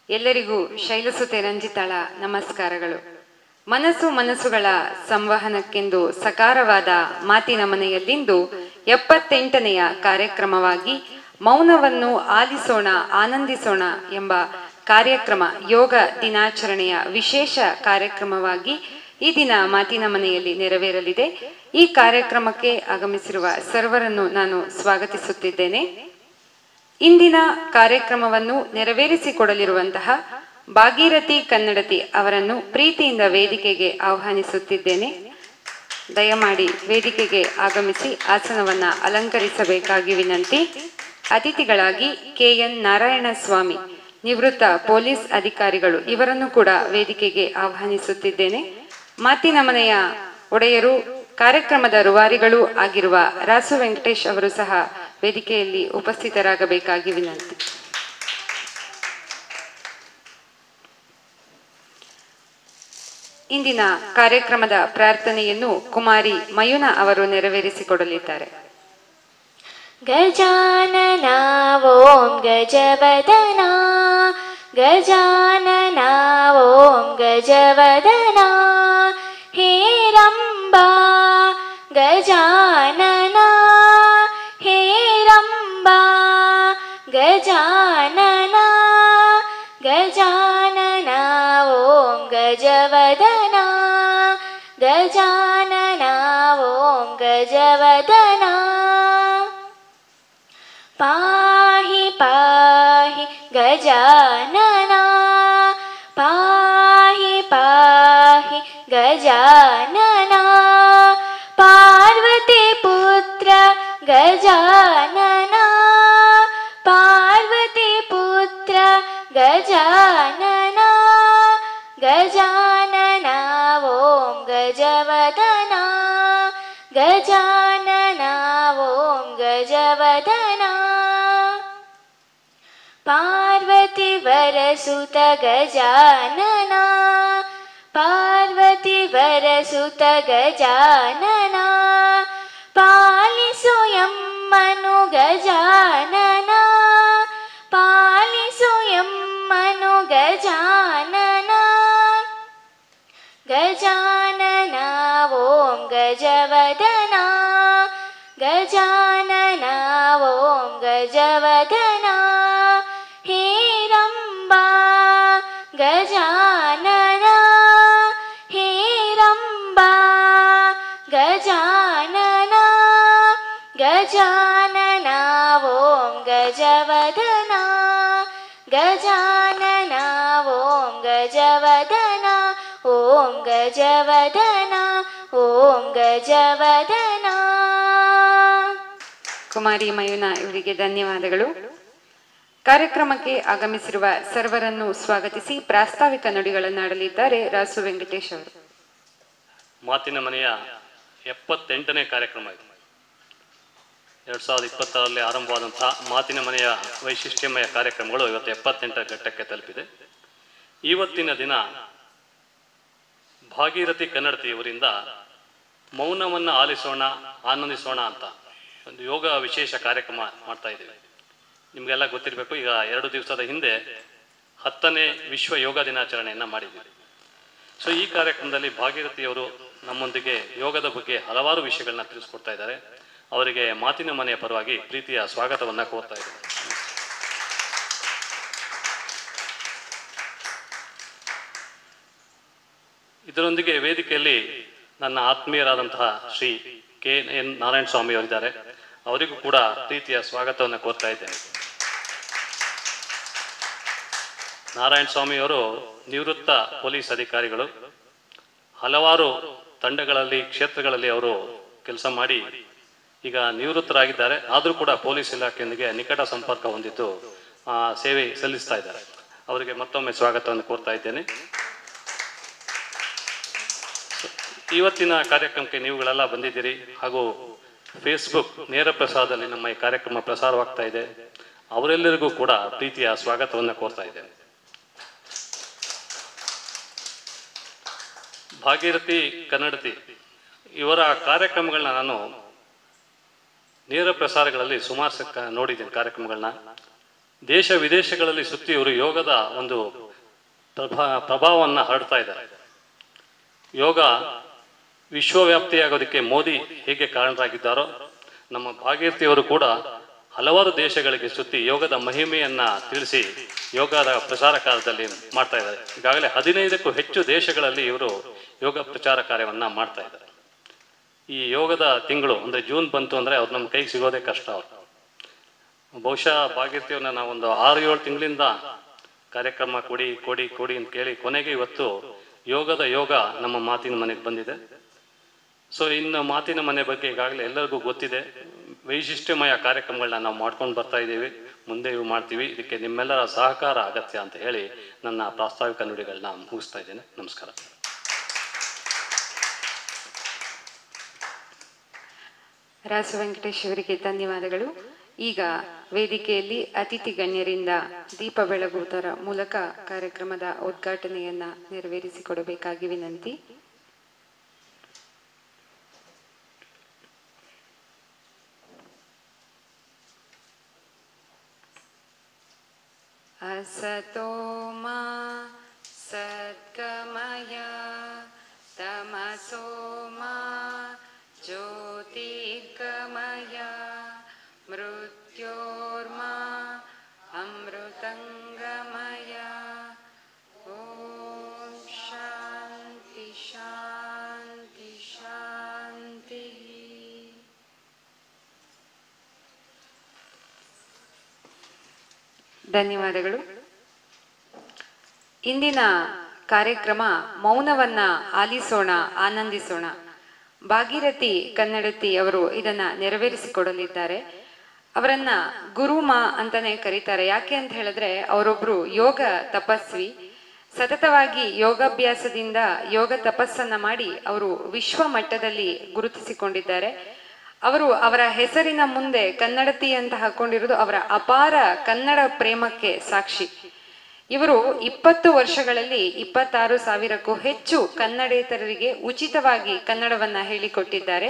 ಎಲ್ಲರಿಗೂ ಶೈಲಸುತೆ ರಂಜಿತಳ ನಮಸ್ಕಾರಗಳು. ಮನಸ್ಸುಗಳ ಸಂವಹನಕ್ಕೆಂದು ಸಕಾರವಾದ ಮಾತಿನ ಮನೆಯಲ್ಲಿಂದು 78ನೆಯ ಕಾರ್ಯಕ್ರಮವಾಗಿ ಮೌನವನ್ನು ಆಲಿಸೋಣ ಆನಂದಿಸೋಣ ಎಂಬ ಕಾರ್ಯಕ್ರಮ ಯೋಗ ದಿನಾಚರಣೆಯ ವಿಶೇಷ ಕಾರ್ಯಕ್ರಮವಾಗಿ ಈ ದಿನ ಮಾತಿನ ಮನೆಯಲ್ಲಿ ನೆರವೇರಲಿದೆ. ಈ ಕಾರ್ಯಕ್ರಮಕ್ಕೆ ಆಗಮಿಸಿರುವ ಸರ್ವರನ್ನು ನಾನು ಸ್ವಾಗತಿಸುತ್ತಿದ್ದೇನೆ. ಇಂದಿನ ಕಾರ್ಯಕ್ರಮವನ್ನು ನೆರವೇರಿಸಿಕೊಡಲಿರುವಂತಹ ಭಾಗೀರಥಿ ಕನ್ನಡತಿ ಅವರನ್ನು ಪ್ರೀತಿಯಿಂದ ವೇದಿಕೆಗೆ ಆಹ್ವಾನಿಸುತ್ತಿದ್ದೇನೆ. ದಯಮಾಡಿ ವೇದಿಕೆಗೆ ಆಗಮಿಸಿ ಆಸನವನ್ನ ಅಲಂಕರಿಸಬೇಕಾಗಿ ವಿನಂತಿ. ಅತಿಥಿಗಳಾಗಿ KN ನಾರಾಯಣ ಸ್ವಾಮಿ, ನಿವೃತ್ತ ಪೊಲೀಸ್ ಅಧಿಕಾರಿಗಳು, ಇವರನ್ನು ಕೂಡ ವೇದಿಕೆಗೆ ಆಹ್ವಾನಿಸುತ್ತಿದ್ದೇನೆ. ಮಾತಿನ ಮನೆಯ ಒಡೆಯರು, ಕಾರ್ಯಕ್ರಮದ ರೂವಾರಿಗಳು ಆಗಿರುವ ರಾಸು ವೆಂಕಟೇಶ್ ಅವರು ಸಹ ವೇದಿಕೆಯಲ್ಲಿ ಉಪಸ್ಥಿತರಾಗಬೇಕಾಗಿ ವಿನಂತಿ. ಇಂದಿನ ಕಾರ್ಯಕ್ರಮದ ಪ್ರಾರ್ಥನೆಯನ್ನು ಕುಮಾರಿ ಮಯೂನ ಅವರು ನೆರವೇರಿಸಿಕೊಡಲಿದ್ದಾರೆ. ಗಜಾನನ ಓಂ ಗಜವದನ, ಗಜಾನನ ಓಂ ಗಜವದನ, ಹೇರಂಬ ಗಜಾನನ, ಹೇರಂಬ ಗಜಾನನ, ಗಜಾನನ ಓಂ ಗಜವದನ, ಗಜಾನನ ಓಂ ಗಜವದನ. ಪಾಹಿ ಪಾಹಿ ಗಜಾನನ, ಪಾಹಿ ಪಾಹಿ ಗಜಾನನ, ಪಾರ್ವತಿ ಪುತ್ರ ಗಜಾನನ, ಪಾರ್ವತಿ ಪುತ್ರ ಗಜಾನನ, ಗಜಾನನ ಓಂ ಗಜವದನ, ಗಜಾನನ ಓಂ ಗಜವದನ. ಪಾರ್ವತಿ ವರಸುತ ಗಜಾನನ, ಪಾರ್ವತಿ ವರಸುತ ಗಜಾನನ, ಪಾಲಿಸು ಎಮ್ಮನು ಗಜಾನನ, ಪಾಲಿಸು ಎಮ್ಮನು ಗಜಾನನ, ಗಜಾನನ ಓಂ ಗಜವದನ, ಗಜಾನನ ಓಂ ಗಜವದನ. ಹೇರಂಬ ಗಜಾನನ, ಹೇರಂಬ ಗಜಾನನ, ಗಜಾನನ ಓಂ ಗಜವದನ, ಗಜಾನನ ಓಂ ಗಜವದನ, ಓಂ ಗಜವದನ, ಓಂ ಗಜವದನ. ಕುಮಾರಿ ಮಯೂನ ಇವರಿಗೆ ಧನ್ಯವಾದಗಳು. ಕಾರ್ಯಕ್ರಮಕ್ಕೆ ಆಗಮಿಸಿರುವ ಸರ್ವರನ್ನು ಸ್ವಾಗತಿಸಿ ಪ್ರಾಸ್ತಾವಿಕ ನುಡಿಗಳನ್ನಾಡಲಿದ್ದಾರೆ ರಾಸು ವೆಂಕಟೇಶ್ ಅವರು. ಮಾತಿನ ಮನೆಯ 78ನೇ ಕಾರ್ಯಕ್ರಮ ಇದು. 2020ರಲ್ಲಿ ಆರಂಭವಾದಂತಹ ಮಾತಿನ ಮನೆಯ ವೈಶಿಷ್ಟ್ಯಮಯ ಕಾರ್ಯಕ್ರಮಗಳು ಇವತ್ತು 78ರ ಘಟ್ಟಕ್ಕೆ ತಲುಪಿದೆ. ಇವತ್ತಿನ ದಿನ ಭಾಗೀರಥಿ ಕನ್ನಡತಿಯವರಿಂದ ಮೌನವನ್ನು ಆಲಿಸೋಣ ಆನಂದಿಸೋಣ ಅಂತ ಒಂದು ಯೋಗ ವಿಶೇಷ ಕಾರ್ಯಕ್ರಮ ಮಾಡ್ತಾ ಇದ್ದೀವಿ. ನಿಮಗೆಲ್ಲ ಗೊತ್ತಿರಬೇಕು, ಈಗ 2 ದಿವಸದ ಹಿಂದೆ 10ನೇ ವಿಶ್ವ ಯೋಗ ದಿನಾಚರಣೆಯನ್ನು ಮಾಡಿದ್ದೀವಿ. ಸೊ ಈ ಕಾರ್ಯಕ್ರಮದಲ್ಲಿ ಭಾಗೀರಥಿಯವರು ನಮ್ಮೊಂದಿಗೆ ಯೋಗದ ಬಗ್ಗೆ ಹಲವಾರು ವಿಷಯಗಳನ್ನ ತಿಳಿಸ್ಕೊಡ್ತಾ ಇದ್ದಾರೆ. ಅವರಿಗೆ ಮಾತಿನ ಮನೆಯ ಪರವಾಗಿ ಪ್ರೀತಿಯ ಸ್ವಾಗತವನ್ನು ಕೋರ್ತಾ ಇದ್ದಾರೆ. ಇದರೊಂದಿಗೆ ವೇದಿಕೆಯಲ್ಲಿ ನನ್ನ ಆತ್ಮೀಯರಾದಂತಹ ಶ್ರೀ KN ನಾರಾಯಣ ಸ್ವಾಮಿ ಅವರಿದ್ದಾರೆ. ಅವರಿಗೂ ಕೂಡ ಪ್ರೀತಿಯ ಸ್ವಾಗತವನ್ನು ಕೋರ್ತಾ ಇದ್ದೇನೆ. ನಾರಾಯಣ ಸ್ವಾಮಿ ಅವರು ನಿವೃತ್ತ ಪೊಲೀಸ್ ಅಧಿಕಾರಿಗಳು. ಹಲವಾರು ತಂಡಗಳಲ್ಲಿ, ಕ್ಷೇತ್ರಗಳಲ್ಲಿ ಅವರು ಕೆಲಸ ಮಾಡಿ ಈಗ ನಿವೃತ್ತರಾಗಿದ್ದಾರೆ. ಆದರೂ ಕೂಡ ಪೊಲೀಸ್ ಇಲಾಖೆಯೊಂದಿಗೆ ನಿಕಟ ಸಂಪರ್ಕ ಹೊಂದಿದ್ದು ಸೇವೆ ಸಲ್ಲಿಸ್ತಾ ಇದ್ದಾರೆ. ಅವರಿಗೆ ಮತ್ತೊಮ್ಮೆ ಸ್ವಾಗತವನ್ನು ಕೋರ್ತಾ ಇದ್ದೇನೆ. ಇವತ್ತಿನ ಕಾರ್ಯಕ್ರಮಕ್ಕೆ ನೀವುಗಳೆಲ್ಲ ಬಂದಿದ್ದೀರಿ. ಹಾಗೂ ಫೇಸ್ಬುಕ್ ನೇರ ಪ್ರಸಾರದಲ್ಲಿ ನಮ್ಮ ಈ ಕಾರ್ಯಕ್ರಮ ಪ್ರಸಾರವಾಗ್ತಾ ಇದೆ. ಅವರೆಲ್ಲರಿಗೂ ಕೂಡ ಪ್ರೀತಿಯ ಸ್ವಾಗತವನ್ನು ಕೋರ್ತಾ ಇದ್ದೇನೆ. ಭಾಗೀರಥಿ ಕನ್ನಡತಿ ಇವರ ಕಾರ್ಯಕ್ರಮಗಳನ್ನ ನಾನು ನೇರ ಪ್ರಸಾರಗಳಲ್ಲಿ ಸುಮಾರು ನೋಡಿದ್ದೀನಿ ಕಾರ್ಯಕ್ರಮಗಳನ್ನ. ದೇಶ ವಿದೇಶಗಳಲ್ಲಿ ಸುತ್ತಿ ಇವರು ಯೋಗದ ಒಂದು ಪ್ರಭಾವವನ್ನು ಹರಡ್ತಾ ಇದ್ದಾರೆ. ಯೋಗ ವಿಶ್ವವ್ಯಾಪ್ತಿಯಾಗೋದಕ್ಕೆ ಮೋದಿ ಹೇಗೆ ಕಾರಣರಾಗಿದ್ದಾರೋ, ನಮ್ಮ ಭಾಗೀರಥಿಯವರು ಕೂಡ ಹಲವಾರು ದೇಶಗಳಿಗೆ ಸುತ್ತಿ ಯೋಗದ ಮಹಿಮೆಯನ್ನ ತಿಳಿಸಿ ಯೋಗದ ಪ್ರಚಾರ ಕಾರ್ಯದಲ್ಲಿ ಮಾಡ್ತಾ ಇದ್ದಾರೆ. ಈಗಾಗಲೇ 15ಕ್ಕೂ ಹೆಚ್ಚು ದೇಶಗಳಲ್ಲಿ ಇವರು ಯೋಗ ಪ್ರಚಾರ ಕಾರ್ಯವನ್ನ ಮಾಡ್ತಾ ಇದ್ದಾರೆ. ಈ ಯೋಗದ ತಿಂಗಳು ಅಂದ್ರೆ ಜೂನ್ ಬಂತು ಅಂದ್ರೆ ಅವ್ರು ನಮ್ಮ ಕೈಗೆ ಸಿಗೋದೇ ಕಷ್ಟ. ಅವರು ಬಹುಶಃ ಭಾಗೀರಥಿಯವ್ರನ್ನ ನಾವೊಂದು 6-7 ತಿಂಗಳಿಂದ ಕಾರ್ಯಕ್ರಮ ಕೊಡಿ ಕೊಡಿ ಕೊಡಿ ಅಂತ ಕೇಳಿ ಕೊನೆಗೆ ಇವತ್ತು ಯೋಗ ನಮ್ಮ ಮಾತಿನ ಮನೆಗೆ ಬಂದಿದೆ. ಸೊ ಇನ್ನು ಮಾತಿನ ಮನೆ ಬಗ್ಗೆ ಈಗಾಗಲೇ ಎಲ್ಲರಿಗೂ ಗೊತ್ತಿದೆ. ವೈಶಿಷ್ಟ್ಯಮಯ ಕಾರ್ಯಕ್ರಮಗಳನ್ನ ನಾವು ಮಾಡ್ಕೊಂಡು ಬರ್ತಾ ಇದ್ದೀವಿ, ಮುಂದೆಯೂ ಮಾಡ್ತೀವಿ. ಇದಕ್ಕೆ ನಿಮ್ಮೆಲ್ಲರ ಸಹಕಾರ ಅಗತ್ಯ ಅಂತ ಹೇಳಿ ನನ್ನ ಪ್ರಾಸ್ತಾವಿಕ ನುಡಿಗಳನ್ನ ಮುಗಿಸ್ತಾ ಇದ್ದೇನೆ. ನಮಸ್ಕಾರ. ರಾಸು ವೆಂಕಟೇಶ್ ಅವರಿಗೆ ಧನ್ಯವಾದಗಳು. ಈಗ ವೇದಿಕೆಯಲ್ಲಿ ಅತಿಥಿ ಗಣ್ಯರಿಂದ ದೀಪ ಬೆಳಗುವುದರ ಮೂಲಕ ಕಾರ್ಯಕ್ರಮದ ಉದ್ಘಾಟನೆಯನ್ನ ನೆರವೇರಿಸಿಕೊಡಬೇಕಾಗಿ ವಿನಂತಿ. असतो मा सद्गमय तमसो मा ज्योतिर्गमय मृत्योर्मा अमृतंगमय. ओम शांति शांति शांति. ಧನ್ಯವಾದಗಳು. ಇಂದಿನ ಕಾರ್ಯಕ್ರಮ ಮೌನವನ್ನ ಆಲಿಸೋಣ ಆನಂದಿಸೋಣ. ಭಾಗೀರಥಿ ಕನ್ನಡತಿ ಅವರು ಇದನ್ನ ನೆರವೇರಿಸಿಕೊಡಲಿದ್ದಾರೆ. ಅವರನ್ನ ಗುರುಮಾ ಅಂತಾನೆ ಕರೀತಾರೆ. ಯಾಕೆ ಅಂತ ಹೇಳಿದ್ರೆ ಅವರೊಬ್ರು ಯೋಗ ತಪಸ್ವಿ. ಸತತವಾಗಿ ಯೋಗಾಭ್ಯಾಸದಿಂದ ಯೋಗ ತಪಸ್ಸನ್ನ ಮಾಡಿ ಅವರು ವಿಶ್ವ ಮಟ್ಟದಲ್ಲಿ ಗುರುತಿಸಿಕೊಂಡಿದ್ದಾರೆ. ಅವರು ಅವರ ಹೆಸರಿನ ಮುಂದೆ ಕನ್ನಡತಿ ಅಂತ ಹಾಕೊಂಡಿರುವುದು ಅವರ ಅಪಾರ ಕನ್ನಡ ಪ್ರೇಮಕ್ಕೆ ಸಾಕ್ಷಿ. ಇವರು 20 ವರ್ಷಗಳಲ್ಲಿ 26,000ಕ್ಕೂ ಹೆಚ್ಚು ಕನ್ನಡೇತರರಿಗೆ ಉಚಿತವಾಗಿ ಕನ್ನಡವನ್ನ ಹೇಳಿಕೊಟ್ಟಿದ್ದಾರೆ.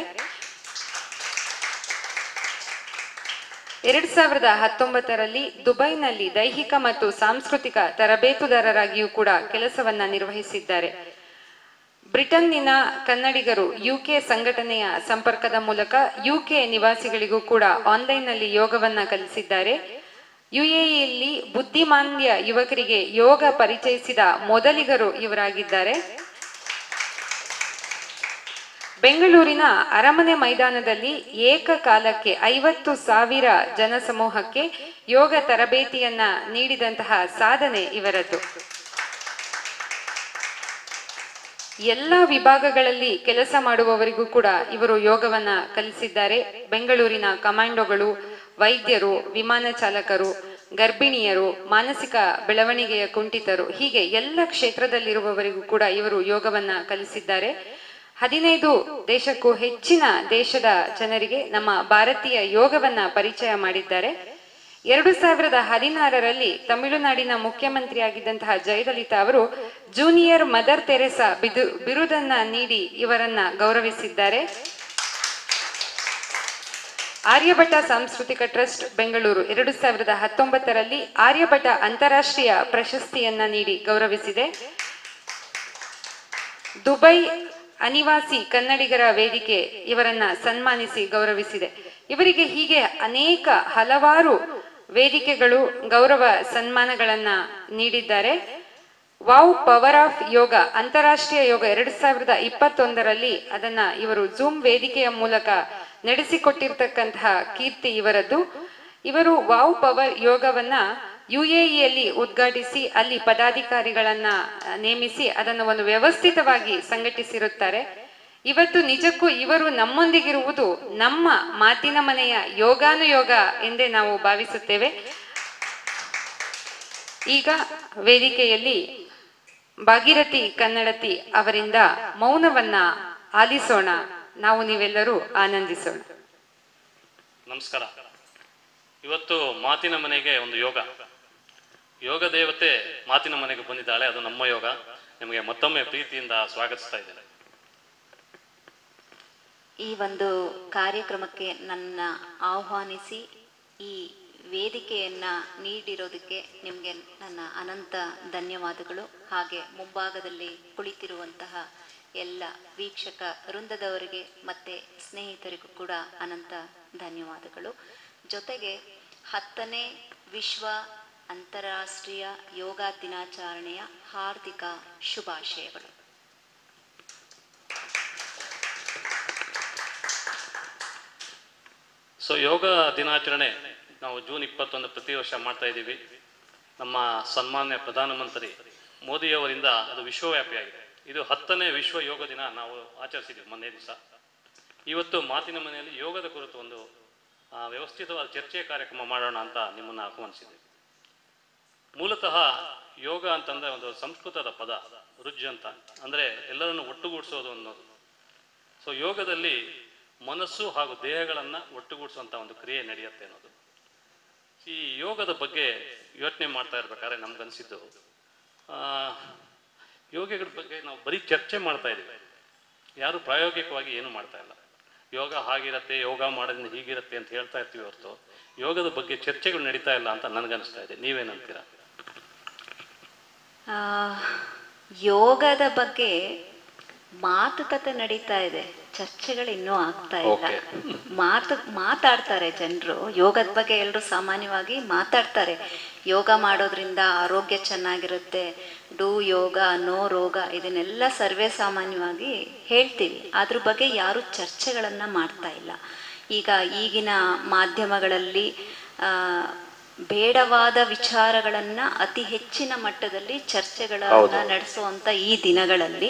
2019ರಲ್ಲಿ ದುಬೈನಲ್ಲಿ ದೈಹಿಕ ಮತ್ತು ಸಾಂಸ್ಕೃತಿಕ ತರಬೇತುದಾರರಾಗಿಯೂ ಕೂಡ ಕೆಲಸವನ್ನ ನಿರ್ವಹಿಸಿದ್ದಾರೆ. ಬ್ರಿಟನ್ನಿನ ಕನ್ನಡಿಗರು ಯುಕೆ ಸಂಘಟನೆಯ ಸಂಪರ್ಕದ ಮೂಲಕ ಯುಕೆ ನಿವಾಸಿಗಳಿಗೂ ಕೂಡ ಆನ್ಲೈನ್ ನಲ್ಲಿ ಯೋಗವನ್ನ ಕಲಿಸಿದ್ದಾರೆ. ಯುಎಇಯಲ್ಲಿ ಬುದ್ಧಿಮಾಂದ್ಯ ಯುವಕರಿಗೆ ಯೋಗ ಪರಿಚಯಿಸಿದ ಮೊದಲಿಗರು ಇವರಾಗಿದ್ದಾರೆ. ಬೆಂಗಳೂರಿನ ಅರಮನೆ ಮೈದಾನದಲ್ಲಿ ಏಕಕಾಲಕ್ಕೆ 50,000 ಜನಸಮೂಹಕ್ಕೆ ಯೋಗ ತರಬೇತಿಯನ್ನ ನೀಡಿದಂತಹ ಸಾಧನೆ ಇವರದ್ದು. ಎಲ್ಲ ವಿಭಾಗಗಳಲ್ಲಿ ಕೆಲಸ ಮಾಡುವವರಿಗೂ ಕೂಡ ಇವರು ಯೋಗವನ್ನ ಕಲಿಸಿದ್ದಾರೆ. ಬೆಂಗಳೂರಿನ ಕಮಾಂಡೋಗಳು, ವೈದ್ಯರು, ವಿಮಾನ ಚಾಲಕರು, ಗರ್ಭಿಣಿಯರು, ಮಾನಸಿಕ ಬೆಳವಣಿಗೆಯ ಕುಂಠಿತರು, ಹೀಗೆ ಎಲ್ಲ ಕ್ಷೇತ್ರದಲ್ಲಿರುವವರಿಗೂ ಕೂಡ ಇವರು ಯೋಗವನ್ನ ಕಲಿಸಿದ್ದಾರೆ. 15 ದೇಶಕ್ಕೂ ಹೆಚ್ಚಿನ ದೇಶದ ಜನರಿಗೆ ನಮ್ಮ ಭಾರತೀಯ ಯೋಗವನ್ನ ಪರಿಚಯ ಮಾಡಿದ್ದಾರೆ. 2016ರಲ್ಲಿ ತಮಿಳುನಾಡಿನ ಮುಖ್ಯಮಂತ್ರಿಯಾಗಿದ್ದಂತಹ ಜಯಲಲಿತಾ ಅವರು ಜೂನಿಯರ್ ಮದರ್ ತೆರೆಸಾ ಬಿರುದನ್ನ ನೀಡಿ ಇವರನ್ನ ಗೌರವಿಸಿದ್ದಾರೆ. ಆರ್ಯಭಟ ಸಾಂಸ್ಕೃತಿಕ ಟ್ರಸ್ಟ್ ಬೆಂಗಳೂರು 2019ರಲ್ಲಿ ಆರ್ಯಭಟ ಅಂತಾರಾಷ್ಟ್ರೀಯ ಪ್ರಶಸ್ತಿಯನ್ನ ನೀಡಿ ಗೌರವಿಸಿದೆ. ದುಬೈ ಅನಿವಾಸಿ ಕನ್ನಡಿಗರ ವೇದಿಕೆ ಇವರನ್ನ ಸನ್ಮಾನಿಸಿ ಗೌರವಿಸಿದೆ. ಇವರಿಗೆ ಹೀಗೆ ಅನೇಕ ಹಲವಾರು ವೇದಿಕೆಗಳು ಗೌರವ ಸನ್ಮಾನಗಳನ್ನ ನೀಡಿದ್ದಾರೆ. ವಾವ್ ಪವರ್ ಆಫ್ ಯೋಗ ಅಂತಾರಾಷ್ಟ್ರೀಯ ಯೋಗ 2021ರಲ್ಲಿ ಅದನ್ನ ಇವರು ಝೂಮ್ ವೇದಿಕೆಯ ಮೂಲಕ ನಡೆಸಿಕೊಟ್ಟಿರ್ತಕ್ಕಂತಹ ಕೀರ್ತಿ ಇವರದ್ದು. ಇವರು ವಾವ್ ಪವರ್ ಯೋಗವನ್ನ ಯುಎಇಯಲ್ಲಿ ಉದ್ಘಾಟಿಸಿ ಅಲ್ಲಿ ಪದಾಧಿಕಾರಿಗಳನ್ನ ನೇಮಿಸಿ ಅದನ್ನು ಒಂದು ವ್ಯವಸ್ಥಿತವಾಗಿ ಸಂಘಟಿಸಿರುತ್ತಾರೆ. ಇವತ್ತು ನಿಜಕ್ಕೂ ಇವರು ನಮ್ಮೊಂದಿಗಿರುವುದು ನಮ್ಮ ಮಾತಿನ ಮನೆಯ ಯೋಗಾನುಯೋಗ ಎಂದೇ ನಾವು ಭಾವಿಸುತ್ತೇವೆ. ಈಗ ವೇದಿಕೆಯಲ್ಲಿ ಭಾಗೀರಥಿ ಕನ್ನಡತಿ ಅವರಿಂದ ಮೌನವನ್ನ ಆಲಿಸೋಣ, ನಾವು ನೀವೆಲ್ಲರೂ ಆನಂದಿಸೋಣ. ನಮಸ್ಕಾರ. ಇವತ್ತು ಮಾತಿನ ಮನೆಗೆ ಒಂದು ಯೋಗ ದೇವತೆ ಮಾತಿನ ಮನೆಗೆ ಬಂದಿದ್ದಾಳೆ. ಅದು ನಮ್ಮ ಯೋಗ. ನಿಮಗೆ ಮತ್ತೊಮ್ಮೆ ಪ್ರೀತಿಯಿಂದ ಸ್ವಾಗತಿಸ್ತಾ ಇದ್ದೇನೆ. ಈ ಒಂದು ಕಾರ್ಯಕ್ರಮಕ್ಕೆ ನನ್ನ ಆಹ್ವಾನಿಸಿ ಈ ವೇದಿಕೆಯನ್ನು ನೀಡಿರೋದಕ್ಕೆ ನಿಮಗೆ ನನ್ನ ಅನಂತ ಧನ್ಯವಾದಗಳು. ಹಾಗೆ ಮುಂಭಾಗದಲ್ಲಿ ಕುಳಿತಿರುವಂತಹ ಎಲ್ಲ ವೀಕ್ಷಕ ವೃಂದದವರಿಗೆ ಮತ್ತು ಸ್ನೇಹಿತರಿಗೂ ಕೂಡ ಅನಂತ ಧನ್ಯವಾದಗಳು. ಜೊತೆಗೆ 10ನೇ ವಿಶ್ವ ಅಂತಾರಾಷ್ಟ್ರೀಯ ಯೋಗ ದಿನಾಚರಣೆಯ ಹಾರ್ದಿಕ ಶುಭಾಶಯಗಳು. ಸೊ ಯೋಗ ದಿನಾಚರಣೆ ನಾವು ಜೂನ್ 21 ಪ್ರತಿ ವರ್ಷ ಮಾಡ್ತಾ ಇದ್ದೀವಿ. ನಮ್ಮ ಸನ್ಮಾನ್ಯ ಪ್ರಧಾನಮಂತ್ರಿ ಮೋದಿಯವರಿಂದ ಅದು ವಿಶ್ವವ್ಯಾಪಿಯಾಗಿದೆ. ಇದು 10ನೇ ವಿಶ್ವ ಯೋಗ ದಿನ ನಾವು ಆಚರಿಸಿದ್ದೀವಿ ಮೊನ್ನೆ ದಿವಸ. ಇವತ್ತು ಮಾತಿನ ಮನೆಯಲ್ಲಿ ಯೋಗದ ಕುರಿತು ಒಂದು ವ್ಯವಸ್ಥಿತವಾದ ಚರ್ಚೆ ಕಾರ್ಯಕ್ರಮ ಮಾಡೋಣ ಅಂತ ನಿಮ್ಮನ್ನು ಆಹ್ವಾನಿಸಿದ್ದೀವಿ. ಮೂಲತಃ ಯೋಗ ಅಂತಂದರೆ ಒಂದು ಸಂಸ್ಕೃತದ ಪದ ರುಜ್ ಅಂತ, ಅಂದರೆ ಎಲ್ಲರನ್ನು ಒಟ್ಟುಗೂಡಿಸೋದು ಅನ್ನೋದು. ಸೊ ಯೋಗದಲ್ಲಿ ಮನಸ್ಸು ಹಾಗೂ ದೇಹಗಳನ್ನು ಒಟ್ಟುಗೂಡಿಸುವಂಥ ಒಂದು ಕ್ರಿಯೆ ನಡೆಯುತ್ತೆ ಅನ್ನೋದು. ಈ ಯೋಗದ ಬಗ್ಗೆ ಯೋಚನೆ ಮಾಡ್ತಾ ಇರ್ಬೇಕಾದ್ರೆ ನಮ್ಗನ್ಸಿದ್ದು, ಯೋಗಗಳ ಬಗ್ಗೆ ನಾವು ಬರೀ ಚರ್ಚೆ ಮಾಡ್ತಾ ಇದ್ದೀವಿ, ಯಾರು ಪ್ರಾಯೋಗಿಕವಾಗಿ ಏನು ಮಾಡ್ತಾ ಇಲ್ಲ. ಯೋಗ ಹಾಗಿರತ್ತೆ, ಯೋಗ ಮಾಡೋದ್ರಿಂದ ಹೀಗಿರುತ್ತೆ ಅಂತ ಹೇಳ್ತಾ ಇರ್ತೀವಿ ಹೊರತು ಯೋಗದ ಬಗ್ಗೆ ಚರ್ಚೆಗಳು ನಡೀತಾ ಇಲ್ಲ ಅಂತ ನನಗನ್ನಿಸ್ತಾ ಇದೆ. ನೀವೇನಂತೀರಾ? ಯೋಗದ ಬಗ್ಗೆ ಮಾತುಕತೆ ನಡೀತಾ ಇದೆ, ಚರ್ಚೆಗಳು ಇನ್ನೂ ಆಗ್ತಾ ಇಲ್ಲ. ಮಾತಾಡ್ತಾರೆ ಜನರು ಯೋಗದ ಬಗ್ಗೆ. ಎಲ್ಲರೂ ಸಾಮಾನ್ಯವಾಗಿ ಮಾತಾಡ್ತಾರೆ, ಯೋಗ ಮಾಡೋದ್ರಿಂದ ಆರೋಗ್ಯ ಚೆನ್ನಾಗಿರುತ್ತೆ, ಡೂ ಯೋಗ ನೋ ರೋಗ, ಇದನ್ನೆಲ್ಲ ಸರ್ವೇ ಸಾಮಾನ್ಯವಾಗಿ ಹೇಳ್ತೀವಿ. ಅದ್ರ ಬಗ್ಗೆ ಯಾರು ಚರ್ಚೆಗಳನ್ನು ಮಾಡ್ತಾ ಇಲ್ಲ. ಈಗಿನ ಮಾಧ್ಯಮಗಳಲ್ಲಿ ಬೇಡವಾದ ವಿಚಾರಗಳನ್ನು ಅತಿ ಹೆಚ್ಚಿನ ಮಟ್ಟದಲ್ಲಿ ಚರ್ಚೆಗಳನ್ನು ನಡೆಸುವಂಥ ಈ ದಿನಗಳಲ್ಲಿ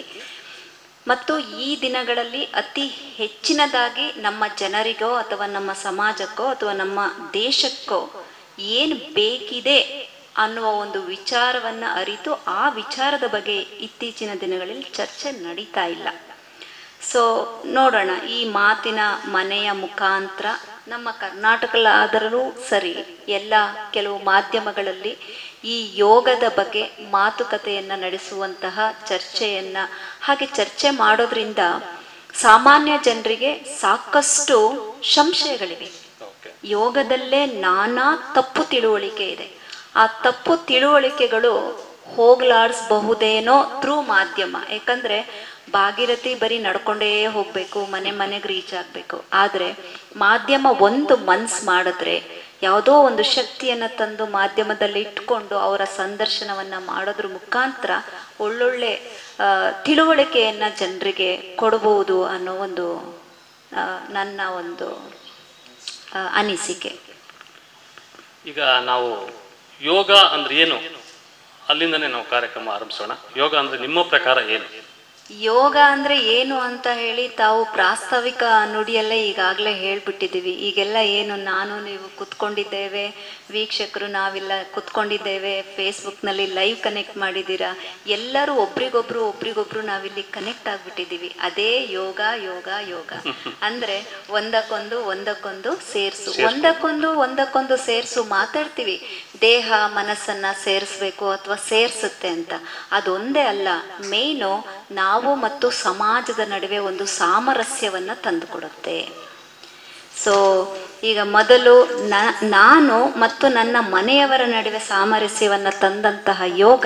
ಮತ್ತು ಈ ದಿನಗಳಲ್ಲಿ ಅತಿ ಹೆಚ್ಚಿನದಾಗಿ ನಮ್ಮ ಜನರಿಗೋ ಅಥವಾ ನಮ್ಮ ಸಮಾಜಕ್ಕೋ ಅಥವಾ ನಮ್ಮ ದೇಶಕ್ಕೋ ಏನು ಬೇಕಿದೆ ಅನ್ನುವ ಒಂದು ವಿಚಾರವನ್ನು ಅರಿತು ಆ ವಿಚಾರದ ಬಗ್ಗೆ ಇತ್ತೀಚಿನ ದಿನಗಳಲ್ಲಿ ಚರ್ಚೆ ನಡೀತಾ ಇಲ್ಲ. ಸೊ ನೋಡೋಣ, ಈ ಮಾತಿನ ಮನೆಯ ಮುಖಾಂತರ ನಮ್ಮ ಕರ್ನಾಟಕದಲ್ಲಾದರೂ ಸರಿ ಎಲ್ಲ ಕೆಲವು ಮಾಧ್ಯಮಗಳಲ್ಲಿ ಈ ಯೋಗದ ಬಗ್ಗೆ ಮಾತುಕತೆಯನ್ನು ನಡೆಸುವಂತಹ ಚರ್ಚೆಯನ್ನು, ಹಾಗೆ ಚರ್ಚೆ ಮಾಡೋದ್ರಿಂದ ಸಾಮಾನ್ಯ ಜನರಿಗೆ ಸಾಕಷ್ಟು ಸಂಶಯಗಳಿವೆ. ಯೋಗದಲ್ಲೇ ನಾನಾ ತಪ್ಪು ತಿಳುವಳಿಕೆ ಇದೆ. ಆ ತಪ್ಪು ತಿಳುವಳಿಕೆಗಳು ಹೋಗಲಾಡಿಸಬಹುದೇನೋ ಥ್ರೂ ಮಾಧ್ಯಮ. ಯಾಕಂದರೆ ಭಾಗೀರಥಿ ಬರೀ ನಡ್ಕೊಂಡೇ ಹೋಗಬೇಕು, ಮನೆಗೆ ರೀಚ್ ಆಗಬೇಕು. ಆದರೆ ಮಾಧ್ಯಮ ಒಂದು ಮನ್ಸು ಮಾಡಿದ್ರೆ, ಯಾವುದೋ ಒಂದು ಶಕ್ತಿಯನ್ನು ತಂದು ಮಾಧ್ಯಮದಲ್ಲಿ ಇಟ್ಕೊಂಡು ಅವರ ಸಂದರ್ಶನವನ್ನು ಮಾಡೋದ್ರ ಮುಖಾಂತರ ಒಳ್ಳೊಳ್ಳೆ ತಿಳುವಳಿಕೆಯನ್ನು ಜನರಿಗೆ ಕೊಡಬಹುದು ಅನ್ನೋ ಒಂದು ನನ್ನ ಒಂದು ಅನಿಸಿಕೆ. ಈಗ ನಾವು ಯೋಗ ಅಂದ್ರೆ ಏನು, ಅಲ್ಲಿಂದನೇ ನಾವು ಕಾರ್ಯಕ್ರಮ ಆರಂಭಿಸೋಣ. ಯೋಗ ಅಂದ್ರೆ ನಿಮ್ಮ ಪ್ರಕಾರ ಏನು? ಯೋಗ ಅಂದರೆ ಏನು ಅಂತ ಹೇಳಿ ತಾವು ಪ್ರಾಸ್ತಾವಿಕ ನುಡಿಯಲ್ಲೇ ಈಗಾಗಲೇ ಹೇಳ್ಬಿಟ್ಟಿದ್ದೀವಿ. ಈಗೆಲ್ಲ ಏನು ನಾನು ನೀವು ಕುತ್ಕೊಂಡಿದ್ದೇವೆ, ವೀಕ್ಷಕರು ನಾವೆಲ್ಲ ಕುತ್ಕೊಂಡಿದ್ದೇವೆ, ಫೇಸ್ಬುಕ್ನಲ್ಲಿ ಲೈವ್ ಕನೆಕ್ಟ್ ಮಾಡಿದ್ದೀರಾ, ಎಲ್ಲರೂ ಒಬ್ರಿಗೊಬ್ರು ನಾವಿಲ್ಲಿ ಕನೆಕ್ಟ್ ಆಗಿಬಿಟ್ಟಿದ್ದೀವಿ. ಅದೇ ಯೋಗ ಯೋಗ ಯೋಗ ಅಂದರೆ ಒಂದಕ್ಕೊಂದು ಸೇರಿಸು, ಒಂದಕ್ಕೊಂದು ಸೇರಿಸು ಮಾತಾಡ್ತೀವಿ. ದೇಹ ಮನಸ್ಸನ್ನು ಸೇರಿಸ್ಬೇಕು ಅಥವಾ ಸೇರಿಸುತ್ತೆ ಅಂತ, ಅದೊಂದೇ ಅಲ್ಲ, ಮೇಯ್ನು ನಾವು ಮತ್ತು ಸಮಾಜದ ನಡುವೆ ಒಂದು ಸಾಮರಸ್ಯವನ್ನು ತಂದುಕೊಡುತ್ತೆ. ಸೊ ಈಗ ಮೊದಲು ನಾನು ಮತ್ತು ನನ್ನ ಮನೆಯವರ ನಡುವೆ ಸಾಮರಸ್ಯವನ್ನು ತಂದಂತಹ ಯೋಗ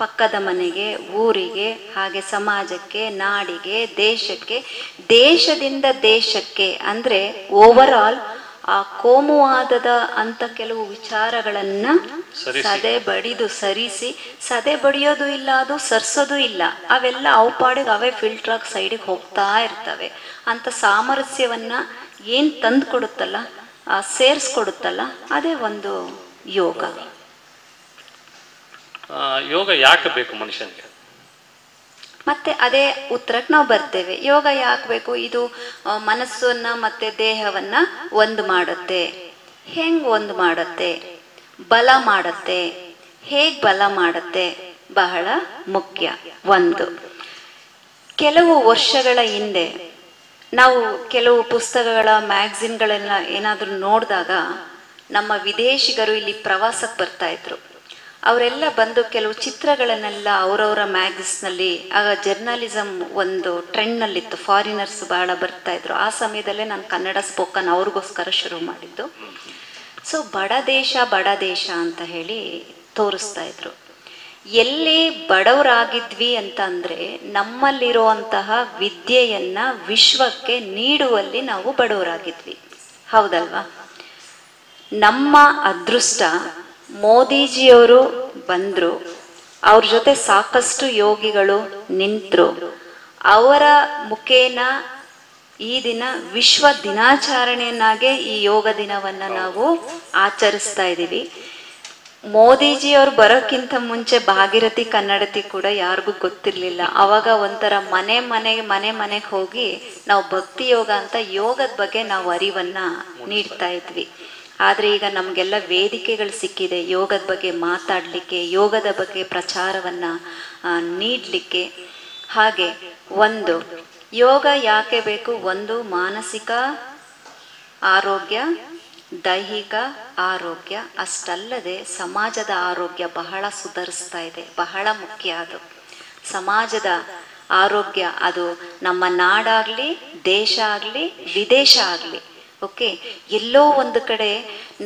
ಪಕ್ಕದ ಮನೆಗೆ, ಊರಿಗೆ, ಹಾಗೆ ಸಮಾಜಕ್ಕೆ, ನಾಡಿಗೆ, ದೇಶಕ್ಕೆ, ದೇಶದಿಂದ ದೇಶಕ್ಕೆ, ಅಂದರೆ ಓವರ್ ಆಲ್ ಆ ಕೋಮುವಾದದ ಅಂತ ಕೆಲವು ವಿಚಾರಗಳನ್ನು ಸದೆ ಬಡಿಯೋದು ಇಲ್ಲ, ಅದು ಸರ್ಸೋದು ಇಲ್ಲ, ಅವೆಲ್ಲ ಪಾಡಿಗೆ ಅವೇ ಫಿಲ್ಟ್ರಾಗಿ ಸೈಡಿಗೆ ಹೋಗ್ತಾ ಇರ್ತವೆ. ಅಂತ ಸಾಮರಸ್ಯವನ್ನ ಏನು ತಂದು ಕೊಡುತ್ತಲ್ಲ, ಸೇರಿಸ್ಕೊಡುತ್ತಲ್ಲ, ಅದೇ ಒಂದು ಯೋಗ. ಯೋಗ ಯಾಕೆ ಬೇಕು ಮನುಷ್ಯನಿಗೆ? ಮತ್ತೆ ಅದೇ ಉತ್ತರಕ್ಕೆ ನಾವು ಬರ್ತೇವೆ. ಯೋಗ ಯಾಕೆ ಬೇಕು? ಇದು ಮನಸ್ಸನ್ನ ಮತ್ತೆ ದೇಹವನ್ನ ಒಂದು ಮಾಡುತ್ತೆ. ಹೆಂಗ್ ಒಂದು ಮಾಡುತ್ತೆ? ಬಲ ಮಾಡುತ್ತೆ. ಹೇಗ್ ಬಲ ಮಾಡುತ್ತೆ? ಬಹಳ ಮುಖ್ಯ. ಒಂದು, ಕೆಲವು ವರ್ಷಗಳ ಹಿಂದೆ ನಾವು ಕೆಲವು ಪುಸ್ತಕಗಳ ಮ್ಯಾಗಝಿನ್ಗಳೆಲ್ಲ ಏನಾದರೂ ನೋಡಿದಾಗ ನಮ್ಮ ವಿದೇಶಿಗರು ಇಲ್ಲಿ ಪ್ರವಾಸಕ್ಕೆ ಬರ್ತಾ ಇದ್ರು. ಅವರೆಲ್ಲ ಬಂದು ಕೆಲವು ಚಿತ್ರಗಳನ್ನೆಲ್ಲ ಅವರವರ ಮ್ಯಾಗಝಿನ್ನಲ್ಲಿ, ಆಗ ಜರ್ನಲಿಸಮ್ ಒಂದು ಟ್ರೆಂಡ್ನಲ್ಲಿತ್ತು, ಫಾರಿನರ್ಸ್ ಬಹಳ ಬರ್ತಾ ಇದ್ರು. ಆ ಸಮಯದಲ್ಲೇ ನಾನು ಕನ್ನಡ ಸ್ಪೋಕನ್ ಅವ್ರಿಗೋಸ್ಕರ ಶುರು ಮಾಡಿದ್ದು. ಸೊ ಬಡ ದೇಶ ಅಂತ ಹೇಳಿ ತೋರಿಸ್ತಾ ಇದ್ರು. ಎಲ್ಲಿ ಬಡವರಾಗಿದ್ವಿ ಅಂತ ಅಂದರೆ ನಮ್ಮಲ್ಲಿರುವಂತಹ ವಿದ್ಯೆಯನ್ನ ವಿಶ್ವಕ್ಕೆ ನೀಡುವಲ್ಲಿ ನಾವು ಬಡವರಾಗಿದ್ವಿ, ಹೌದಲ್ವಾ? ನಮ್ಮ ಅದೃಷ್ಟ ಮೋದಿಜಿಯವರು ಬಂದರು, ಅವ್ರ ಜೊತೆ ಸಾಕಷ್ಟು ಯೋಗಿಗಳು ನಿಂತರು. ಅವರ ಮುಖೇನ ಈ ದಿನ ವಿಶ್ವ ದಿನಾಚರಣೆಯನ್ನಾಗೆ ಈ ಯೋಗ ದಿನವನ್ನು ನಾವು ಆಚರಿಸ್ತಾ ಇದ್ದೀವಿ. ಮೋದಿಜಿಯವ್ರು ಬರೋಕ್ಕಿಂತ ಮುಂಚೆ ಭಾಗೀರಥಿ ಕನ್ನಡತಿ ಕೂಡ ಯಾರಿಗೂ ಗೊತ್ತಿರಲಿಲ್ಲ. ಅವಾಗ ಒಂಥರ ಮನೆಗೆ ಹೋಗಿ ನಾವು ಭಕ್ತಿ ಯೋಗ ಅಂತ ಯೋಗದ ಬಗ್ಗೆ ನಾವು ಅರಿವನ್ನು ನೀಡ್ತಾ ಇದ್ವಿ. ಆದರೆ ಈಗ ನಮಗೆಲ್ಲ ವೇದಿಕೆಗಳು ಸಿಕ್ಕಿದೆ ಯೋಗದ ಬಗ್ಗೆ ಮಾತಾಡಲಿಕ್ಕೆ, ಯೋಗದ ಬಗ್ಗೆ ಪ್ರಚಾರವನ್ನು ನೀಡಲಿಕ್ಕೆ. ಹಾಗೆ ಒಂದು ಯೋಗ ಯಾಕೆ ಬೇಕು? ಒಂದು ಮಾನಸಿಕ ಆರೋಗ್ಯ, ದೈಹಿಕ ಆರೋಗ್ಯ, ಅಷ್ಟಲ್ಲದೆ ಸಮಾಜದ ಆರೋಗ್ಯ ಬಹಳ ಸುಧಾರಿಸ್ತಾ ಇದೆ. ಬಹಳ ಮುಖ್ಯ ಅದು ಸಮಾಜದ ಆರೋಗ್ಯ. ಅದು ನಮ್ಮ ನಾಡಾಗಲಿ, ದೇಶ ಆಗಲಿ, ವಿದೇಶ ಆಗಲಿ. ಓಕೆ, ಎಲ್ಲೋ ಒಂದು ಕಡೆ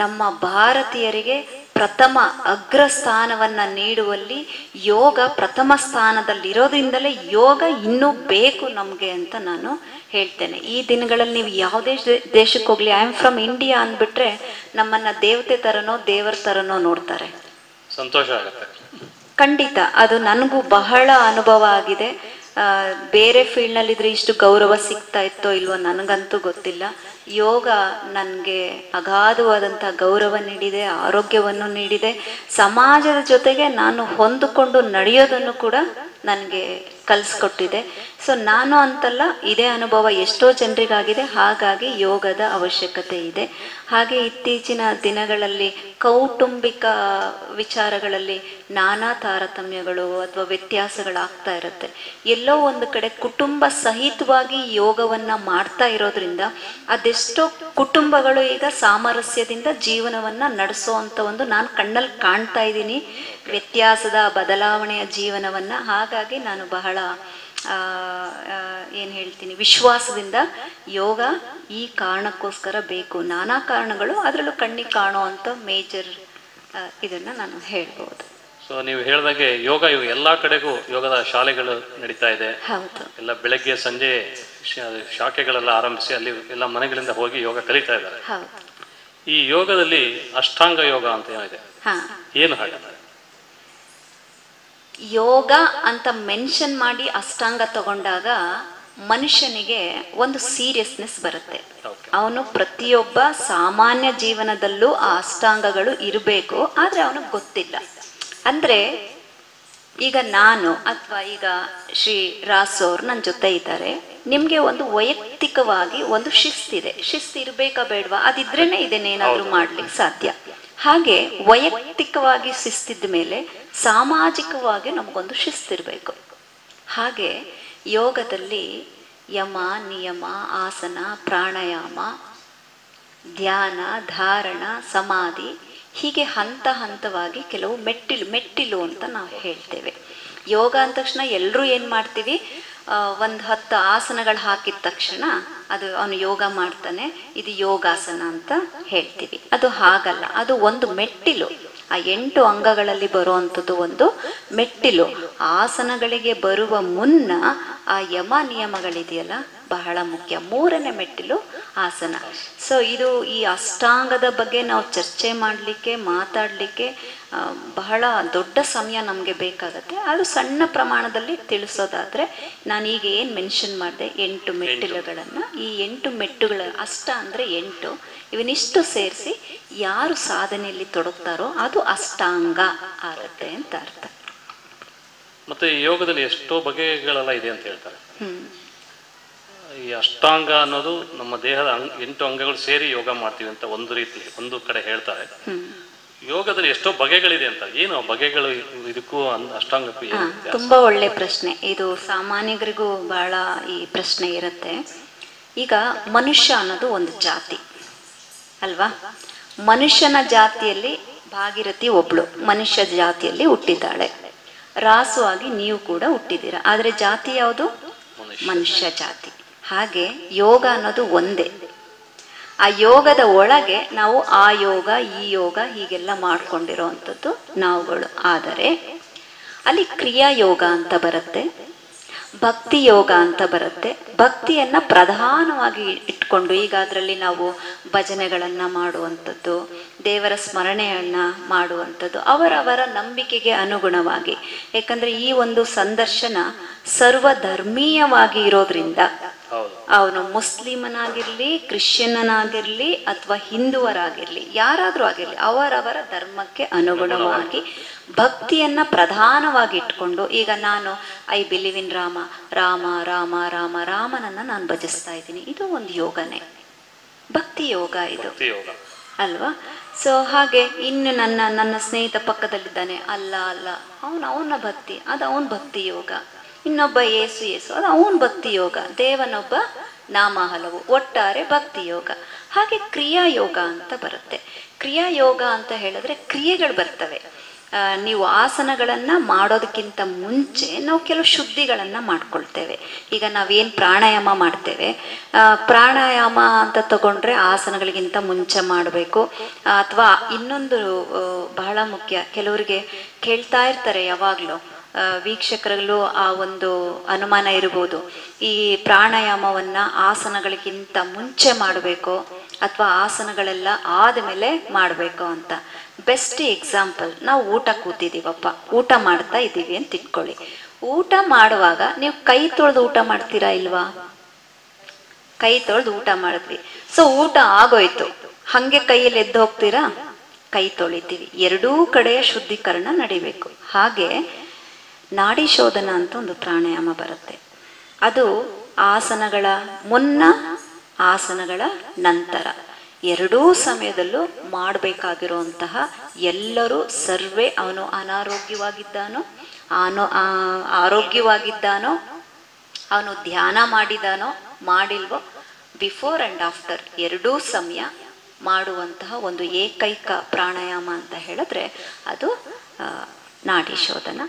ನಮ್ಮ ಭಾರತೀಯರಿಗೆ ಪ್ರಥಮ ಅಗ್ರಸ್ಥಾನವನ್ನು ನೀಡುವಲ್ಲಿ ಯೋಗ ಪ್ರಥಮ ಸ್ಥಾನದಲ್ಲಿರೋದ್ರಿಂದಲೇ ಯೋಗ ಇನ್ನೂ ಬೇಕು ನಮಗೆ ಅಂತ ನಾನು ಹೇಳ್ತೇನೆ. ಈ ದಿನಗಳಲ್ಲಿ ನೀವು ಯಾವುದೇ ದೇಶಕ್ಕೆ ಹೋಗಲಿ, ಐ ಆಮ್ ಫ್ರಮ್ ಇಂಡಿಯಾ ಅಂದ್ಬಿಟ್ರೆ ನಮ್ಮನ್ನು ದೇವತೆ ಥರನೋ ದೇವರ ಥರನೋ ನೋಡ್ತಾರೆ. ಸಂತೋಷ ಆಗುತ್ತೆ. ಖಂಡಿತ ಅದು ನನಗೂ ಬಹಳ ಅನುಭವ ಆಗಿದೆ. ಬೇರೆ ಫೀಲ್ಡ್ನಲ್ಲಿದ್ರೆ ಇಷ್ಟು ಗೌರವ ಸಿಗ್ತಾ ಇತ್ತೋ ಇಲ್ವೋ ನನಗಂತೂ ಗೊತ್ತಿಲ್ಲ. ಯೋಗ ನನಗೆ ಅಗಾಧವಾದಂಥ ಗೌರವ ನೀಡಿದೆ, ಆರೋಗ್ಯವನ್ನು ನೀಡಿದೆ. ಸಮಾಜದ ಜೊತೆಗೆ ನಾನು ಹೊಂದಿಕೊಂಡು ನಡೆಯೋದನ್ನು ಕೂಡ ನನಗೆ ಕಲಿಸ್ಕೊಟ್ಟಿದೆ. ಸೊ ನಾನು ಅಂತಲ್ಲ, ಇದೇ ಅನುಭವ ಎಷ್ಟೋ ಜನರಿಗಾಗಿದೆ. ಹಾಗಾಗಿ ಯೋಗದ ಅವಶ್ಯಕತೆ ಇದೆ. ಹಾಗೆ ಇತ್ತೀಚಿನ ದಿನಗಳಲ್ಲಿ ಕೌಟುಂಬಿಕ ವಿಚಾರಗಳಲ್ಲಿ ನಾನಾ ತಾರತಮ್ಯಗಳು ಅಥವಾ ವ್ಯತ್ಯಾಸಗಳಾಗ್ತಾ ಇರುತ್ತೆ. ಎಲ್ಲೋ ಒಂದು ಕಡೆ ಕುಟುಂಬ ಸಹಿತವಾಗಿ ಯೋಗವನ್ನು ಮಾಡ್ತಾ ಇರೋದ್ರಿಂದ ಅದೆಷ್ಟೋ ಕುಟುಂಬಗಳು ಈಗ ಸಾಮರಸ್ಯದಿಂದ ಜೀವನವನ್ನು ನಡೆಸೋವಂಥ ಒಂದು ನಾನು ಕಣ್ಣಲ್ಲಿ ಕಾಣ್ತಾ ಇದ್ದೀನಿ ವ್ಯತ್ಯಾಸದ ಬದಲಾವಣೆಯ ಜೀವನವನ್ನು. ಹಾಗಾಗಿ ನಾನು ಬಹಳ ಏನು ಹೇಳ್ತೀನಿ, ವಿಶ್ವಾಸದಿಂದ ಯೋಗ ಈ ಕಾರಣಕ್ಕೋಸ್ಕರ ಬೇಕು. ನಾನಾ ಕಾರಣಗಳು, ಅದರಲ್ಲೂ ಕಣ್ಣಿಗೆ ಕಾಣುವಂಥ ಮೇಜರ್ ಇದನ್ನು ನಾನು ಹೇಳ್ಬೋದು. ಸೊ ನೀವು ಹೇಳಿದಾಗೆ ಯೋಗ ಇವು ಎಲ್ಲ ಕಡೆಗೂ ಯೋಗದ ಶಾಲೆಗಳು ನಡೀತಾ ಇದೆ. ಹೌದು, ಎಲ್ಲ ಬೆಳಗ್ಗೆ ಸಂಜೆ ಶಾಖೆಗಳೆಲ್ಲ ಆರಂಭಿಸಿ ಅಲ್ಲಿ ಎಲ್ಲ ಮನೆಗಳಿಂದ ಹೋಗಿ ಯೋಗ ಕಲಿತಾ ಇದ್ದಾರೆ. ಹೌದು. ಈ ಯೋಗದಲ್ಲಿ ಅಷ್ಟಾಂಗ ಯೋಗ ಅಂತ ಏನಿದೆ, ಏನು ಹಾಗೆ? ಯೋಗ ಅಂತ ಮೆನ್ಷನ್ ಮಾಡಿ ಅಷ್ಟಾಂಗ ತಗೊಂಡಾಗ ಮನುಷ್ಯನಿಗೆ ಒಂದು ಸೀರಿಯಸ್ನೆಸ್ ಬರುತ್ತೆ. ಅವನು ಪ್ರತಿಯೊಬ್ಬ ಸಾಮಾನ್ಯ ಜೀವನದಲ್ಲೂ ಆ ಅಷ್ಟಾಂಗಗಳು ಇರಬೇಕು, ಆದರೆ ಅವನಿಗೆ ಗೊತ್ತಿಲ್ಲ. ಅಂದರೆ ಈಗ ನಾನು ಅಥವಾ ಈಗ ಶ್ರೀ ರಾಸೋರ್ ನನ್ನ ಜೊತೆ ಇದ್ದಾರೆ, ನಿಮಗೆ ಒಂದು ವೈಯಕ್ತಿಕವಾಗಿ ಒಂದು ಶಿಸ್ತಿದೆ. ಶಿಸ್ತು ಇರಬೇಕಾ ಬೇಡವಾ? ಅದಿದ್ರೇನೆ ಇದನ್ನೇನಾದರೂ ಮಾಡ್ಲಿಕ್ಕೆ ಸಾಧ್ಯ. ಹಾಗೆ ವೈಯಕ್ತಿಕವಾಗಿ ಶಿಸ್ತಿದ್ದ ಮೇಲೆ ಸಾಮಾಜಿಕವಾಗಿ ನಮಗೊಂದು ಶಿಸ್ತಿರಬೇಕು. ಹಾಗೆ ಯೋಗದಲ್ಲಿ ಯಮ, ನಿಯಮ, ಆಸನ, ಪ್ರಾಣಾಯಾಮ, ಧ್ಯಾನ, ಧಾರಣ, ಸಮಾಧಿ, ಹೀಗೆ ಹಂತ ಹಂತವಾಗಿ ಕೆಲವು ಮೆಟ್ಟಿಲು ಅಂತ ನಾವು ಹೇಳ್ತೇವೆ. ಯೋಗ ಅಂದ ತಕ್ಷಣ ಎಲ್ಲರೂ ಏನು ಮಾಡ್ತೀವಿ, ಒಂದು 10 ಆಸನಗಳು ಹಾಕಿದ ತಕ್ಷಣ ಅದು ಅವನು ಯೋಗ ಮಾಡ್ತಾನೆ, ಇದು ಯೋಗಾಸನ ಅಂತ ಹೇಳ್ತೀವಿ. ಅದು ಹಾಗಲ್ಲ, ಅದು ಒಂದು ಮೆಟ್ಟಿಲು. ಆ 8 ಅಂಗಗಳಲ್ಲಿ ಬರುವಂಥದ್ದು ಒಂದು ಮೆಟ್ಟಿಲು. ಆಸನಗಳಿಗೆ ಬರುವ ಮುನ್ನ ಆ ಯಮ ನಿಯಮಗಳಿದೆಯಲ್ಲ ಬಹಳ ಮುಖ್ಯ. 3ನೇ ಮೆಟ್ಟಿಲು ಆಸನ. ಸೊ ಇದು ಈ ಅಷ್ಟಾಂಗದ ಬಗ್ಗೆ ನಾವು ಚರ್ಚೆ ಮಾಡಲಿಕ್ಕೆ, ಮಾತಾಡಲಿಕ್ಕೆ ಬಹಳ ದೊಡ್ಡ ಸಮಯ ನಮಗೆ ಬೇಕಾಗತ್ತೆ. ಅದು ಸಣ್ಣ ಪ್ರಮಾಣದಲ್ಲಿ ತಿಳಿಸೋದಾದರೆ ನಾನೀಗ ಏನು ಮೆನ್ಷನ್ ಮಾಡಿದೆ 8 ಮೆಟ್ಟಿಲುಗಳನ್ನು, ಈ 8 ಮೆಟ್ಟುಗಳ ಅಷ್ಟ ಅಂದರೆ 8, ಇವನಿಷ್ಟು ಸೇರಿಸಿ ಯಾರು ಸಾಧನೆಯಲ್ಲಿ ತೊಡಗ್ತಾರೋ ಅದು ಅಷ್ಟಾಂಗ ಆಗುತ್ತೆ ಅಂತ ಅರ್ಥ. ಮತ್ತೆ ಈ ಯೋಗದಲ್ಲಿ ಎಷ್ಟೋ ಬಗೆಗಳೆಲ್ಲ ಇದೆ ಅಂತ ಹೇಳ್ತಾರೆ. ಈ ಅಷ್ಟಾಂಗ ಅನ್ನೋದು ನಮ್ಮ ದೇಹದ 8 ಅಂಗಗಳು ಸೇರಿ ಯೋಗ ಮಾಡ್ತೀವಿ ಅಂತ ಒಂದು ರೀತಿ ಒಂದು ಕಡೆ ಹೇಳ್ತಾರೆ. ಯೋಗದಲ್ಲಿ ಎಷ್ಟೋ ಬಗೆಗಳಿದೆ ಅಂತ, ಏನು ಬಗೆಗಳು ಇದಕ್ಕೂ ಅಷ್ಟಾಂಗಕ್ಕೂ ಏನು? ತುಂಬಾ ಒಳ್ಳೆ ಪ್ರಶ್ನೆ ಇದು. ಸಾಮಾನ್ಯರಿಗೂ ಬಹಳ ಈ ಪ್ರಶ್ನೆ ಇರುತ್ತೆ. ಈಗ ಮನುಷ್ಯ ಅನ್ನೋದು ಒಂದು ಜಾತಿ ಅಲ್ವಾ? ಮನುಷ್ಯನ ಜಾತಿಯಲ್ಲಿ ಭಾಗೀರಥಿ ಒಬ್ಳು ಮನುಷ್ಯ ಜಾತಿಯಲ್ಲಿ ಹುಟ್ಟಿದ್ದಾಳೆ. ರಾಸು ಆಗಿ ನೀವು ಕೂಡ ಹುಟ್ಟಿದ್ದೀರಾ. ಆದರೆ ಜಾತಿ ಯಾವುದು? ಮನುಷ್ಯ ಜಾತಿ. ಹಾಗೆ ಯೋಗ ಅನ್ನೋದು ಒಂದೇ. ಆ ಯೋಗದ ಒಳಗೆ ನಾವು ಆ ಯೋಗ ಈ ಯೋಗ ಹೀಗೆಲ್ಲ ಮಾಡ್ಕೊಂಡಿರೋ ಅಂಥದ್ದು ನಾವುಗಳು. ಆದರೆ ಅಲ್ಲಿ ಕ್ರಿಯಾ ಯೋಗ ಅಂತ ಬರುತ್ತೆ, ಭಕ್ತಿ ಯೋಗ ಅಂತ ಬರುತ್ತೆ. ಭಕ್ತಿಯನ್ನ ಪ್ರಧಾನವಾಗಿ ಇಟ್ಕೊಂಡು ಈಗ ಅದರಲ್ಲಿ ನಾವು ಭಜನೆಗಳನ್ನ ಮಾಡುವಂಥದ್ದು, ದೇವರ ಸ್ಮರಣೆಯನ್ನ ಮಾಡುವಂಥದ್ದು ಅವರವರ ನಂಬಿಕೆಗೆ ಅನುಗುಣವಾಗಿ. ಯಾಕಂದ್ರೆ ಈ ಒಂದು ಸಂದರ್ಶನ ಸರ್ವಧರ್ಮೀಯವಾಗಿ ಇರೋದ್ರಿಂದ ಅವನು ಮುಸ್ಲಿಮನಾಗಿರ್ಲಿ, ಕ್ರಿಶ್ಚಿಯನ್ನನಾಗಿರ್ಲಿ ಅಥವಾ ಹಿಂದುವರಾಗಿರ್ಲಿ, ಯಾರಾದ್ರೂ ಆಗಿರ್ಲಿ, ಅವರವರ ಧರ್ಮಕ್ಕೆ ಅನುಗುಣವಾಗಿ ಭಕ್ತಿಯನ್ನ ಪ್ರಧಾನವಾಗಿ ಇಟ್ಕೊಂಡು, ಈಗ ನಾನು I believe in Rama, Rama Rama Rama ರಾಮನನ್ನ ನಾನು ಭಜಿಸ್ತಾ ಇದ್ದೀನಿ, ಇದು ಒಂದು ಯೋಗನೇ, ಭಕ್ತಿ ಯೋಗ ಇದು ಅಲ್ವಾ? ಸೊ ಹಾಗೆ ಇನ್ನು ನನ್ನ ಸ್ನೇಹಿತ ಪಕ್ಕದಲ್ಲಿದ್ದಾನೆ, ಅಲ್ಲ ಅಲ್ಲ ಅವನ ಭಕ್ತಿ, ಅದು ಅವನ ಭಕ್ತಿ ಯೋಗ. ಇನ್ನೊಬ್ಬ ಏಸು ಅದು ಅವನ ಭಕ್ತಿ ಯೋಗ. ದೇವನೊಬ್ಬ, ನಾಮ ಹಲವು, ಒಟ್ಟಾರೆ ಭಕ್ತಿ ಯೋಗ. ಹಾಗೆ ಕ್ರಿಯಾ ಯೋಗ ಅಂತ ಬರುತ್ತೆ. ಕ್ರಿಯಾ ಯೋಗ ಅಂತ ಹೇಳಿದ್ರೆ ಕ್ರಿಯೆಗಳು ಬರ್ತವೆ. ನೀವು ಆಸನಗಳನ್ನ ಮಾಡೋದಕ್ಕಿಂತ ಮುಂಚೆ ನಾವು ಕೆಲವು ಶುದ್ಧಿಗಳನ್ನ ಮಾಡ್ಕೊಳ್ತೇವೆ. ಈಗ ನಾವೇನು ಪ್ರಾಣಾಯಾಮ ಮಾಡ್ತೇವೆ, ಪ್ರಾಣಾಯಾಮ ಅಂತ ತಗೊಂಡ್ರೆ ಆಸನಗಳಿಗಿಂತ ಮುಂಚೆ ಮಾಡಬೇಕು. ಅಥವಾ ಇನ್ನೊಂದು ಬಹಳ ಮುಖ್ಯ, ಕೆಲವರಿಗೆ ಕೇಳ್ತಾ ಇರ್ತಾರೆ ಯಾವಾಗಲೂ, ವೀಕ್ಷಕರಲ್ಲೂ ಆ ಒಂದು ಅನುಮಾನ ಇರ್ಬೋದು, ಈ ಪ್ರಾಣಾಯಾಮವನ್ನ ಆಸನಗಳಿಗಿಂತ ಮುಂಚೆ ಮಾಡಬೇಕು ಅಥವಾ ಆಸನಗಳೆಲ್ಲ ಆದಮೇಲೆ ಮಾಡಬೇಕು ಅಂತ. ಬೆಸ್ಟ್ ಎಕ್ಸಾಂಪಲ್, ನಾವು ಊಟ ಕೂತಿದ್ದೀವಪ್ಪ, ಊಟ ಮಾಡ್ತಾ ಇದ್ದೀವಿ ಅಂತ ಇಟ್ಕೊಳ್ಳಿ. ಊಟ ಮಾಡುವಾಗ ನೀವು ಕೈ ತೊಳೆದು ಊಟ ಮಾಡ್ತೀರಾ ಇಲ್ವಾ? ಕೈ ತೊಳೆದು ಊಟ ಮಾಡಿದ್ವಿ, ಸೊ ಊಟ ಆಗೋಯ್ತು, ಹಂಗೆ ಕೈಯಲ್ಲಿ ಎದ್ದು ಹೋಗ್ತೀರಾ? ಕೈ ತೊಳಿತೀವಿ. ಎರಡೂ ಕಡೆಯ ಶುದ್ಧೀಕರಣ ನಡಿಬೇಕು. ಹಾಗೆ ನಾಡಿ ಶೋಧನ ಅಂತ ಒಂದು ಪ್ರಾಣಾಯಾಮ ಬರುತ್ತೆ. ಅದು ಆಸನಗಳ ಮುನ್ನ, ಆಸನಗಳ ನಂತರ ಎರಡೂ ಸಮಯದಲ್ಲೂ ಮಾಡಬೇಕಾಗಿರುವಂತಹ, ಎಲ್ಲರೂ ಸರ್ವೇ, ಅವನು ಅನಾರೋಗ್ಯವಾಗಿದ್ದಾನೋ ಆರೋಗ್ಯವಾಗಿದ್ದಾನೋ, ಅವನು ಧ್ಯಾನ ಮಾಡಿದಾನೋ ಮಾಡಿಲ್ವೋ, ಬಿಫೋರ್ ಆ್ಯಂಡ್ ಆಫ್ಟರ್ ಎರಡೂ ಸಮಯ ಮಾಡುವಂತಹ ಒಂದು ಏಕೈಕ ಪ್ರಾಣಾಯಾಮ ಅಂತ ಹೇಳಿದ್ರೆ ಅದು ನಾಡಿ ಶೋಧನ.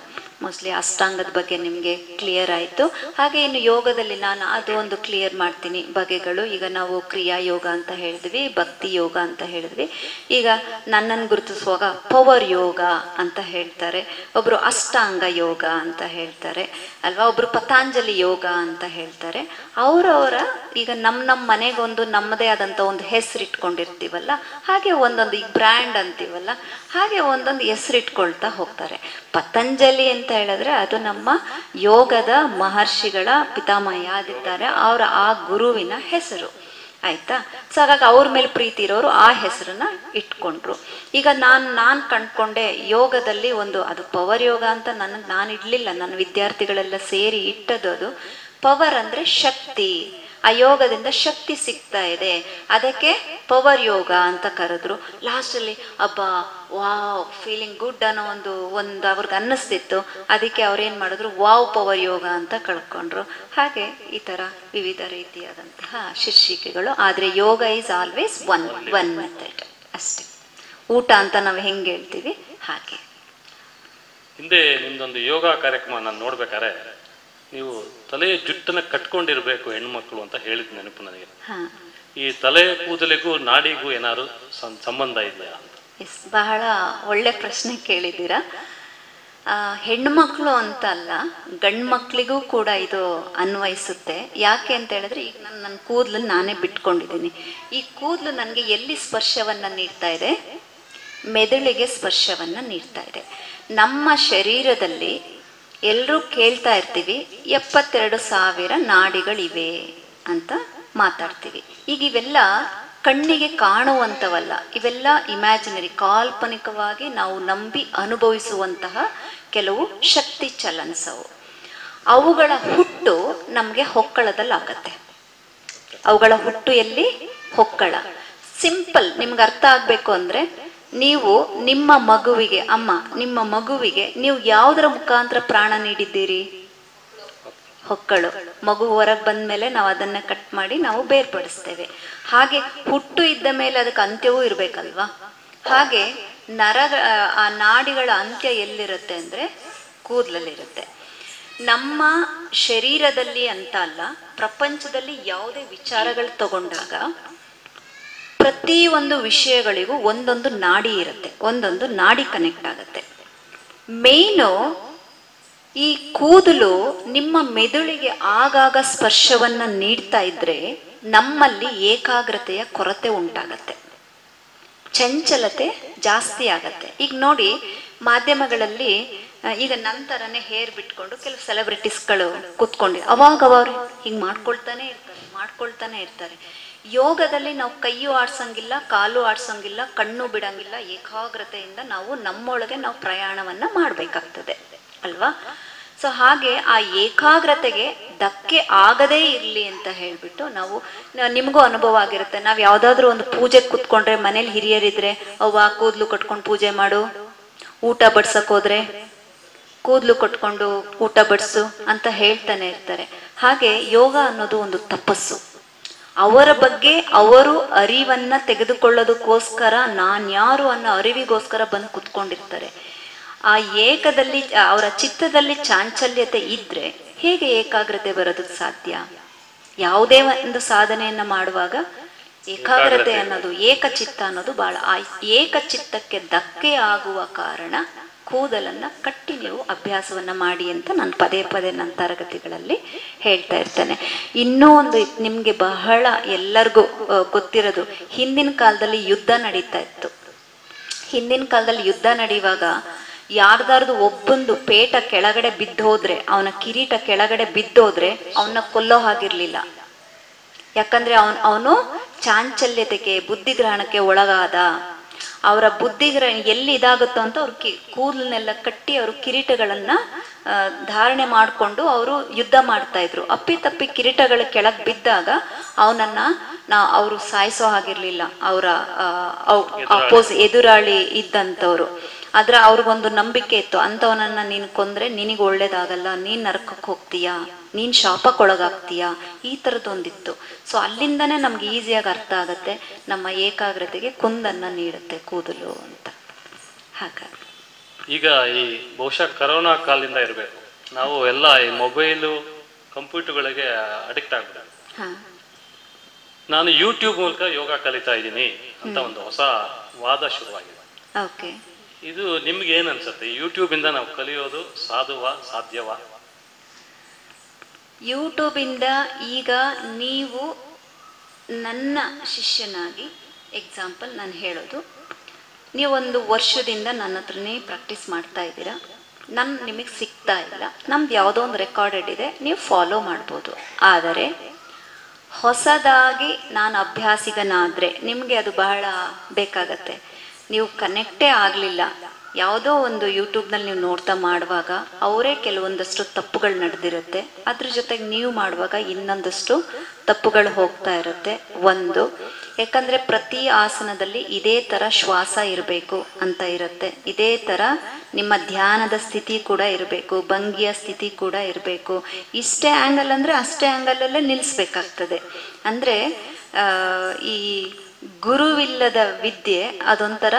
ಮೋಸ್ಟ್ಲಿ ಅಷ್ಟಾಂಗದ ಬಗ್ಗೆ ನಿಮಗೆ ಕ್ಲಿಯರ್ ಆಯಿತು. ಹಾಗೆ ಇನ್ನು ಯೋಗದಲ್ಲಿ ನಾನು ಅದು ಒಂದು ಕ್ಲಿಯರ್ ಮಾಡ್ತೀನಿ ಬಗೆಗಳು. ಈಗ ನಾವು ಕ್ರಿಯಾ ಯೋಗ ಅಂತ ಹೇಳಿದ್ವಿ, ಭಕ್ತಿ ಯೋಗ ಅಂತ ಹೇಳಿದ್ವಿ. ಈಗ ನನ್ನನ್ನು ಗುರುತಿಸುವಾಗ ಪವರ್ ಯೋಗ ಅಂತ ಹೇಳ್ತಾರೆ, ಒಬ್ಬರು ಅಷ್ಟಾಂಗ ಯೋಗ ಅಂತ ಹೇಳ್ತಾರೆ ಅಲ್ವಾ, ಒಬ್ಬರು ಪತಾಂಜಲಿ ಯೋಗ ಅಂತ ಹೇಳ್ತಾರೆ. ಅವರವರ ಈಗ ನಮ್ಮ ಮನೆಗೊಂದು ನಮ್ಮದೇ ಆದಂಥ ಒಂದು ಹೆಸರು ಇಟ್ಕೊಂಡಿರ್ತೀವಲ್ಲ, ಹಾಗೆ ಒಂದೊಂದು ಈಗ ಬ್ರ್ಯಾಂಡ್ ಅಂತೀವಲ್ಲ, ಹಾಗೆ ಒಂದೊಂದು ಹೆಸರು ಇಟ್ಕೊಳ್ತಾ ಹೋಗ್ತಾರೆ. ಪತಂಜಲಿ ಅಂತ ಹೇಳಿದ್ರೆ ಅದು ನಮ್ಮ ಯೋಗದ ಮಹರ್ಷಿಗಳ ಪಿತಾಮಹ ಯಾರಿದ್ದಾರೆ ಅವರ ಆ ಗುರುವಿನ ಹೆಸರು, ಆಯ್ತಾ? ಸೊ ಹಾಗಾಗಿ ಅವ್ರ ಮೇಲೆ ಪ್ರೀತಿ ಇರೋರು ಆ ಹೆಸರನ್ನ ಇಟ್ಕೊಂಡ್ರು. ಈಗ ನಾನು ಕಂಡ್ಕೊಂಡೆ ಯೋಗದಲ್ಲಿ ಒಂದು, ಅದು ಪವರ್ ಯೋಗ ಅಂತ ನಾನು ಇಡ್ಲಿಲ್ಲ, ನನ್ನ ವಿದ್ಯಾರ್ಥಿಗಳೆಲ್ಲ ಸೇರಿ ಇಟ್ಟದು. ಅದು ಪವರ್ ಅಂದ್ರೆ ಶಕ್ತಿ, ಆ ಯೋಗದಿಂದ ಶಕ್ತಿ ಸಿಗ್ತಾ ಇದೆ, ಅದಕ್ಕೆ ಪವರ್ ಯೋಗ ಅಂತ ಕರೆದ್ರು. ಲಾಸ್ಟಲ್ಲಿ ಅಬ್ಬಾ ವಾವ್ ಫೀಲಿಂಗ್ ಗುಡ್ ಅನ್ನೋ ಒಂದು ಅವ್ರಿಗೆ ಅನ್ನಿಸ್ತಿತ್ತು. ಅದಕ್ಕೆ ಅವ್ರೇನು ಮಾಡಿದ್ರು, ವಾವ್ ಪವರ್ ಯೋಗ ಅಂತ ಕಳ್ಕೊಂಡ್ರು. ಹಾಗೆ ಈ ಥರ ವಿವಿಧ ರೀತಿಯಾದಂತಹ ಶೀರ್ಷಿಕೆಗಳು. ಆದರೆ ಯೋಗ ಈಸ್ ಆಲ್ವೇಸ್ ಒನ್ ಮೆಥಡ್ ಅಷ್ಟೇ. ಊಟ ಅಂತ ನಾವು ಹೆಂಗೆ ಹೇಳ್ತೀವಿ ಹಾಗೆ. ಹಿಂದೆ ನಿಮ್ದೊಂದು ಯೋಗ ಕಾರ್ಯಕ್ರಮ ನಾನು ನೋಡ್ಬೇಕಾದ್ರೆ ನೀವು ತಲೆಯ ಜುಟ್ಟನ್ನ ಕಟ್ಕೊಂಡಿರ್ಬೇಕು ಹೆಣ್ಮಕ್ಳು ಅಂತ ಹೇಳಿದ್ ನೆನಪು ನನಗೆ. ಈ ತಲೆ ಕೂದಲಿಗೂ ನಾಡಿಗೂ ಏನಾದ್ರು ಸಂಬಂಧ ಇದೆಯಾ? ಎಸ್, ಬಹಳ ಒಳ್ಳೆ ಪ್ರಶ್ನೆ ಕೇಳಿದ್ದೀರಾ. ಹೆಣ್ಮಕ್ಳು ಅಂತ ಅಲ್ಲ, ಗಂಡು ಮಕ್ಳಿಗೂ ಕೂಡ ಇದು ಅನ್ವಯಿಸುತ್ತೆ. ಯಾಕೆ ಅಂತ ಹೇಳಿದ್ರೆ, ಈಗ ನನ್ನ ಕೂದಲನ್ನು ನಾನೇ ಬಿಟ್ಕೊಂಡಿದ್ದೀನಿ. ಈ ಕೂದಲು ನನಗೆ ಎಲ್ಲಿ ಸ್ಪರ್ಶವನ್ನು ನೀಡ್ತಾ ಇದೆ? ಮೆದುಳಿಗೆ ಸ್ಪರ್ಶವನ್ನು ನೀಡ್ತಾ ಇದೆ. ನಮ್ಮ ಶರೀರದಲ್ಲಿ ಎಲ್ಲರೂ ಕೇಳ್ತಾ ಇರ್ತೀವಿ 72,000 ನಾಡಿಗಳಿವೆ ಅಂತ ಮಾತಾಡ್ತೀವಿ. ಈಗ ಇವೆಲ್ಲ ಕಣ್ಣಿಗೆ ಕಾಣುವಂಥವಲ್ಲ, ಇವೆಲ್ಲ ಇಮ್ಯಾಜಿನರಿ, ಕಾಲ್ಪನಿಕವಾಗಿ ನಾವು ನಂಬಿ ಅನುಭವಿಸುವಂತಹ ಕೆಲವು ಶಕ್ತಿ ಚಲನ್ಸವು. ಅವುಗಳ ಹುಟ್ಟು ನಮಗೆ ಹೊಕ್ಕಳದಲ್ಲಾಗತ್ತೆ. ಅವುಗಳ ಹುಟ್ಟು ಎಲ್ಲಿ? ಹೊಕ್ಕಳ. ಸಿಂಪಲ್, ನಿಮ್ಗೆ ಅರ್ಥ ಆಗಬೇಕು ಅಂದರೆ, ನೀವು ನಿಮ್ಮ ಮಗುವಿಗೆ, ಅಮ್ಮ ನಿಮ್ಮ ಮಗುವಿಗೆ ನೀವು ಯಾವುದರ ಮುಖಾಂತರ ಪ್ರಾಣ ನೀಡಿದ್ದೀರಿ? ಹೊಕ್ಕಳು. ಮಗು ಹೊರಗೆ ಬಂದ ಮೇಲೆ ನಾವು ಅದನ್ನ ಕಟ್ ಮಾಡಿ ನಾವು ಬೇರ್ಪಡಿಸ್ತೇವೆ. ಹಾಗೆ ಹುಟ್ಟು ಇದ್ದ ಮೇಲೆ ಅದಕ್ಕೆ ಅಂತ್ಯವೂ ಇರಬೇಕಲ್ವಾ? ಹಾಗೆ ಆ ನಾಡಿಗಳ ಅಂತ್ಯ ಎಲ್ಲಿರುತ್ತೆ ಅಂದರೆ ಕೂದಲಲ್ಲಿರುತ್ತೆ. ನಮ್ಮ ಶರೀರದಲ್ಲಿ ಅಂತ ಅಲ್ಲ, ಪ್ರಪಂಚದಲ್ಲಿ ಯಾವುದೇ ವಿಚಾರಗಳು ತಗೊಂಡಾಗ ಪ್ರತಿ ಒಂದು ವಿಷಯಗಳಿಗೂ ಒಂದೊಂದು ನಾಡಿ ಇರುತ್ತೆ, ಒಂದೊಂದು ನಾಡಿ ಕನೆಕ್ಟ್ ಆಗುತ್ತೆ. ಮೇಯ್ನು ಈ ಕೂದಲು ನಿಮ್ಮ ಮೆದುಳಿಗೆ ಆಗಾಗ ಸ್ಪರ್ಶವನ್ನ ನೀಡ್ತಾ ಇದ್ರೆ ನಮ್ಮಲ್ಲಿ ಏಕಾಗ್ರತೆಯ ಕೊರತೆ ಉಂಟಾಗತ್ತೆ, ಚಂಚಲತೆ ಜಾಸ್ತಿ ಆಗತ್ತೆ. ಈಗ ನೋಡಿ, ಮಾಧ್ಯಮಗಳಲ್ಲಿ ಈಗ ನಂತರನೇ ಹೇರ್ ಬಿಟ್ಕೊಂಡು ಕೆಲವು ಸೆಲೆಬ್ರಿಟೀಸ್ಗಳು ಕೂತ್ಕೊಂಡು ಅವಾಗ ಹಿಂಗೆ ಮಾಡ್ಕೊಳ್ತಾನೆ ಇರ್ತಾರೆ. ಯೋಗದಲ್ಲಿ ನಾವು ಕೈಯು ಆಡ್ಸಂಗಿಲ್ಲ, ಕಾಲು ಆಡ್ಸಂಗಿಲ್ಲ, ಕಣ್ಣು ಬಿಡಂಗಿಲ್ಲ. ಏಕಾಗ್ರತೆಯಿಂದ ನಾವು ನಮ್ಮೊಳಗೆ ನಾವು ಪ್ರಯಾಣವನ್ನ ಮಾಡಬೇಕಾಗ್ತದೆ ಅಲ್ವಾ? ಸೊ ಹಾಗೆ ಆ ಏಕಾಗ್ರತೆಗೆ ಧಕ್ಕೆ ಆಗದೇ ಇರಲಿ ಅಂತ ಹೇಳ್ಬಿಟ್ಟು ನಿಮಗೂ ಅನುಭವ ಆಗಿರುತ್ತೆ. ನಾವು ಯಾವುದಾದ್ರೂ ಒಂದು ಪೂಜೆಗೆ ಕೂತ್ಕೊಂಡ್ರೆ ಮನೇಲಿ ಹಿರಿಯರಿದ್ರೆ ಅವ್ವ ಕೂದಲು ಕಟ್ಕೊಂಡು ಪೂಜೆ ಮಾಡು, ಊಟ ಬಡ್ಸಕ್ ಹೋದ್ರೆ ಕೂದಲು ಕಟ್ಕೊಂಡು ಊಟ ಬಡಿಸು ಅಂತ ಹೇಳ್ತಾನೆ ಇರ್ತಾರೆ. ಹಾಗೆ ಯೋಗ ಅನ್ನೋದು ಒಂದು ತಪಸ್ಸು. ಅವರ ಬಗ್ಗೆ ಅವರು ಅರಿವನ್ನ ತೆಗೆದುಕೊಳ್ಳೋದಕ್ಕೋಸ್ಕರ ನಾನ್ಯಾರು ಅನ್ನೋ ಅರಿವಿಗೋಸ್ಕರ ಬಂದು ಕುತ್ಕೊಂಡಿರ್ತಾರೆ. ಆ ಏಕದಲ್ಲಿ ಅವರ ಚಿತ್ತದಲ್ಲಿ ಚಾಂಚಲ್ಯತೆ ಇದ್ರೆ ಹೇಗೆ ಏಕಾಗ್ರತೆ ಬರೋದಕ್ಕೆ ಸಾಧ್ಯ? ಯಾವುದೇ ಒಂದು ಸಾಧನೆಯನ್ನ ಮಾಡುವಾಗ ಏಕಾಗ್ರತೆ ಅನ್ನೋದು, ಏಕಚಿತ್ತ ಅನ್ನೋದು ಬಹಳ. ಆ ಏಕಚಿತ್ತಕ್ಕೆ ಧಕ್ಕೆ ಆಗುವ ಕಾರಣ ಕೂದಲನ್ನ ಕಟ್ಟಿ ನೀವು ಅಭ್ಯಾಸವನ್ನ ಮಾಡಿ ಅಂತ ನಾನು ಪದೇ ಪದೇ ನನ್ನ ತರಗತಿಗಳಲ್ಲಿ ಹೇಳ್ತಾ ಇರ್ತೇನೆ. ಇನ್ನೂ ಒಂದು ನಿಮ್ಗೆ ಬಹಳ ಎಲ್ಲರಿಗೂ ಗೊತ್ತಿರೋದು, ಹಿಂದಿನ ಕಾಲದಲ್ಲಿ ಯುದ್ಧ ನಡೀತಾ ಇತ್ತು. ಹಿಂದಿನ ಕಾಲದಲ್ಲಿ ಯುದ್ಧ ನಡೆಯುವಾಗ ಯಾರ್ದಾರ್ದು ಒಬ್ಬಂದು ಪೇಟ ಕೆಳಗಡೆ ಬಿದ್ದೋದ್ರೆ, ಅವನ ಕಿರೀಟ ಕೆಳಗಡೆ ಬಿದ್ದೋದ್ರೆ ಅವನ್ನ ಕೊಲ್ಲೋ ಹಾಗಿರ್ಲಿಲ್ಲ. ಯಾಕಂದ್ರೆ ಅವನು ಚಾಂಚಲ್ಯತೆಗೆ, ಬುದ್ಧಿಗ್ರಹಣಕ್ಕೆ ಒಳಗಾದ. ಅವರ ಬುದ್ಧಿಗ್ರಹಣ ಎಲ್ಲಿ ಇದಾಗುತ್ತೋ ಅಂತ ಅವ್ರ ಕೂದಲನ್ನೆಲ್ಲ ಕಟ್ಟಿ ಅವರು ಕಿರೀಟಗಳನ್ನ ಧಾರಣೆ ಮಾಡಿಕೊಂಡು ಅವರು ಯುದ್ಧ ಮಾಡ್ತಾ ಇದ್ರು. ಅಪ್ಪಿತಪ್ಪಿ ಕಿರೀಟಗಳ ಕೆಳಗೆ ಬಿದ್ದಾಗ ಅವನನ್ನ ಅವರು ಸಾಯಿಸೋ ಹಾಗಿರ್ಲಿಲ್ಲ. ಅವರ ಎದುರಾಳಿ ಇದ್ದಂಥವ್ರು. ಆದ್ರ ಅವ್ರಿಗೊಂದು ನಂಬಿಕೆ ಇತ್ತು, ಅಂಥವನನ್ನ ನೀನು ಕೊಂದ್ರೆ ನಿನಗೆ ಒಳ್ಳೇದಾಗಲ್ಲ, ನೀನ್ ನರಕಕ್ಕೆ ಹೋಗ್ತೀಯಾ, ನೀನ್ ಶಾಪಕ್ಕೊಳಗಾಗ್ತೀಯಾ, ಈ ಥರದ್ದೊಂದಿತ್ತು. ಸೊ ಅಲ್ಲಿಂದನೇ ನಮ್ಗೆ ಈಸಿಯಾಗಿ ಅರ್ಥ ಆಗತ್ತೆ ನಮ್ಮ ಏಕಾಗ್ರತೆಗೆ ಕುಂದನ್ನ ನೀಡುತ್ತೆ ಕೂದಲು ಅಂತ. ಹಾಗಾಗಿ ಈಗ ಈ ಬಹುಶಃ ಕರೋನಾ ಕಾಲದಿಂದ ಇರಬೇಕು, ನಾವು ಎಲ್ಲ ಈ ಮೊಬೈಲು ಕಂಪ್ಯೂಟರ್ಗಳಿಗೆ ಅಡಿಕ್ಟ್ ಆಗ್ಬಿಟ್ಟು ನಾನು ಯೂಟ್ಯೂಬ್ ಮೂಲಕ ಯೋಗ ಕಲಿತಾ ಇದ್ದೀನಿ ಅಂತ ಒಂದು ಹೊಸ ವಾದ ಶುರುವಾಗಿದೆ. ಓಕೆ, ಇದು ನಿಮ್ಗೆ ಏನ್ ಅನ್ಸುತ್ತೆ? ಯೂಟ್ಯೂಬ್ ಇಂದ ನಾವು ಕಲಿಯೋದು ಸಾಧ್ಯವಾ? ಯೂಟ್ಯೂಬ್ ಇಂದ ಈಗ ನೀವು ನನ್ನ ಶಿಷ್ಯನಾಗಿ ಎಕ್ಸಾಂಪಲ್ ನಾನು ಹೇಳೋದು, ನೀವೊಂದು ವರ್ಷದಿಂದ ನನ್ನ ಹತ್ರನೇ ಪ್ರಾಕ್ಟೀಸ್ ಮಾಡ್ತಾ ಇದ್ದೀರಾ, ನಿಮಗೆ ಸಿಗ್ತಾ ಇಲ್ಲ, ನಮ್ದು ಯಾವುದೋ ಒಂದು ರೆಕಾರ್ಡೆಡ್ ಇದೆ, ನೀವು ಫಾಲೋ ಮಾಡ್ಬೋದು. ಆದರೆ ಹೊಸದಾಗಿ ನಾನು ಅಭ್ಯಾಸಿಗನಾದರೆ ನಿಮಗೆ ಅದು ಬಹಳ ಬೇಕಾಗತ್ತೆ. ನೀವು ಕನೆಕ್ಟೇ ಆಗಲಿಲ್ಲ, ಯಾವುದೋ ಒಂದು ಯೂಟ್ಯೂಬ್ನಲ್ಲಿ ನೀವು ನೋಡ್ತಾ ಮಾಡುವಾಗ ಅವರೇ ಕೆಲವೊಂದಷ್ಟು ತಪ್ಪುಗಳು ನಡೆದಿರುತ್ತೆ, ಅದ್ರ ಜೊತೆಗೆ ನೀವು ಮಾಡುವಾಗ ಇನ್ನೊಂದಷ್ಟು ತಪ್ಪುಗಳು ಹೋಗ್ತಾ ಇರುತ್ತೆ. ಒಂದು, ಯಾಕಂದರೆ ಪ್ರತಿ ಆಸನದಲ್ಲಿ ಇದೇ ಥರ ಶ್ವಾಸ ಇರಬೇಕು ಅಂತ ಇರುತ್ತೆ, ಇದೇ ಥರ ನಿಮ್ಮ ಧ್ಯಾನದ ಸ್ಥಿತಿ ಕೂಡ ಇರಬೇಕು, ಭಂಗಿಯ ಸ್ಥಿತಿ ಕೂಡ ಇರಬೇಕು. ಇಷ್ಟೇ ಆ್ಯಂಗಲ್ ಅಂದರೆ ಅಷ್ಟೇ ಆ್ಯಂಗಲಲ್ಲೇ ನಿಲ್ಲಿಸ್ಬೇಕಾಗ್ತದೆ. ಅಂದರೆ ಈ ಗುರುವಿಲ್ಲದ ವಿದ್ಯೆ ಅದೊಂಥರ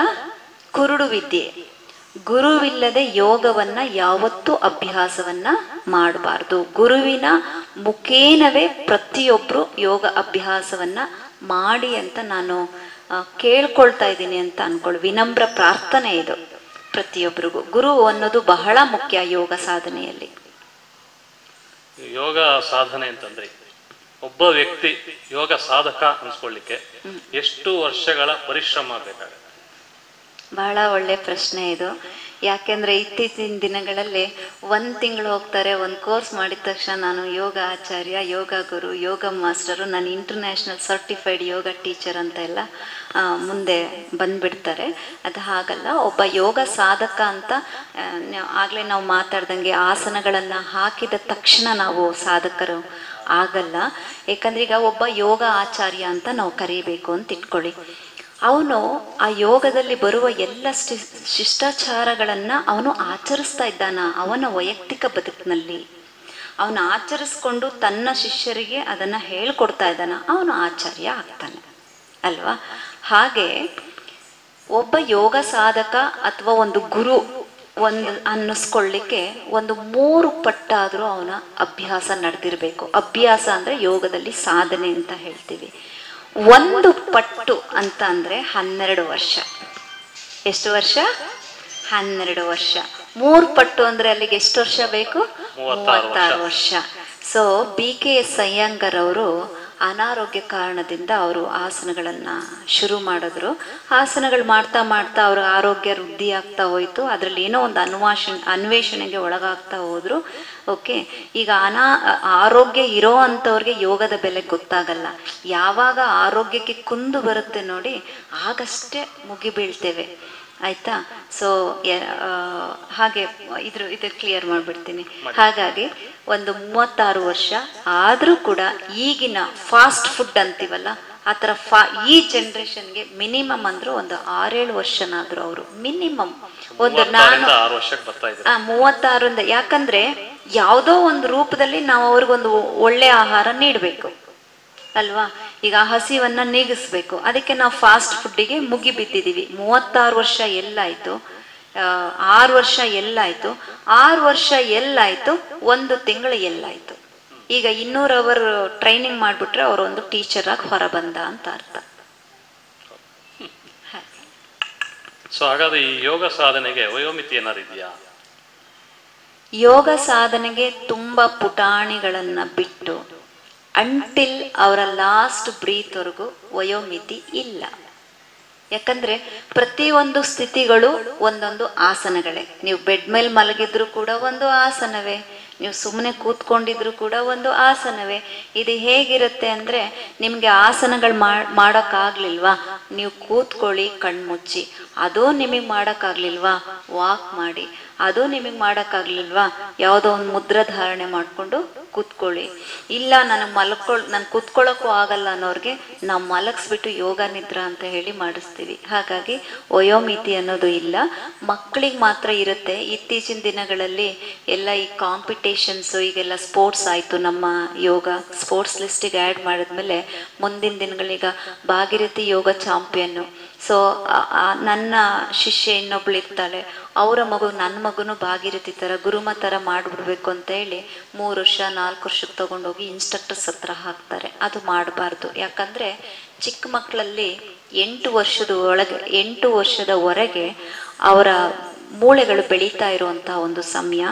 ಕುರುಡು ವಿದ್ಯೆ. ಗುರುವಿಲ್ಲದೆ ಯೋಗವನ್ನ ಯಾವತ್ತೂ ಅಭ್ಯಾಸವನ್ನ ಮಾಡಬಾರ್ದು. ಗುರುವಿನ ಮುಖೇನವೇ ಪ್ರತಿಯೊಬ್ಬರು ಯೋಗ ಅಭ್ಯಾಸವನ್ನ ಮಾಡಿ ಅಂತ ನಾನು ಕೇಳ್ಕೊಳ್ತಾ ಇದ್ದೀನಿ ಅಂತ ಅನ್ಕೊಳ್ಳಿ. ವಿನಮ್ರ ಪ್ರಾರ್ಥನೆ ಇದು ಪ್ರತಿಯೊಬ್ಬರಿಗೂ. ಗುರು ಅನ್ನೋದು ಬಹಳ ಮುಖ್ಯ ಯೋಗ ಸಾಧನೆಯಲ್ಲಿ. ಯೋಗ ಸಾಧನೆ ಅಂತಂದ್ರೆ ಒಬ್ಬ ವ್ಯಕ್ತಿ ಯೋಗ ಸಾಧಕ ಅನ್ಸ್ಕೊಳ್ಳಿಕ್ಕೆ ಎಷ್ಟು ವರ್ಷಗಳ ಪರಿಶ್ರಮ ಬೇಕಾಗುತ್ತೆ? ಬಹಳ ಒಳ್ಳೆ ಪ್ರಶ್ನೆ ಇದು. ಯಾಕೆಂದ್ರೆ ಇತ್ತೀಚಿನ ದಿನಗಳಲ್ಲಿ 1 ತಿಂಗಳು ಹೋಗ್ತಾರೆ, ಒಂದು ಕೋರ್ಸ್ ಮಾಡಿದ ತಕ್ಷಣ ನಾನು ಯೋಗ ಆಚಾರ್ಯ, ಯೋಗ ಗುರು, ಯೋಗ ಮಾಸ್ಟರು, ನಾನು ಇಂಟರ್ನ್ಯಾಷನಲ್ ಸರ್ಟಿಫೈಡ್ ಯೋಗ ಟೀಚರ್ ಅಂತ ಎಲ್ಲ ಮುಂದೆ ಬಂದ್ಬಿಡ್ತಾರೆ. ಅದು ಹಾಗಲ್ಲ. ಒಬ್ಬ ಯೋಗ ಸಾಧಕ ಅಂತ ಆಗಲೇ ನಾವು ಮಾತಾಡ್ದಂಗೆ ಆಸನಗಳನ್ನು ಹಾಕಿದ ತಕ್ಷಣ ನಾವು ಸಾಧಕರು ಆಗಲ್ಲ. ಯಾಕಂದ್ರೆ ಈಗ ಒಬ್ಬ ಯೋಗ ಆಚಾರ್ಯ ಅಂತ ನಾವು ಕರೀಬೇಕು ಅಂತ ಇಟ್ಕೊಳ್ಳಿ. ಅವನು ಆ ಯೋಗದಲ್ಲಿ ಬರುವ ಎಲ್ಲ ಶಿಷ್ಟಾಚಾರಗಳನ್ನು ಅವನು ಆಚರಿಸ್ತಾ ಇದ್ದಾನ ಅವನ ವೈಯಕ್ತಿಕ ಬದುಕಿನಲ್ಲಿ. ಅವನು ಆಚರಿಸ್ಕೊಂಡು ತನ್ನ ಶಿಷ್ಯರಿಗೆ ಅದನ್ನು ಹೇಳ್ಕೊಡ್ತಾ ಇದ್ದಾನ, ಅವನು ಆಚಾರ್ಯ ಆಗ್ತಾನೆ ಅಲ್ವಾ? ಹಾಗೆ ಒಬ್ಬ ಯೋಗ ಸಾಧಕ ಅಥವಾ ಒಂದು ಗುರು ಅನ್ನಿಸ್ಕೊಳ್ಳಿಕ್ಕೆ 3 ಪಟ್ಟಾದರೂ ಅವನ ಅಭ್ಯಾಸ ನಡೆದಿರಬೇಕು. ಅಭ್ಯಾಸ ಅಂದರೆ ಯೋಗದಲ್ಲಿ ಸಾಧನೆ ಅಂತ ಹೇಳ್ತೀವಿ. ಒಂದು ಪಟ್ಟು ಅಂತ ಅಂದರೆ 12 ವರ್ಷ. ಎಷ್ಟು ವರ್ಷ? 12 ವರ್ಷ. 3 ಪಟ್ಟು ಅಂದರೆ ಅಲ್ಲಿಗೆ ಎಷ್ಟು ವರ್ಷ ಬೇಕು? 36 ವರ್ಷ. ಸೊ BKS ಅಯ್ಯಂಗರ್ ಅವರು ಅನಾರೋಗ್ಯ ಕಾರಣದಿಂದ ಅವರು ಆಸನಗಳನ್ನು ಶುರು ಮಾಡಿದ್ರು. ಆಸನಗಳು ಮಾಡ್ತಾ ಮಾಡ್ತಾ ಅವ್ರ ಆರೋಗ್ಯ ವೃದ್ಧಿ ಆಗ್ತಾ ಹೋಯಿತು. ಅದರಲ್ಲಿ ಏನೋ ಒಂದು ಅನ್ವೇಷಣೆಗೆ ಒಳಗಾಗ್ತಾ ಹೋದ್ರು. ಓಕೆ, ಈಗ ಆರೋಗ್ಯ ಇರೋ ಅಂಥವ್ರಿಗೆ ಯೋಗದ ಬೆಲೆ ಗೊತ್ತಾಗಲ್ಲ. ಯಾವಾಗ ಆರೋಗ್ಯಕ್ಕೆ ಕುಂದು ಬರುತ್ತೆ ನೋಡಿ, ಆಗಷ್ಟೇ ಮುಗಿ ಬೀಳ್ತೇವೆ. ಆಯ್ತಾ? ಸೊ ಹಾಗೆ ಇದು ಕ್ಲಿಯರ್ ಮಾಡಿಬಿಡ್ತೀನಿ. ಹಾಗಾಗಿ ಒಂದು 36 ವರ್ಷ ಆದರೂ ಕೂಡ ಈಗಿನ ಫಾಸ್ಟ್ ಫುಡ್ ಅಂತೀವಲ್ಲ, ಆ ಥರ ಈ ಜನ್ರೇಷನ್ಗೆ ಮಿನಿಮಮ್ ಅಂದರೂ ಒಂದು 6-7 ವರ್ಷನಾದರೂ ಅವರು ಮಿನಿಮಮ್ ಒಂದು 36 ಯಾಕಂದ್ರೆ ಯಾವುದೋ ಒಂದು ರೂಪದಲ್ಲಿ ನಾವು ಅವ್ರಿಗೊಂದು ಒಳ್ಳೆ ಆಹಾರ ನೀಡಬೇಕು ಅಲ್ವಾ? ಈಗ ಹಸಿವನ್ನ ನೀಗಿಸ್ಬೇಕು. ಅದಕ್ಕೆ ನಾವು ಫಾಸ್ಟ್ ಫುಡ್ಡಿಗೆ ಮುಗಿ ಬಿದ್ದಿದ್ದೀವಿ. 36 ವರ್ಷ ಎಲ್ಲಾಯ್ತು, 6 ವರ್ಷ ಎಲ್ಲಾಯ್ತು, 6 ವರ್ಷ ಎಲ್ಲಾಯ್ತು, 1 ತಿಂಗಳು ಎಲ್ಲಾಯ್ತು. ಈಗ 200 ಅವರ್ ಟ್ರೈನಿಂಗ್ ಮಾಡಿಬಿಟ್ರೆ ಅವರು ಒಂದು ಟೀಚರ್ ಆಗಿ ಹೊರ ಬಂದ ಅಂತ ಅರ್ಥ. ಸೊ ಹಾಗಾದ್ರೆ ಈ ಯೋಗ ಸಾಧನೆಗೆ ವಯೋಮಿತಿ ಏನಾರು ಇದೆಯಾ? ಯೋಗ ಸಾಧನೆಗೆ ತುಂಬಾ ಪುಟಾಣಿಗಳನ್ನ ಬಿಟ್ಟು ಅಂಟಿಲ್ ಅವರ ಲಾಸ್ಟ್ ಬ್ರೀತ್ವರೆಗೂ ವಯೋಮಿತಿ ಇಲ್ಲ. ಯಾಕಂದ್ರೆ ಪ್ರತಿಯೊಂದು ಸ್ಥಿತಿಗಳು ಒಂದೊಂದು ಆಸನಗಳೇ. ನೀವು ಬೆಡ್ ಮೇಲೆ ಮಲಗಿದ್ರು ಕೂಡ ಒಂದು ಆಸನವೇ, ನೀವು ಸುಮ್ಮನೆ ಕೂತ್ಕೊಂಡಿದ್ರು ಕೂಡ ಒಂದು ಆಸನವೇ. ಇದು ಹೇಗಿರುತ್ತೆ ಅಂದರೆ, ನಿಮಗೆ ಆಸನಗಳು ಮಾಡೋಕ್ಕಾಗಲಿಲ್ವಾ, ನೀವು ಕೂತ್ಕೊಳ್ಳಿ ಕಣ್ಮುಚ್ಚಿ. ಅದು ನಿಮಗೆ ಮಾಡೋಕ್ಕಾಗಲಿಲ್ವಾ, ವಾಕ್ ಮಾಡಿ. ಅದು ನಿಮಗೆ ಮಾಡೋಕ್ಕಾಗಲಿಲ್ವಾ, ಯಾವುದೋ ಒಂದು ಮುದ್ರ ಧಾರಣೆ ಮಾಡಿಕೊಂಡು ಕೂತ್ಕೊಳ್ಳಿ. ಇಲ್ಲ ನಾನು ಕೂತ್ಕೊಳ್ಳೋಕ್ಕೂ ಆಗಲ್ಲ ಅನ್ನೋರಿಗೆ ನಾವು ಮಲಗಿಸ್ಬಿಟ್ಟು ಯೋಗ ನಿದ್ರಾ ಅಂತ ಹೇಳಿ ಮಾಡಿಸ್ತೀವಿ. ಹಾಗಾಗಿ ವಯೋಮಿತಿ ಅನ್ನೋದು ಇಲ್ಲ, ಮಕ್ಕಳಿಗೆ ಮಾತ್ರ ಇರುತ್ತೆ. ಇತ್ತೀಚಿನ ದಿನಗಳಲ್ಲಿ ಎಲ್ಲ ಈ ಕಾಂಪಿಟೇಷನ್ಸು, ಈಗೆಲ್ಲ ಸ್ಪೋರ್ಟ್ಸ್ ಆಯಿತು. ನಮ್ಮ ಯೋಗ ಸ್ಪೋರ್ಟ್ಸ್ ಲಿಸ್ಟಿಗೆ ಆ್ಯಡ್ ಮಾಡಿದ್ಮೇಲೆ ಮುಂದಿನ ದಿನಗಳೀಗ ಭಾಗೀರಥಿ ಯೋಗ ಚಾಂಪಿಯನ್ನು. ಸೊ ನನ್ನ ಶಿಷ್ಯ ಇನ್ನೊಬ್ಳು ಇರ್ತಾಳೆ, ಅವರ ಮಗು ನನ್ನ ಮಗುನು ಭಾಗೀರಥಿ ಥರ ಗುರುಮ ಥರ ಮಾಡಿಬಿಡ್ಬೇಕು ಅಂತ ಹೇಳಿ 3 ವರ್ಷ 4 ವರ್ಷಕ್ಕೆ ತೊಗೊಂಡೋಗಿ ಇನ್ಸ್ಟ್ರಕ್ಟರ್ಸ್ ಹತ್ರ ಹಾಕ್ತಾರೆ. ಅದು ಮಾಡಬಾರ್ದು. ಯಾಕಂದರೆ ಚಿಕ್ಕ ಮಕ್ಕಳಲ್ಲಿ 8 ವರ್ಷದವರೆಗೆ ಅವರ ಮೂಳೆಗಳು ಬೆಳೀತಾ ಇರುವಂಥ ಒಂದು ಸಮಯ.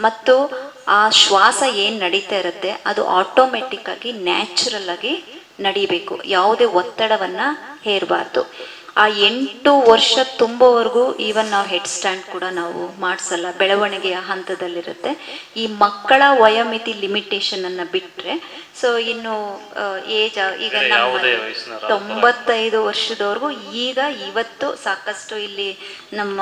ಮತ್ತು ಆ ಶ್ವಾಸ ಏನು ನಡೀತಾ ಇರುತ್ತೆ ಅದು ಆಟೋಮೆಟಿಕ್ ಆಗಿ ನ್ಯಾಚುರಲ್ ಆಗಿ ನಡಿಬೇಕು. ಯಾವುದೇ ಒತ್ತಡವನ್ನು ಹೇರಬಾರ್ದು. ಆ 8 ವರ್ಷ ತುಂಬೋವರೆಗೂ ಈವನ್ ನಾವು ಹೆಡ್ ಸ್ಟ್ಯಾಂಡ್ ಕೂಡ ನಾವು ಮಾಡಿಸಲ್ಲ, ಬೆಳವಣಿಗೆಯ ಹಂತದಲ್ಲಿರುತ್ತೆ. ಈ ಮಕ್ಕಳ ವಯೋಮಿತಿ ಲಿಮಿಟೇಷನ್ ಅನ್ನು ಬಿಟ್ಟರೆ, ಸೊ ಇನ್ನು ಏಜ್ ಈಗ ನಮ್ಮ 95 ವರ್ಷದವರೆಗೂ ಇವತ್ತು ಸಾಕಷ್ಟು ಇಲ್ಲಿ ನಮ್ಮ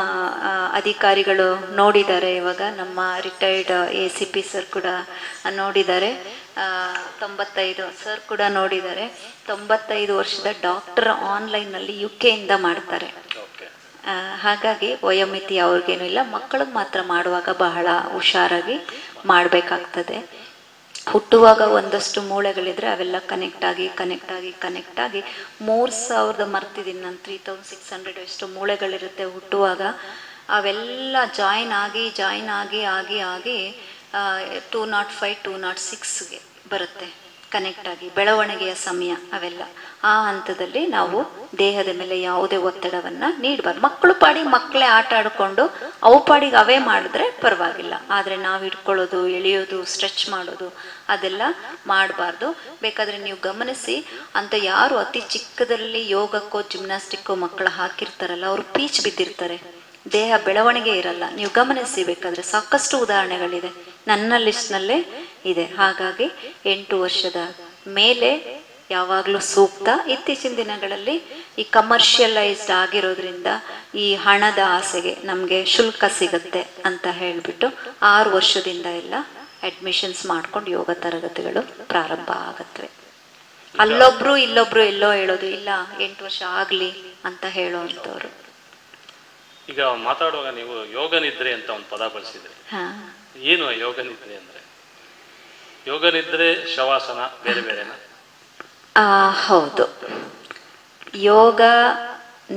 ಅಧಿಕಾರಿಗಳು ನೋಡಿದ್ದಾರೆ. ಇವಾಗ ನಮ್ಮ ರಿಟೈರ್ಡ್ ACP ಸರ್ ಕೂಡ ನೋಡಿದ್ದಾರೆ, 95 ಸರ್ ಕೂಡ ನೋಡಿದ್ದಾರೆ. 95 ವರ್ಷದ ಡಾಕ್ಟರ್ ಆನ್ಲೈನ್ನಲ್ಲಿ UK ಇಂದ ಮಾಡ್ತಾರೆ. ಹಾಗಾಗಿ ವಯೋಮಿತಿ ಅವ್ರಿಗೇನು ಇಲ್ಲ. ಮಕ್ಕಳಿಗೆ ಮಾತ್ರ ಮಾಡುವಾಗ ಬಹಳ ಹುಷಾರಾಗಿ ಮಾಡಬೇಕಾಗ್ತದೆ. ಹುಟ್ಟುವಾಗ ಒಂದಷ್ಟು ಮೂಳೆಗಳಿದ್ರೆ ಅವೆಲ್ಲ ಕನೆಕ್ಟ್ ಆಗಿ 3000 ಮರ್ತಿದ್ದೀನಿ ನಾನು, 3600 ಎಷ್ಟು ಮೂಳೆಗಳಿರುತ್ತೆ ಹುಟ್ಟುವಾಗ. ಅವೆಲ್ಲ ಜಾಯಿನ್ ಆಗಿ 205 206ಗೆ ಬರುತ್ತೆ ಕನೆಕ್ಟ್ ಆಗಿ, ಬೆಳವಣಿಗೆಯ ಸಮಯ ಅವೆಲ್ಲ. ಆ ಹಂತದಲ್ಲಿ ನಾವು ದೇಹದ ಮೇಲೆ ಯಾವುದೇ ಒತ್ತಡವನ್ನು ನೀಡಬಾರ್ದು. ಮಕ್ಕಳು ಪಾಡಿಗೆ ಮಕ್ಕಳೇ ಆಟ ಆಡಿಕೊಂಡು ಅವು ಪಾಡಿಗೆ ಅವೇ ಮಾಡಿದ್ರೆ ಪರವಾಗಿಲ್ಲ. ಆದರೆ ನಾವು ಹಿಡ್ಕೊಳ್ಳೋದು, ಎಳೆಯೋದು, ಸ್ಟ್ರೆಚ್ ಮಾಡೋದು ಅದೆಲ್ಲ ಮಾಡಬಾರ್ದು. ಬೇಕಾದರೆ ನೀವು ಗಮನಿಸಿ, ಅಂತ ಯಾರು ಅತಿ ಚಿಕ್ಕದಲ್ಲಿ ಯೋಗಕ್ಕೋ ಜಿಮ್ನಾಸ್ಟಿಕ್ಕೋ ಮಕ್ಕಳು ಹಾಕಿರ್ತಾರಲ್ಲ, ಅವರು ಪೀಚ್ ಬಿದ್ದಿರ್ತಾರೆ, ದೇಹ ಬೆಳವಣಿಗೆ ಇರಲ್ಲ. ನೀವು ಗಮನಿಸಿ, ಬೇಕಾದರೆ ಸಾಕಷ್ಟು ಉದಾಹರಣೆಗಳಿದೆ, ನನ್ನ ಲಿಸ್ಟ್ನಲ್ಲೇ ಇದೆ. ಹಾಗಾಗಿ 8 ವರ್ಷದ ಮೇಲೆ ಯಾವಾಗಲೂ ಸೂಕ್ತ. ಇತ್ತೀಚಿನ ದಿನಗಳಲ್ಲಿ ಈ ಕಮರ್ಷಿಯಲೈಸ್ಡ್ ಆಗಿರೋದ್ರಿಂದ ಈ ಹಣದ ಆಸೆಗೆ ನಮಗೆ ಶುಲ್ಕ ಸಿಗುತ್ತೆ ಅಂತ ಹೇಳಿಬಿಟ್ಟು 6 ವರ್ಷದಿಂದ ಎಲ್ಲ ಅಡ್ಮಿಷನ್ಸ್ ಮಾಡ್ಕೊಂಡು ಯೋಗ ತರಗತಿಗಳು ಪ್ರಾರಂಭ ಆಗತ್ವೆ. ಅಲ್ಲೊಬ್ರು ಇಲ್ಲೊಬ್ರು ಎಲ್ಲೋ ಹೇಳೋದು ಇಲ್ಲ, 8 ವರ್ಷ ಆಗಲಿ ಅಂತ ಹೇಳೋವಂಥವ್ರು. ಈಗ ಮಾತಾಡುವಾಗ ನೀವು ಯೋಗ ನಿದ್ರೆ ಅಂತ ಒಂದು ಪದ ಬಳಸಿದ್ರಿ. ಏನು ಯೋಗ ನಿದ್ರೆ ಅಂದ್ರೆ? ಯೋಗ ನಿದ್ರೆ ಶವಾಸನ ಬೇರೆ ಬೇರೆನಾ? ಹೌದು, ಯೋಗ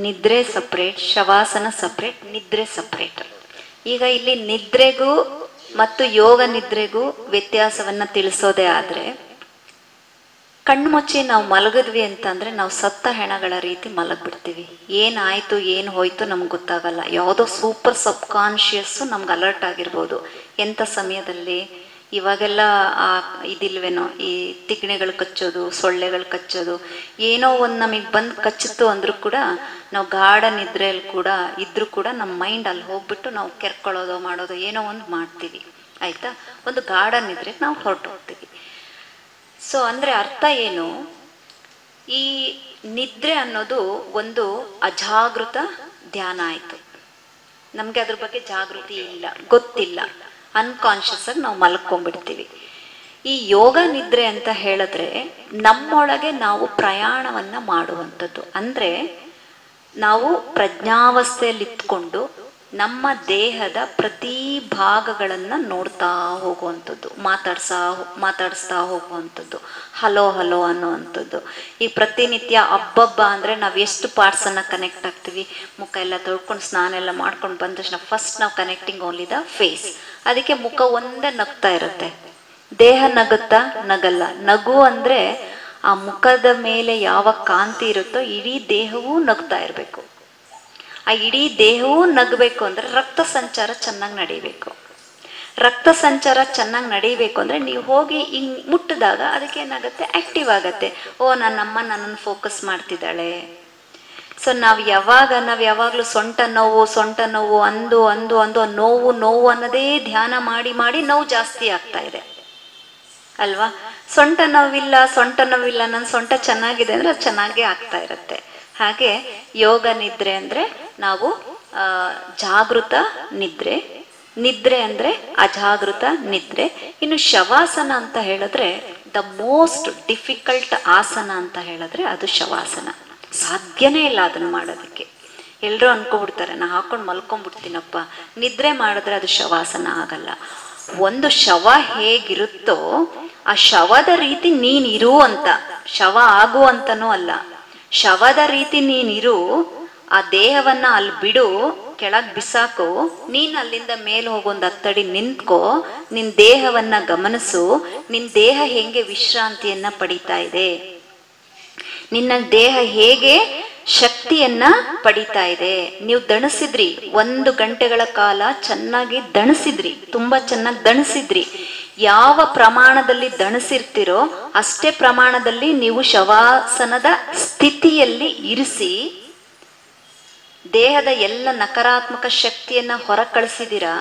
ನಿದ್ರೆ ಸಪ್ರೇಟ್, ಶವಾಸನ ಸಪ್ರೇಟ್, ನಿದ್ರೆ ಸಪ್ರೇಟ್. ಈಗ ಇಲ್ಲಿ ನಿದ್ರೆಗೂ ಮತ್ತು ಯೋಗ ನಿದ್ರೆಗೂ ವ್ಯತ್ಯಾಸವನ್ನು ತಿಳಿಸೋದೇ ಆದರೆ, ಕಣ್ಣು ಮುಚ್ಚಿ ನಾವು ಮಲಗಿದ್ವಿ ಅಂತಂದರೆ ನಾವು ಸತ್ತ ಹೆಣಗಳ ರೀತಿ ಮಲಗಿಬಿಡ್ತೀವಿ. ಏನಾಯಿತು ಏನು ಹೋಯ್ತು ನಮ್ಗೆ ಗೊತ್ತಾಗಲ್ಲ. ಯಾವುದೋ ಸೂಪರ್ ಸಬ್ಕಾನ್ಷಿಯಸ್ಸು ನಮ್ಗೆ ಅಲರ್ಟ್ ಆಗಿರ್ಬೋದು. ಎಂಥ ಸಮಯದಲ್ಲಿ ಇವಾಗೆಲ್ಲ ಇದಿಲ್ವೇನೋ, ಈ ತಿಗಣೆಗಳು ಕಚ್ಚೋದು, ಸೊಳ್ಳೆಗಳು ಕಚ್ಚೋದು, ಏನೋ ಒಂದು ನಮಗೆ ಬಂದು ಕಚ್ಚಿತ್ತು ಅಂದರೂ ಕೂಡ ನಾವು ಗಾಢ ನಿದ್ರೆಯಲ್ಲಿ ಕೂಡ ಇದ್ರೂ ಕೂಡ ನಮ್ಮ ಮೈಂಡ್ ಅಲ್ಲಿ ಹೋಗ್ಬಿಟ್ಟು ನಾವು ಕೆರ್ಕೊಳ್ಳೋದು ಮಾಡೋದು ಏನೋ ಒಂದು ಮಾಡ್ತೀವಿ. ಆಯಿತಾ, ಒಂದು ಗಾಢ ನಿದ್ರೆಗೆ ನಾವು ಹೊರಟು ಹೋಗ್ತೀವಿ. ಸೊ ಅಂದರೆ ಅರ್ಥ ಏನು, ಈ ನಿದ್ರೆ ಅನ್ನೋದು ಒಂದು ಅಜಾಗೃತ ಧ್ಯಾನ ಆಯಿತು. ನಮಗೆ ಅದ್ರ ಬಗ್ಗೆ ಜಾಗೃತಿ ಇಲ್ಲ, ಗೊತ್ತಿಲ್ಲ, ಅನ್ಕಾನ್ಷಿಯಸ್ ಆಗಿ ನಾವು ಮಲ್ಕೊಂಡ್ಬಿಡ್ತೀವಿ. ಈ ಯೋಗ ನಿದ್ರೆ ಅಂತ ಹೇಳಿದ್ರೆ ನಮ್ಮೊಳಗೆ ನಾವು ಪ್ರಯಾಣವನ್ನ ಮಾಡುವಂಥದ್ದು. ಅಂದರೆ ನಾವು ಪ್ರಜ್ಞಾವಸ್ಥೆಯಲ್ಲಿ ಇತ್ಕೊಂಡು ನಮ್ಮ ದೇಹದ ಪ್ರತಿ ಭಾಗಗಳನ್ನು ನೋಡ್ತಾ ಹೋಗುವಂಥದ್ದು, ಮಾತಾಡಿಸ್ತಾ ಹೋಗುವಂಥದ್ದು, ಹಲೋ ಹಲೋ ಅನ್ನುವಂಥದ್ದು. ಈ ಪ್ರತಿನಿತ್ಯ ಹಬ್ಬಬ್ಬ ಅಂದರೆ ನಾವು ಎಷ್ಟು ಪಾರ್ಟ್ಸನ್ನು ಕನೆಕ್ಟ್ ಆಗ್ತೀವಿ. ಮುಖ ಎಲ್ಲ ತೊಳ್ಕೊಂಡು ಸ್ನಾನ ಎಲ್ಲ ಮಾಡ್ಕೊಂಡು ಬಂದ ತಕ್ಷಣ ಫಸ್ಟ್ ನಾವು ಕನೆಕ್ಟಿಂಗ್ ಓನ್ಲಿ ದ ಫೇಸ್. ಅದಕ್ಕೆ ಮುಖ ಒಂದೇ ನಗ್ತಾ ಇರುತ್ತೆ. ದೇಹ ನಗುತ್ತಾ? ನಗಲ್ಲ. ನಗು ಅಂದರೆ ಆ ಮುಖದ ಮೇಲೆ ಯಾವ ಕಾಂತಿ ಇರುತ್ತೋ ಇಡೀ ದೇಹವೂ ನಗ್ತಾ ಇರಬೇಕು. ಆ ಇಡೀ ದೇಹವೂ ನಗಬೇಕು ಅಂದರೆ ರಕ್ತ ಸಂಚಾರ ಚೆನ್ನಾಗಿ ನಡೀಬೇಕು. ರಕ್ತ ಸಂಚಾರ ಚೆನ್ನಾಗಿ ನಡೀಬೇಕು ಅಂದರೆ ನೀವು ಹೋಗಿ ಹಿಂಗೆ ಮುಟ್ಟಿದಾಗ ಅದಕ್ಕೆ ಏನಾಗುತ್ತೆ, ಆ್ಯಕ್ಟಿವ್ ಆಗುತ್ತೆ. ಓ, ನನ್ನಮ್ಮ ನನ್ನನ್ನು ಫೋಕಸ್ ಮಾಡ್ತಿದ್ದಾಳೆ. ಸೊ ನಾವು ಯಾವಾಗಲೂ ಸೊಂಟ ನೋವು ಅಂದು ನೋವು ಅನ್ನೋದೇ ಧ್ಯಾನ ಮಾಡಿ ಮಾಡಿ ನೋವು ಜಾಸ್ತಿ ಆಗ್ತಾ ಇದೆ ಅಲ್ವಾ. ಸೊಂಟ ನೋವಿಲ್ಲ ನನ್ನ ಸೊಂಟ ಚೆನ್ನಾಗಿದೆ ಅಂದರೆ ಅದು ಚೆನ್ನಾಗೇ ಆಗ್ತಾ ಇರುತ್ತೆ. ಹಾಗೆ ಯೋಗ ನಿದ್ರೆ ಅಂದರೆ ನಾವು ಜಾಗೃತ ನಿದ್ರೆ ಅಂದರೆ ಅಜಾಗೃತ ನಿದ್ರೆ. ಇನ್ನು ಶವಾಸನ ಅಂತ ಹೇಳಿದ್ರೆ ದ ಮೋಸ್ಟ್ ಡಿಫಿಕಲ್ಟ್ ಆಸನ ಅಂತ ಹೇಳಿದ್ರೆ ಅದು ಶವಾಸನ. ಸಾಧ್ಯನೇ ಇಲ್ಲ ಅದನ್ನು ಮಾಡೋದಕ್ಕೆ. ಎಲ್ಲರೂ ಅನ್ಕೊಬಿಡ್ತಾರೆ, ನಾ ಹಾಕೊಂಡು ಮಲ್ಕೊಂಡ್ಬಿಡ್ತೀನಪ್ಪ, ನಿದ್ರೆ ಮಾಡಿದ್ರೆ ಅದು ಶವಾಸನ ಆಗಲ್ಲ. ಒಂದು ಶವ ಹೇಗಿರುತ್ತೋ ಆ ಶವದ ರೀತಿ ನೀನಿರು ಅಂತ, ಶವ ಆಗು ಅಂತನೂ ಅಲ್ಲ, ಶವದ ರೀತಿ ನೀನಿರು. ಆ ದೇಹವನ್ನ ಅಲ್ಲಿ ಬಿಡು, ಕೆಳಗೆ ಬಿಸಾಕು, ನೀನು ಅಲ್ಲಿಂದ ಮೇಲೆ ಹೋಗೊಂದು ಹತ್ತಡಿ ನಿಂತ್ಕೋ, ನಿನ್ನ ದೇಹವನ್ನ ಗಮನಿಸು. ನಿನ್ನ ದೇಹ ಹೆಂಗೆ ವಿಶ್ರಾಂತಿಯನ್ನ ಪಡಿತಾ ಇದೆ, ನಿನ್ನ ದೇಹ ಹೇಗೆ ಶಕ್ತಿಯನ್ನ ಪಡಿತಾ ಇದೆ. ನೀವು ದಣಿಸಿದ್ರಿ, 1 ಗಂಟೆಗಳ ಕಾಲ ಚೆನ್ನಾಗಿ ದಣಿಸಿದ್ರಿ, ತುಂಬಾ ಚೆನ್ನಾಗಿ ದಣಿಸಿದ್ರಿ. ಯಾವ ಪ್ರಮಾಣದಲ್ಲಿ ದಣಿಸಿರ್ತಿರೋ ಅಷ್ಟೇ ಪ್ರಮಾಣದಲ್ಲಿ ನೀವು ಶವಾಸನದ ಸ್ಥಿತಿಯಲ್ಲಿ ಇರಿಸಿ ದೇಹದ ಎಲ್ಲ ನಕಾರಾತ್ಮಕ ಶಕ್ತಿಯನ್ನ ಹೊರ ಕಳಿಸಿದಿರಾ.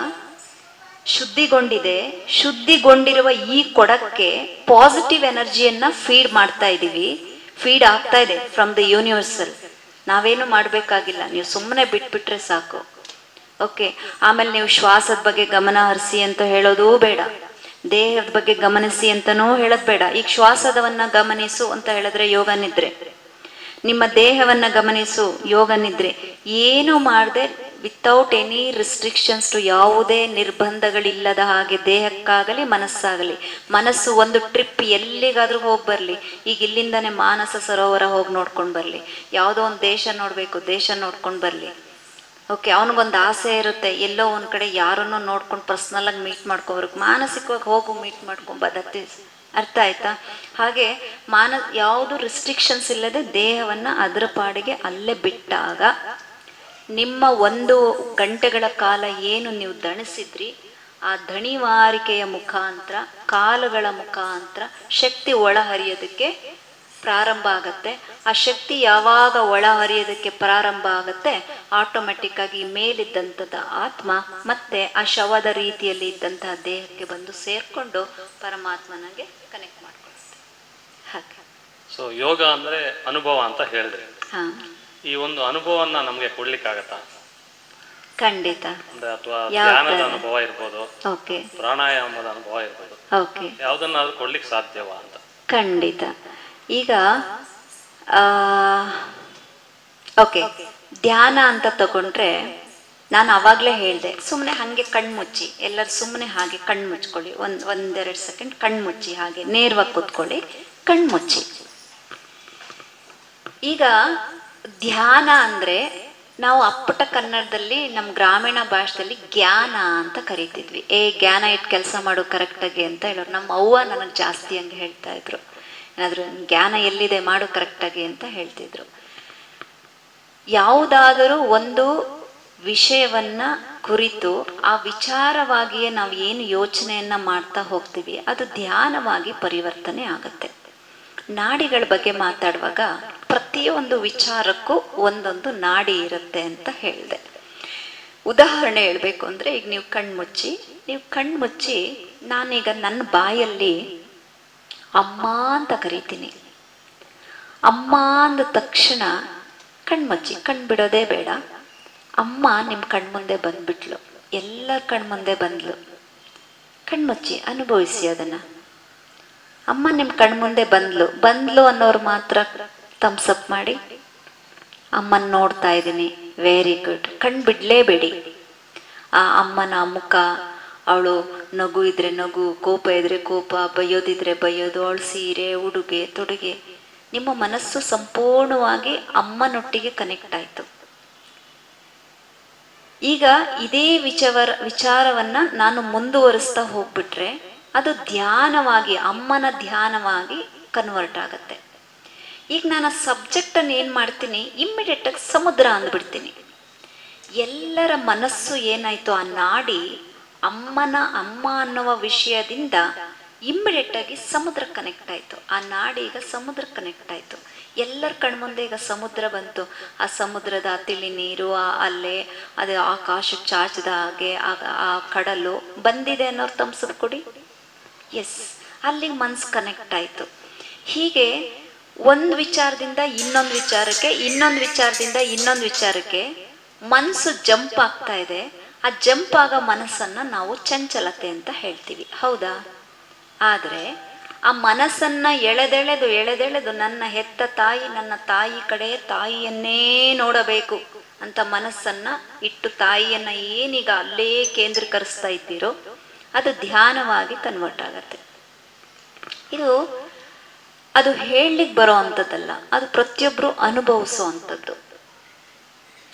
ಶುದ್ಧಿಗೊಂಡಿದೆ. ಶುದ್ಧಿಗೊಂಡಿರುವ ಈ ಕೊಡಕ್ಕೆ ಪಾಸಿಟಿವ್ ಎನರ್ಜಿಯನ್ನ ಫೀಡ್ ಮಾಡ್ತಾ ಇದೀವಿ. ಫೀಡ್ ಆಗ್ತಾ ಇದೆ ಫ್ರಮ್ ದ ಯೂನಿವರ್ಸಲ್. ನಾವೇನು ಮಾಡಬೇಕಾಗಿಲ್ಲ, ನೀವು ಸುಮ್ಮನೆ ಬಿಟ್ಬಿಟ್ರೆ ಸಾಕು. ಓಕೆ. ಆಮೇಲೆ ನೀವು ಶ್ವಾಸದ ಬಗ್ಗೆ ಗಮನ ಹರಿಸಿ ಅಂತ ಹೇಳೋದೂ ಬೇಡ, ದೇಹದ ಬಗ್ಗೆ ಗಮನಿಸಿ ಅಂತನೂ ಹೇಳೋದು ಬೇಡ. ಈಗ ಶ್ವಾಸದವನ್ನ ಗಮನಿಸು ಅಂತ ಹೇಳಿದ್ರೆ ಯೋಗ ನಿದ್ರೆ, ನಿಮ್ಮ ದೇಹವನ್ನ ಗಮನಿಸು ಯೋಗ ನಿದ್ರೆ. ಏನು ಮಾಡದೆ ವಿತೌಟ್ ಎನಿ ರಿಸ್ಟ್ರಿಕ್ಷನ್ಸ್ ಟು, ಯಾವುದೇ ನಿರ್ಬಂಧಗಳಿಲ್ಲದ ಹಾಗೆ ದೇಹಕ್ಕಾಗಲಿ ಮನಸ್ಸಾಗಲಿ. ಮನಸ್ಸು ಒಂದು ಟ್ರಿಪ್ ಎಲ್ಲಿಗಾದ್ರೂ ಹೋಗಿ ಬರಲಿ. ಈಗ ಇಲ್ಲಿಂದನೇ ಮಾನಸ ಸರೋವರ ಹೋಗಿ ನೋಡ್ಕೊಂಡು ಬರಲಿ, ಯಾವುದೋ ಒಂದು ದೇಶ ನೋಡಬೇಕು, ದೇಶ ನೋಡ್ಕೊಂಡು ಬರಲಿ. ಓಕೆ. ಅವನಿಗೊಂದು ಆಸೆ ಇರುತ್ತೆ, ಎಲ್ಲೋ ಒಂದು ಕಡೆ ಯಾರನ್ನೋ ನೋಡ್ಕೊಂಡು ಪರ್ಸ್ನಲಾಗಿ ಮೀಟ್ ಮಾಡ್ಕೊಬರ್ಬೇಕು. ಮಾನಸಿಕವಾಗಿ ಹೋಗು ಮೀಟ್ ಮಾಡ್ಕೊಂಬದತ್ತೆ. ಅರ್ಥ ಆಯ್ತಾ? ಹಾಗೆ ಯಾವುದು ರಿಸ್ಟ್ರಿಕ್ಷನ್ಸ್ ಇಲ್ಲದೆ ದೇಹವನ್ನ ಅದರ ಪಾಡಿಗೆ ಅಲ್ಲೇ ಬಿಟ್ಟಾಗ ನಿಮ್ಮ 1 ಗಂಟೆಗಳ ಕಾಲ ಏನು ನೀವು ದಣಿಸಿದ್ರಿ, ಆ ದಣಿವಾರಿಕೆಯ ಮುಖಾಂತರ, ಕಾಲುಗಳ ಮುಖಾಂತರ ಶಕ್ತಿ ಒಳಹರಿಯೋದಕ್ಕೆ ಪ್ರಾರಂಭ ಆಗತ್ತೆ. ಆ ಶಕ್ತಿ ಯಾವಾಗ ಒಳಹರಿಯೋದಕ್ಕೆ ಪ್ರಾರಂಭ ಆಗತ್ತೆ, ಆಟೋಮೆಟಿಕ್ ಆಗಿ ಮೇಲಿದ್ದಂಥದ್ದು ಆತ್ಮ ಮತ್ತೆ ಆ ಶವದ ರೀತಿಯಲ್ಲಿ ಇದ್ದಂತಹ ದೇಹಕ್ಕೆ ಬಂದು ಸೇರ್ಕೊಂಡು ಪರಮಾತ್ಮನಿಗೆ ಕನೆಕ್ಟ್ ಮಾಡ್ಕೊಳುತ್ತೆ. ಹಾಗೆ. ಸೊ ಯೋಗ ಅಂದ್ರೆ ಅನುಭವ ಅಂತ ಹೇಳಿದ್ರೆ, ಈ ಒಂದು ಅನುಭವನ್ನ ನಮ್ಗೆ ಕೊಡ್ಲಿಕ್ಕಾಗತ್ತಾ? ಖಂಡಿತ. ಅಂದ್ರೆ ಅಥವಾ ಧ್ಯಾನದ ಅನುಭವ ಇರ್ಬೋದು, ಪ್ರಾಣಾಯಾಮದ ಅನುಭವ ಇರ್ಬೋದು, ಯಾವ್ದನ್ನಾದ್ರೂ ಕೊಡ್ಲಿಕ್ಕೆ ಸಾಧ್ಯವಾ ಅಂತ? ಖಂಡಿತ. ಈಗ ಓಕೆ, ಧ್ಯಾನ ಅಂತ ತಗೊಂಡ್ರೆ ನಾನು ಅವಾಗಲೇ ಹೇಳಿದೆ, ಸುಮ್ಮನೆ ಹಾಗೆ ಕಣ್ಮುಚ್ಚಿ, ಎಲ್ಲರೂ ಸುಮ್ಮನೆ ಹಾಗೆ ಕಣ್ಣು ಮುಚ್ಕೊಳ್ಳಿ, 1-2 ಸೆಕೆಂಡ್ ಕಣ್ಣು ಮುಚ್ಚಿ, ಹಾಗೆ ನೇರವಾಗಿ ಕೂತ್ಕೊಳ್ಳಿ, ಕಣ್ಣು ಮುಚ್ಚಿ. ಈಗ ಧ್ಯಾನ ಅಂದರೆ ನಾವು ಅಪ್ಪಟ ಕನ್ನಡದಲ್ಲಿ, ನಮ್ಮ ಗ್ರಾಮೀಣ ಭಾಷೆಯಲ್ಲಿ ಜ್ಞಾನ ಅಂತ ಕರಿತಿದ್ವಿ. ಜ್ಞಾನ ಇಟ್ಟು ಕೆಲಸ ಮಾಡು ಕರೆಕ್ಟಾಗಿ ಅಂತ ಹೇಳೋರು. ನಮ್ಮ ಅವ್ವ ನನಗೆ ಜಾಸ್ತಿ ಹಂಗೆ ಹೇಳ್ತಾ ಇದ್ರು. ಏನಾದರೂ ಜ್ಞಾನ ಎಲ್ಲಿದೆ ಮಾಡು ಕರೆಕ್ಟಾಗಿ ಅಂತ ಹೇಳ್ತಿದ್ರು. ಯಾವುದಾದರೂ ಒಂದು ವಿಷಯವನ್ನ ಕುರಿತು ಆ ವಿಚಾರವಾಗಿಯೇ ನಾವು ಏನು ಯೋಚನೆಯನ್ನ ಮಾಡ್ತಾ ಹೋಗ್ತೀವಿ ಅದು ಧ್ಯಾನವಾಗಿ ಪರಿವರ್ತನೆ ಆಗುತ್ತೆ. ನಾಡಿಗಳ ಬಗ್ಗೆ ಮಾತಾಡುವಾಗ ಪ್ರತಿಯೊಂದು ವಿಚಾರಕ್ಕೂ ಒಂದೊಂದು ನಾಡಿ ಇರುತ್ತೆ ಅಂತ ಹೇಳಿದೆ. ಉದಾಹರಣೆ ಹೇಳಬೇಕು ಅಂದರೆ, ಈಗ ನೀವು ಕಣ್ಮುಚ್ಚಿ ನಾನೀಗ ನನ್ನ ಬಾಯಲ್ಲಿ ಅಮ್ಮ ಅಂತ ಕರಿತೀನಿ. ಅಮ್ಮ ಅಂದ ತಕ್ಷಣ ಕಣ್ಮುಚ್ಚಿ, ಬಿಡೋದೇ ಬೇಡ. ಅಮ್ಮ ನಿಮ್ಮ ಕಣ್ಮುಂದೆ ಬಂದ್ಬಿಟ್ಲು, ಎಲ್ಲ ಕಣ್ಮುಂದೆ ಬಂದ್ಲು. ಕಣ್ಮುಚ್ಚಿ ಅನುಭವಿಸಿ ಅದನ್ನ. ಅಮ್ಮ ನಿಮ್ಮ ಕಣ್ಮುಂದೆ ಬಂದ್ಲು ಅನ್ನೋರು ಮಾತ್ರ ಥಮ್ಸಪ್ ಮಾಡಿ, ಅಮ್ಮನ ನೋಡ್ತಾ ಇದ್ದೀನಿ, ವೆರಿ ಗುಡ್. ಬಿಡ್ಲೇಬೇಡಿ. ಆ ಅಮ್ಮನ ಮುಖ, ಅವಳು ನಗು ಇದ್ರೆ ನಗು, ಕೋಪ ಇದ್ರೆ ಕೋಪ, ಬೈಯೋದಿದ್ರೆ ಬೈಯೋದು, ಅವಳು ಸೀರೆ, ಉಡುಗೆ ತೊಡುಗೆ, ನಿಮ್ಮ ಮನಸ್ಸು ಸಂಪೂರ್ಣವಾಗಿ ಅಮ್ಮನೊಟ್ಟಿಗೆ ಕನೆಕ್ಟ್ ಆಯಿತು. ಈಗ ಇದೇ ವಿಚಾರವನ್ನ ನಾನು ಮುಂದುವರಿಸ್ತಾ ಹೋಗ್ಬಿಟ್ರೆ ಅದು ಧ್ಯಾನವಾಗಿ, ಅಮ್ಮನ ಧ್ಯಾನವಾಗಿ ಕನ್ವರ್ಟ್ ಆಗತ್ತೆ. ಈಗ ನಾನು ಸಬ್ಜೆಕ್ಟ್ ಅನ್ನು ಏನ್ ಮಾಡ್ತೀನಿ, ಇಮ್ಮಿಡಿಯೇಟ್ ಆಗಿ ಸಮುದ್ರ ಅಂದ್ಬಿಡ್ತೀನಿ. ಎಲ್ಲರ ಮನಸ್ಸು ಏನಾಯ್ತು, ಆ ನಾಡಿ ಅಮ್ಮ ಅನ್ನುವ ವಿಷಯದಿಂದ ಇಮ್ಮಿಡಿಯೇಟ್ ಆಗಿ ಸಮುದ್ರ ಕನೆಕ್ಟ್ ಆಯ್ತು. ಆ ನಾಡಿ ಈಗ ಸಮುದ್ರ ಕನೆಕ್ಟ್ ಆಯ್ತು. ಎಲ್ಲರ ಕಣ್ಮುಂದೆ ಈಗ ಸಮುದ್ರ ಬಂತು. ಆ ಸಮುದ್ರದ ತಿಳಿ ನೀರು, ಆ ಅಲೆ, ಅದು ಆಕಾಶಕ್ಕೆ ಚಾಚಿದ ಹಾಗೆ ಆ ಕಡಲು ಬಂದಿದೆ ಅನ್ನೋರು ತಮ್ಸಪ್ ಕೊಡಿ. ಎಸ್, ಅಲ್ಲಿಗೆ ಮನ್ಸು ಕನೆಕ್ಟ್ ಆಯ್ತು. ಹೀಗೆ ಒಂದು ವಿಚಾರದಿಂದ ಇನ್ನೊಂದು ವಿಚಾರಕ್ಕೆ, ಇನ್ನೊಂದು ವಿಚಾರದಿಂದ ಇನ್ನೊಂದು ವಿಚಾರಕ್ಕೆ ಮನಸ್ಸು ಜಂಪ್ ಆಗ್ತಾ ಇದೆ. ಆ ಜಂಪ್ ಆಗೋ ಮನಸ್ಸನ್ನ ನಾವು ಚಂಚಲತೆ ಅಂತ ಹೇಳ್ತೀವಿ, ಹೌದಾ? ಆದರೆ ಆ ಮನಸ್ಸನ್ನ ಎಳೆದೆಳೆದು ನನ್ನ ಹೆತ್ತ ತಾಯಿ, ನನ್ನ ತಾಯಿ ಕಡೆ ತಾಯಿಯನ್ನೇ ನೋಡಬೇಕು ಅಂತ ಮನಸ್ಸನ್ನ ಇಟ್ಟು ತಾಯಿಯನ್ನ ಏನೀಗ ಅಲ್ಲೇ ಕೇಂದ್ರೀಕರಿಸ್ತಾ ಇದ್ದೀರೋ ಅದು ಧ್ಯಾನವಾಗಿ ಕನ್ವರ್ಟ್ ಆಗತ್ತೆ. ಅದು ಹೇಳಲಿಕ್ಕೆ ಬರೋ ಅಂಥದ್ದಲ್ಲ, ಅದು ಪ್ರತಿಯೊಬ್ಬರು ಅನುಭವಿಸೋ ಅಂಥದ್ದು.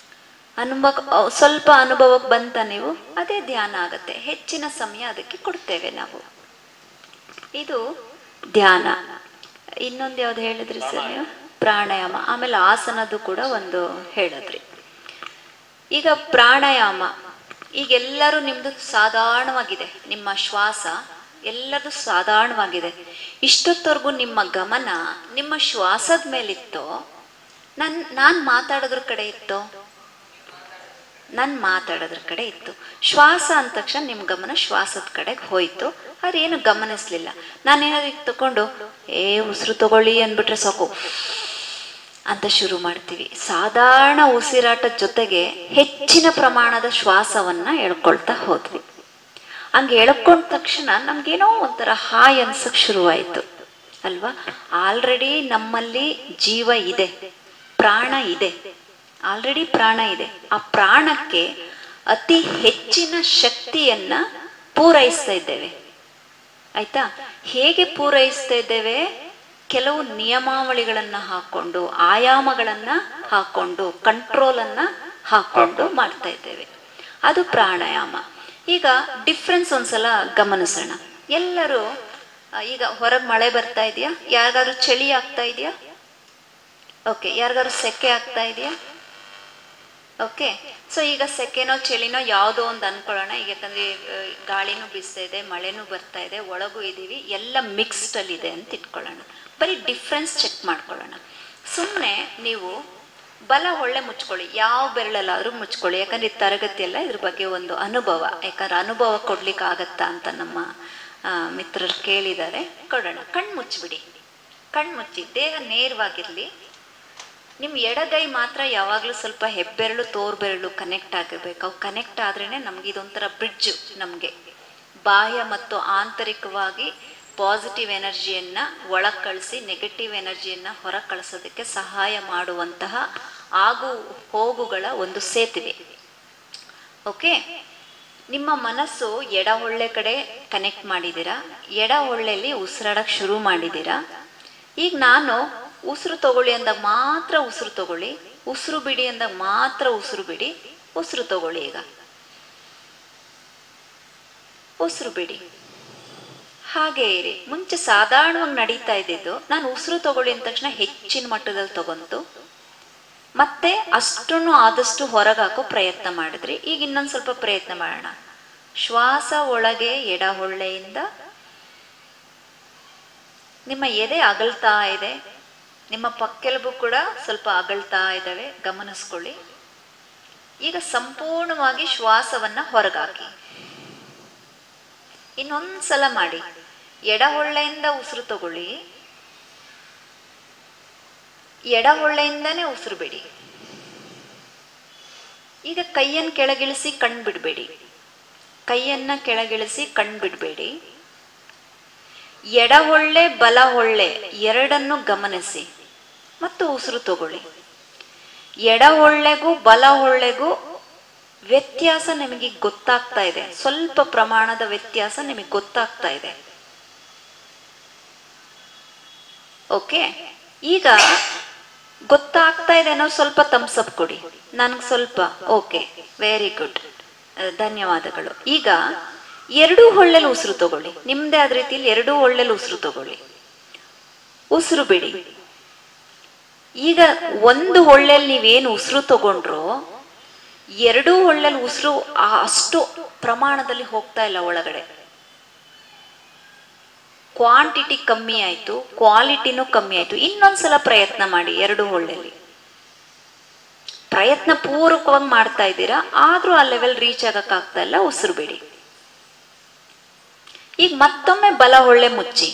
ಸ್ವಲ್ಪ ಅನುಭವಕ್ಕೆ ಬಂತ ನೀವು, ಅದೇ ಧ್ಯಾನ ಆಗತ್ತೆ. ಹೆಚ್ಚಿನ ಸಮಯ ಅದಕ್ಕೆ ಕೊಡ್ತೇವೆ ನಾವು. ಇದು ಧ್ಯಾನ. ಇನ್ನೊಂದು ಯಾವ್ದು ಹೇಳಿದ್ರಿ ಸರ್ ನೀವು? ಪ್ರಾಣಾಯಾಮ. ಆಮೇಲೆ ಆಸನದ್ದು ಕೂಡ ಒಂದು ಹೇಳಿದ್ರಿ. ಈಗ ಪ್ರಾಣಾಯಾಮ, ಈಗೆಲ್ಲರೂ ನಿಮ್ದು ಸಾಧಾರಣವಾಗಿದೆ, ನಿಮ್ಮ ಶ್ವಾಸ ಎಲ್ಲದು ಸಾಧಾರಣವಾಗಿದೆ. ಇಷ್ಟೊತ್ತವರೆಗೂ ನಿಮ್ಮ ಗಮನ ನಿಮ್ಮ ಶ್ವಾಸದ ಮೇಲಿತ್ತೋ ನಾನು ಮಾತಾಡೋದ್ರ ಕಡೆ ಇತ್ತೋ? ನಾನು ಮಾತಾಡೋದ್ರ ಕಡೆ ಇತ್ತು. ಶ್ವಾಸ ಅಂದ ತಕ್ಷಣ ನಿಮ್ಮ ಗಮನ ಶ್ವಾಸದ ಕಡೆಗೆ ಹೋಯ್ತು, ಅದೇನು ಗಮನಿಸ್ಲಿಲ್ಲ. ನಾನೇನಾದ್ರು ತಗೊಂಡು ಉಸಿರು ತಗೊಳ್ಳಿ ಅಂದ್ಬಿಟ್ರೆ ಸಾಕು ಅಂತ ಶುರು ಮಾಡ್ತೀವಿ. ಸಾಧಾರಣ ಉಸಿರಾಟದ ಜೊತೆಗೆ ಹೆಚ್ಚಿನ ಪ್ರಮಾಣದ ಶ್ವಾಸವನ್ನ ಎಳ್ಕೊಳ್ತಾ ಹೋದ್ವಿ. ಹಂಗೆ ಎಳ್ಕೊಂಡ ತಕ್ಷಣ ನಮ್ಗೇನೋ ಒಂಥರ ಹಾಯ್ ಅನ್ಸಕ್ ಶುರುವಾಯ್ತು ಅಲ್ವಾ? ಆಲ್ರೆಡಿ ನಮ್ಮಲ್ಲಿ ಜೀವ ಇದೆ, ಪ್ರಾಣ ಇದೆ, ಆಲ್ರೆಡಿ ಪ್ರಾಣ ಇದೆ. ಆ ಪ್ರಾಣಕ್ಕೆ ಅತಿ ಹೆಚ್ಚಿನ ಶಕ್ತಿಯನ್ನ ಪೂರೈಸ್ತಾ ಇದ್ದೇವೆ. ಆಯ್ತಾ? ಹೇಗೆ ಪೂರೈಸ್ತಾ ಇದ್ದೇವೆ? ಕೆಲವು ನಿಯಮಾವಳಿಗಳನ್ನ ಹಾಕೊಂಡು, ಆಯಾಮಗಳನ್ನ ಹಾಕೊಂಡು, ಕಂಟ್ರೋಲ್ ಅನ್ನ ಹಾಕೊಂಡು ಮಾಡ್ತಾ ಇದ್ದೇವೆ. ಅದು ಪ್ರಾಣಾಯಾಮ. ಈಗ ಡಿಫ್ರೆನ್ಸ್ ಒಂದ್ಸಲ ಗಮನಿಸೋಣ. ಎಲ್ಲರೂ ಈಗ ಹೊರಗೆ ಮಳೆ ಬರ್ತಾ ಇದೆಯಾ? ಯಾರಿಗಾದ್ರು ಚಳಿ ಆಗ್ತಾ ಇದೆಯಾ? ಓಕೆ. ಯಾರಿಗಾದ್ರು ಸೆಕೆ ಆಗ್ತಾ ಇದೆಯಾ? ಓಕೆ. ಸೊ ಈಗ ಸೆಕೆನೋ ಚಳಿನೋ ಯಾವುದೋ ಒಂದು ಅನ್ಕೊಳ್ಳೋಣ. ಈಗ ಯಾಕಂದ್ರೆ ಗಾಳಿನೂ ಬೀಸ್ತಾ ಇದೆ, ಮಳೆನೂ ಬರ್ತಾ ಇದೆ, ಒಳಗೂ ಇದೀವಿ, ಎಲ್ಲ ಮಿಕ್ಸ್ಡ್ ಅಲ್ಲಿ ಇದೆ ಅಂತ ಇಟ್ಕೊಳ್ಳೋಣ. ಬರೀ ಡಿಫ್ರೆನ್ಸ್ ಚೆಕ್ ಮಾಡ್ಕೊಳ್ಳೋಣ. ಸುಮ್ಮನೆ ನೀವು ಬಲ ಹೊಳ್ಳೆ ಮುಚ್ಕೊಳ್ಳಿ, ಯಾವ ಬೆರಳಲ್ಲಾದ್ರೂ ಮುಚ್ಕೊಳ್ಳಿ. ಯಾಕಂದ್ರೆ ಈ ತರಗತಿ ಎಲ್ಲ ಇದ್ರ ಬಗ್ಗೆ ಒಂದು ಅನುಭವ, ಯಾಕಂದ್ರೆ ಅನುಭವ ಕೊಡ್ಲಿಕ್ಕೆ ಆಗತ್ತಾ ಅಂತ ನಮ್ಮ ಮಿತ್ರರು ಕೇಳಿದ್ದಾರೆ. ಕೊಡೋಣ. ಕಣ್ಮುಚ್ಚಿಬಿಡಿ. ಕಣ್ಮುಚ್ಚಿ, ದೇಹ ನೇರವಾಗಿರ್ಲಿ. ನಿಮ್ಮ ಎಡಗೈ ಮಾತ್ರ ಯಾವಾಗಲೂ ಸ್ವಲ್ಪ ಹೆಬ್ಬೆರಳು ತೋರ್ಬೆರಳು ಕನೆಕ್ಟ್ ಆಗಿರ್ಬೇಕು. ಅವು ಕನೆಕ್ಟ್ ಆದ್ರೇನೆ ನಮ್ಗೆ ಇದೊಂಥರ ಬ್ರಿಡ್ಜ್, ನಮಗೆ ಬಾಹ್ಯ ಮತ್ತು ಆಂತರಿಕವಾಗಿ ಪಾಸಿಟಿವ್ ಎನರ್ಜಿಯನ್ನ ಒಳಗೆ ಕಳಿಸಿ ನೆಗೆಟಿವ್ ಎನರ್ಜಿಯನ್ನ ಹೊರ ಕಳಿಸೋದಕ್ಕೆ ಸಹಾಯ ಮಾಡುವಂತಹ ಆಗು ಹೋಗುಗಳ ಒಂದು ಸೇತುವೆ. ಓಕೆ. ನಿಮ್ಮ ಮನಸ್ಸು ಎಡ ಹೊಳ್ಳೆ ಕಡೆ ಕನೆಕ್ಟ್ ಮಾಡಿದ್ದೀರಾ, ಎಡ ಹೊಳ್ಳೆಯಲ್ಲಿ ಉಸಿರಾಡಕ್ಕೆ ಶುರು ಮಾಡಿದ್ದೀರಾ. ಈಗ ನಾನು ಉಸಿರು ತಗೊಳ್ಳಿ ಅಂದಾಗ ಮಾತ್ರ ಉಸಿರು ತಗೊಳ್ಳಿ, ಉಸಿರು ಬಿಡಿ ಅಂದಾಗ ಮಾತ್ರ ಉಸಿರು ಬಿಡಿ. ಉಸಿರು ತಗೊಳ್ಳಿ. ಈಗ ಉಸಿರು ಬಿಡಿ. ಹಾಗೆ ಇರಿ. ಮುಂಚೆ ಸಾಧಾರಣವಾಗಿ ನಡೀತಾ ಇದ್ದಿದ್ದು, ನಾನು ಉಸಿರು ತಗೊಳ್ಳಿ ಅಂದ ತಕ್ಷಣ ಹೆಚ್ಚಿನ ಮಟ್ಟದಲ್ಲಿ ತಗೊಂತು, ಮತ್ತೆ ಅಷ್ಟನ್ನು ಆದಷ್ಟು ಹೊರಗಾಕೋ ಪ್ರಯತ್ನ ಮಾಡಿದ್ರಿ. ಈಗ ಇನ್ನೊಂದು ಸ್ವಲ್ಪ ಪ್ರಯತ್ನ ಮಾಡೋಣ. ಶ್ವಾಸ ಒಳಗೆ ಎಡ ಹೊಳ್ಳೆಯಿಂದ ನಿಮ್ಮ ಎದೆ ಅಗಲ್ತಾ ಇದೆ, ನಿಮ್ಮ ಪಕ್ಕೆಲುಬು ಕೂಡ ಸ್ವಲ್ಪ ಅಗಲ್ತಾ ಇದ್ದಾವೆ, ಗಮನಿಸ್ಕೊಳ್ಳಿ. ಈಗ ಸಂಪೂರ್ಣವಾಗಿ ಶ್ವಾಸವನ್ನ ಹೊರಗಾಕಿ. ಇನ್ನೊಂದ್ಸಲ ಮಾಡಿ. ಎಡ ಹೊಳ್ಳೆಯಿಂದ ಉಸಿರು ತಗೊಳ್ಳಿ, ಎಡ ಹೊಳ್ಳೆಯಿಂದಾನೇ ಉಸಿರು ಬಿಡಿ. ಈಗ ಕೈಯನ್ನು ಕೆಳಗಿಳಿಸಿ ಕಣ್ ಬಿಡಬೇಡಿ, ಕೈಯನ್ನ ಕೆಳಗಿಳಿಸಿ ಕಣ್ ಬಿಡಬೇಡಿ. ಎಡ ಹೊಳ್ಳೆ ಬಲ ಹೊಳ್ಳೆ ಎರಡನ್ನು ಗಮನಿಸಿ ಮತ್ತು ಉಸಿರು ತಗೊಳ್ಳಿ. ಎಡ ಹೊಳ್ಳೆಗೂ ಬಲ ಹೊಳ್ಳೆಗೂ ವ್ಯತ್ಯಾಸ ನಿಮಗೆ ಗೊತ್ತಾಗ್ತಾ ಇದೆ, ಸ್ವಲ್ಪ ಪ್ರಮಾಣದ ವ್ಯತ್ಯಾಸ ನಿಮಗೆ ಗೊತ್ತಾಗ್ತಾ ಇದೆ. ಓಕೆ, ಈಗ ಗೊತ್ತಾಗ್ತಾ ಇದೆ ಅನ್ನೋ ಸ್ವಲ್ಪ ಥಮ್ಸ್ ಅಪ್ ಕೊಡಿ ನನಗೆ ಸ್ವಲ್ಪ. ಓಕೆ, ವೆರಿ ಗುಡ್, ಧನ್ಯವಾದಗಳು. ಈಗ ಎರಡೂ ಹೊಳ್ಳೆಲು ಉಸಿರು ತಗೊಳ್ಳಿ, ನಿಮ್ದೇ ಆದ ರೀತಿಯಲ್ಲಿ ಎರಡೂ ಹೊಳ್ಳೆಲು ಉಸಿರು ತಗೊಳ್ಳಿ, ಉಸಿರು ಬಿಡಿ. ಈಗ ಒಂದು ಹೊಳ್ಳೆಲ್ ನೀವೇನು ಉಸಿರು ತಗೊಂಡ್ರು, ಎರಡೂ ಹೊಳ್ಳೆಲ್ ಉಸಿರು ಅಷ್ಟು ಪ್ರಮಾಣದಲ್ಲಿ ಹೋಗ್ತಾ ಇಲ್ಲ ಒಳಗಡೆ. ಕ್ವಾಂಟಿಟಿ ಕಮ್ಮಿ ಆಯ್ತು, ಕ್ವಾಲಿಟಿನೂ ಕಮ್ಮಿ ಆಯ್ತು. ಇನ್ನೊಂದ್ಸಲ ಪ್ರಯತ್ನ ಮಾಡಿ. ಎರಡು ಹೊಳ್ಳೆಲಿ ಪ್ರಯತ್ನ ಪೂರ್ವಕವಾಗಿ ಮಾಡ್ತಾ ಇದ್ದೀರಾ, ಆದ್ರೂ ಆ ಲೆವೆಲ್ ರೀಚ್ ಆಗಕ್ಕಾಗ್ತಾ ಇಲ್ಲ, ಉಸಿರು ಬಿಡಿ. ಈಗ ಮತ್ತೊಮ್ಮೆ ಬಲ ಹೊಳ್ಳೆ ಮುಚ್ಚಿ,